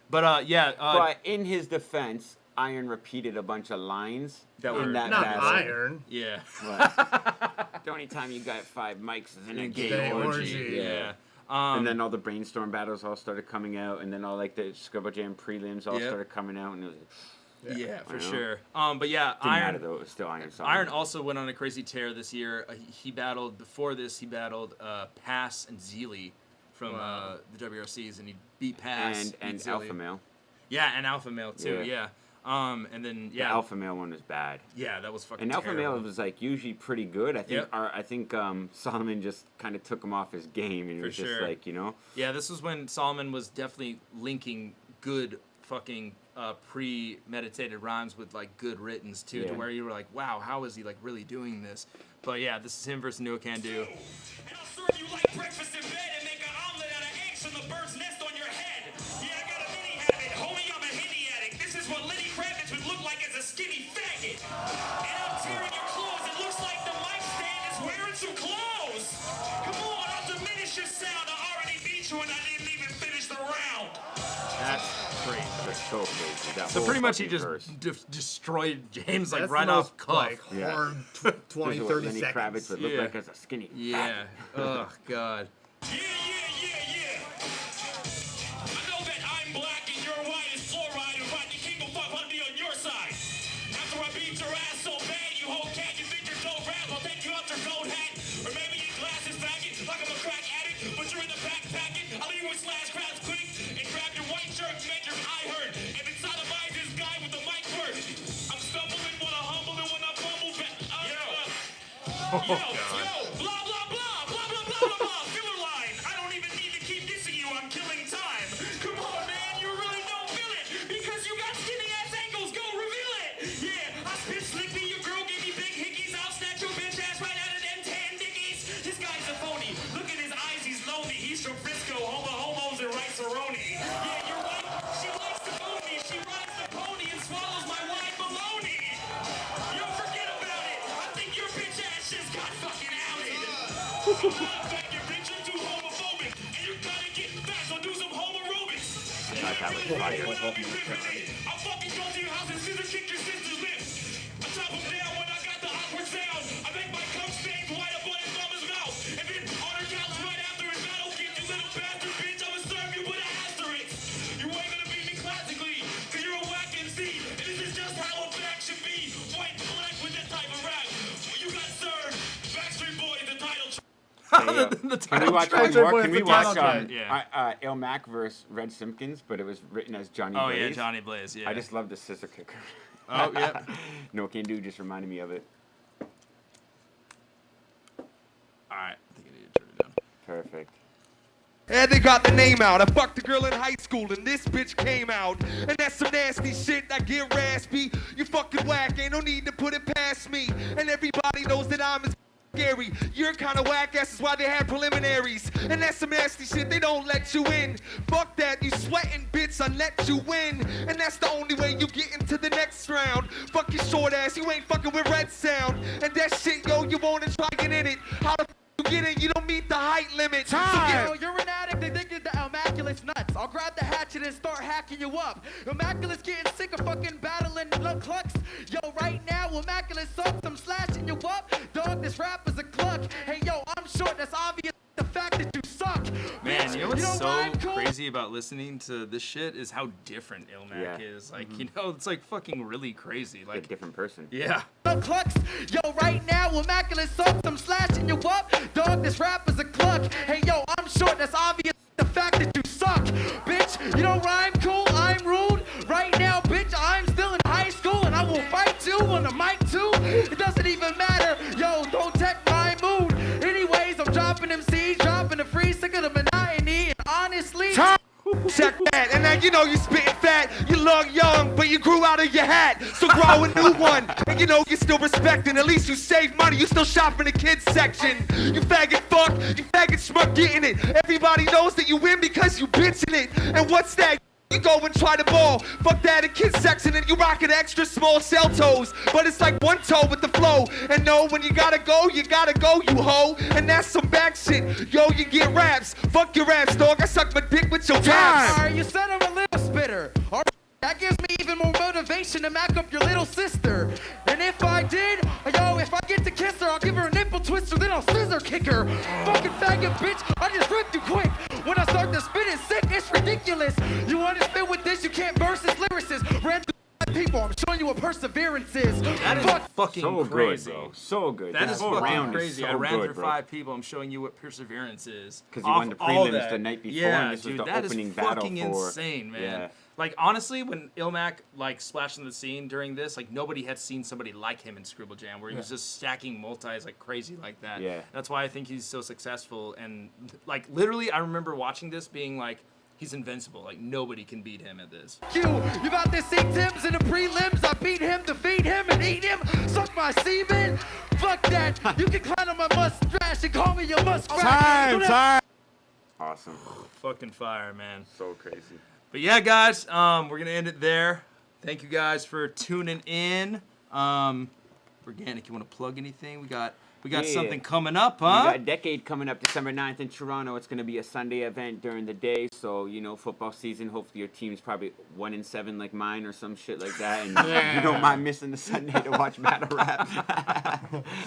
But yeah. But in his defense, Iron repeated a bunch of lines that were in that not battle. Iron. Yeah. The only time you got 5 mics is in a gay gay orgy. Yeah. And then all the brainstorm battles all started coming out, and then all like the Scribble Jam prelims all started coming out, and it was like, yeah, for sure. But yeah, didn't Iron. matter though; it was still Iron. Iron also went on a crazy tear this year. He battled before this. He battled Pass and Zeely from the WRCs, and he beat Pass and Zeely. Alpha Male. Yeah, and Alpha Male too. Yeah. And then the Alpha Male one was bad. Yeah, that was fucking. And Alpha terrible. Male was like usually pretty good. I think Solomon just kind of took him off his game, and it was just like, you know. Yeah, this was when Solomon was definitely linking good fucking premeditated rhymes with like good writtens too, to where you were like, wow, how is he like really doing this? But yeah, this is him versus No Can Do. You like breakfast in bed and make an omelet out of eggs from the bird's nest on your head. Yeah, I got a mini habit. Homie, I'm a Henny addict. This is what Lenny Kravitz would look like as a skinny faggot. And I'm tearing your clothes. It looks like the mic stand is wearing some clothes. Come on, I'll diminish your sound. I already beat you and I didn't even finish the round. That's crazy. That's so crazy. That So whole pretty much he fucking just destroyed James like That's right the most, off cuff. like, hard 20, This is what 30 Lenny seconds. Kravitz would look like as a skinny. Yeah. Oh God. Yeah. I know that I'm black and you're white as fluoride and Rodney King will fuck want to be on your side. After I beat your ass so bad, you whole cat, you think you're so rap, I'll take you out your gold hat. Or maybe your glasses faggot, like I'm a crack addict, but you're in the backpacking. I'll leave you with slash crowds quick and grab your white shirt to make your eye hurt. And then sodomize this guy with the mic work. I'm stumbling when I humble and when I fumble back. Yo, blah, blah, blah, blah, blah, blah, blah, filler line. I don't even need to keep dissing you, I'm killing time. Come on, man, you really don't feel it. Because you got skinny ass ankles, go reveal it. Yeah, I spit slippy, your girl gave me big hickeys. I'll snatch your bitch ass right out of them tan dickies. This guy's a phony. Look at his eyes, he's lonely. He's from Frisco, homos and rice-a-roni. Yeah, you're white, she likes to bone me. She rides the pony and swallows my wine baloney. Yo, forget about it. I think your bitch ass just got fucking outed. Back your bitch, you're too homophobic. And you gotta get back, so do some homo aerobics. I'll fucking go to your house and scissor kick your sister's lips. I chop them down when I got the awkward sound. I make my cum stains white up on his mama's mouth. And then on her couch right after his battle kick, you little bastard bitch, I'ma serve you with an asterisk. You ain't gonna beat me classically, cause you're a whack MC. And this is just how a fact should be. White and black with that type of rap. You got served. Backstreet Boys, the title track. Can we watch one more? Can we watch Yeah. Il Mac versus Red Simpkins, but it was written as Johnny Oh Blaze? yeah, Johnny Blaze. Yeah. I just love the scissor kicker. Oh yeah. No Can Do just reminded me of it. All right. I think I need to turn it down. Perfect. And they got the name out. I fucked a girl in high school and this bitch came out. And that's some nasty shit, I get raspy. You fucking whack, ain't no need to put it past me. And everybody knows that I'm as scary. You're kinda whack ass is why they have preliminaries. And that's some nasty shit, they don't let you in. Fuck that, you sweating bitch, I let you win. And that's the only way you get into the next round. Fuck your short ass, you ain't fucking with Red Sound. And that shit, yo, you wanna try getting in it. How the f you get it, you don't meet the height limit. Yo, you're an addict, they think the Immaculate's nuts. I'll grab the hatchet and start hacking you up. Immaculate's getting sick of fucking battling blood clucks. Yo, right now, Immaculate sucks, I'm slashing you up. Dog, this rap is a cluck. Hey, yo, I'm short, that's obvious. The fact that you suck. Man, so crazy about listening to this shit is how different Ilmac is. Like, you know, it's like fucking really crazy. Like a different person. Yeah. No clucks. Yo, right now, immaculate sucks. I'm slashing you up. Dog, this rap is a cluck. Hey, yo, I'm short. That's obvious. The fact that you suck. Bitch, you don't rhyme cool. I'm rude. Right now, bitch, I'm still in high school. And I will fight you on the mic, too. It doesn't even matter. Yo, don't take my mood. Anyways, I'm dropping MCs, dropping the free. Sick of the monotony. And honestly... Check that, and now you know you spitting fat. You look young, but you grew out of your hat. So grow a new one, and you know you're still respecting. At least you save money, you still shop in the kids section. You faggot fuck, you faggot schmuck getting it. Everybody knows that you win because you bitching it. And what's that? You go and try the ball. Fuck that in kids section and you rockin' extra small cell toes. But it's like one toe with the flow. And no, when you gotta go, you hoe. And that's some back shit. Yo, you get raps. Fuck your raps, dog. I suck my dick with your raps. Alright, you said I'm a little spitter. Alright, that gives me even more motivation to mac up your little sister. And if I did, yo, if I get to kiss her, I'll give her a nipple twister, then I'll scissor kick her. Fucking faggot bitch, I just ripped you quick. When I start to spit it sick, it's ridiculous. You want to spit with this, you can't burst this lyricist. Ran through people, I'm showing you what perseverance is. That is fucking so crazy. Good, bro. So good. That is fucking crazy. So I ran good, through bro. 5 people. I'm showing you what perseverance is. Because you won the prelims the night before, yeah, and this dude, was the that opening is battle fucking for... insane, man. Yeah. Like, honestly, when Ilmac, like, splashed on the scene during this, like, nobody had seen somebody like him in Scribble Jam, where he was just stacking multis like crazy like that. Yeah. That's why I think he's so successful. And, like, literally, I remember watching this being like, he's invincible. Like, nobody can beat him at this. You about to see Tim's in the prelims. I beat him, defeat him, and eat him. Suck my semen. Fuck that. You can climb on my mustache and call me your muskrat. Time. Awesome. Fucking fire, man. So crazy. But yeah, guys, we're going to end it there. Thank you guys for tuning in. Organik, you want to plug anything? We got something coming up, huh? We got Decade coming up December 9th in Toronto. It's going to be a Sunday event during the day. So, you know, football season, hopefully your team's probably 1-7 like mine or some shit like that. And you don't mind missing the Sunday to watch battle rap.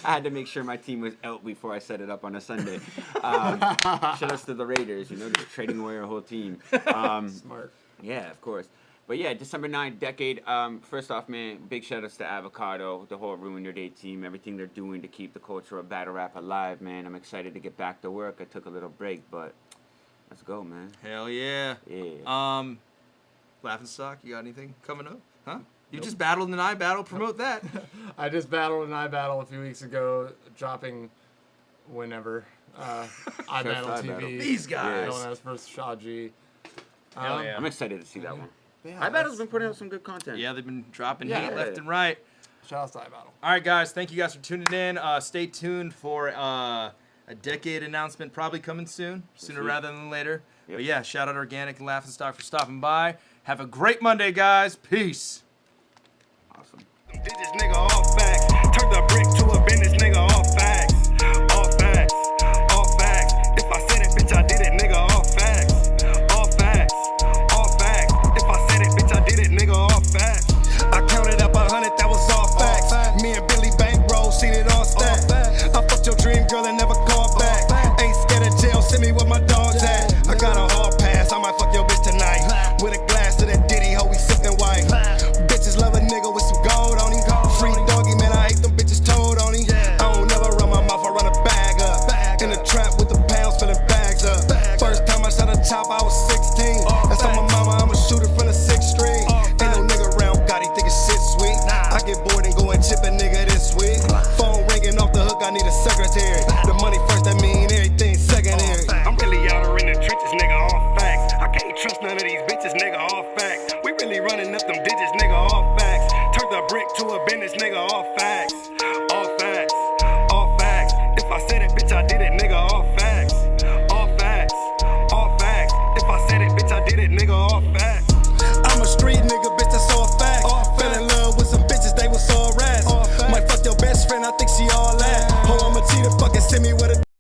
I had to make sure my team was out before I set it up on a Sunday. Shout outs to the Raiders, you know, they're trading away our whole team. Smart. Yeah, of course. But yeah, December 9th, Decade. First off, man, big shout outs to Avocado, the whole Ruin Your Day team, everything they're doing to keep the culture of battle rap alive, man. I'm excited to get back to work. I took a little break, but let's go, man. Hell yeah. Yeah. Laughing Stock, you got anything coming up? Huh? You just battled an iBattle. Promote that. I just battled an iBattle a few weeks ago, dropping whenever. iBattle TV. These guys. Known as first Shaw G. Hell yeah. I'm excited to see that one. Yeah, iBattle's been putting out some good content. Yeah, they've been dropping heat left and right. Shout out to iBattle. All right, guys. Thank you guys for tuning in. Stay tuned for a Decade announcement probably coming soon, sooner rather than later. Yep. But yeah, shout out Organik and Laughing Stock for stopping by. Have a great Monday, guys. Peace. Awesome. Digits, nigga, all facts. Turn the brick to a business, nigga, all facts. All facts. All facts. If I said it, bitch, I did it, nigga, all facts. All facts. All facts. If I said it, bitch, I did it, nigga, all facts. I counted up 100, that was all facts. Me and Billy bankroll, seen it all stack. I fucked your dream girl and never called back. Ain't scared of jail, send me where my dog's at. I got a hard pass, I might fuck your bitch tonight. With a glass of that Diddy, ho, we sippin' white. Bitches love a nigga with some gold on him. Free doggy, man, I hate them bitches told on him. I don't never run my mouth, I run a bag up. In the trap with the pounds, filling bags up. First time I shot a chop, I was 16. That's on my mama, I'm a shooter from the 6th Street. Ain't no nigga around, God, he think his shit sweet. I get bored and go and chip a nigga this week. Phone ringing off the hook, I need a secretary. The money first, that mean everything secondary. I'm really out here in the trenches, nigga, all facts. I can't trust none of these bitches, nigga, all facts. We really running up them digits, nigga, all facts. Turn the brick to a business, nigga, all facts.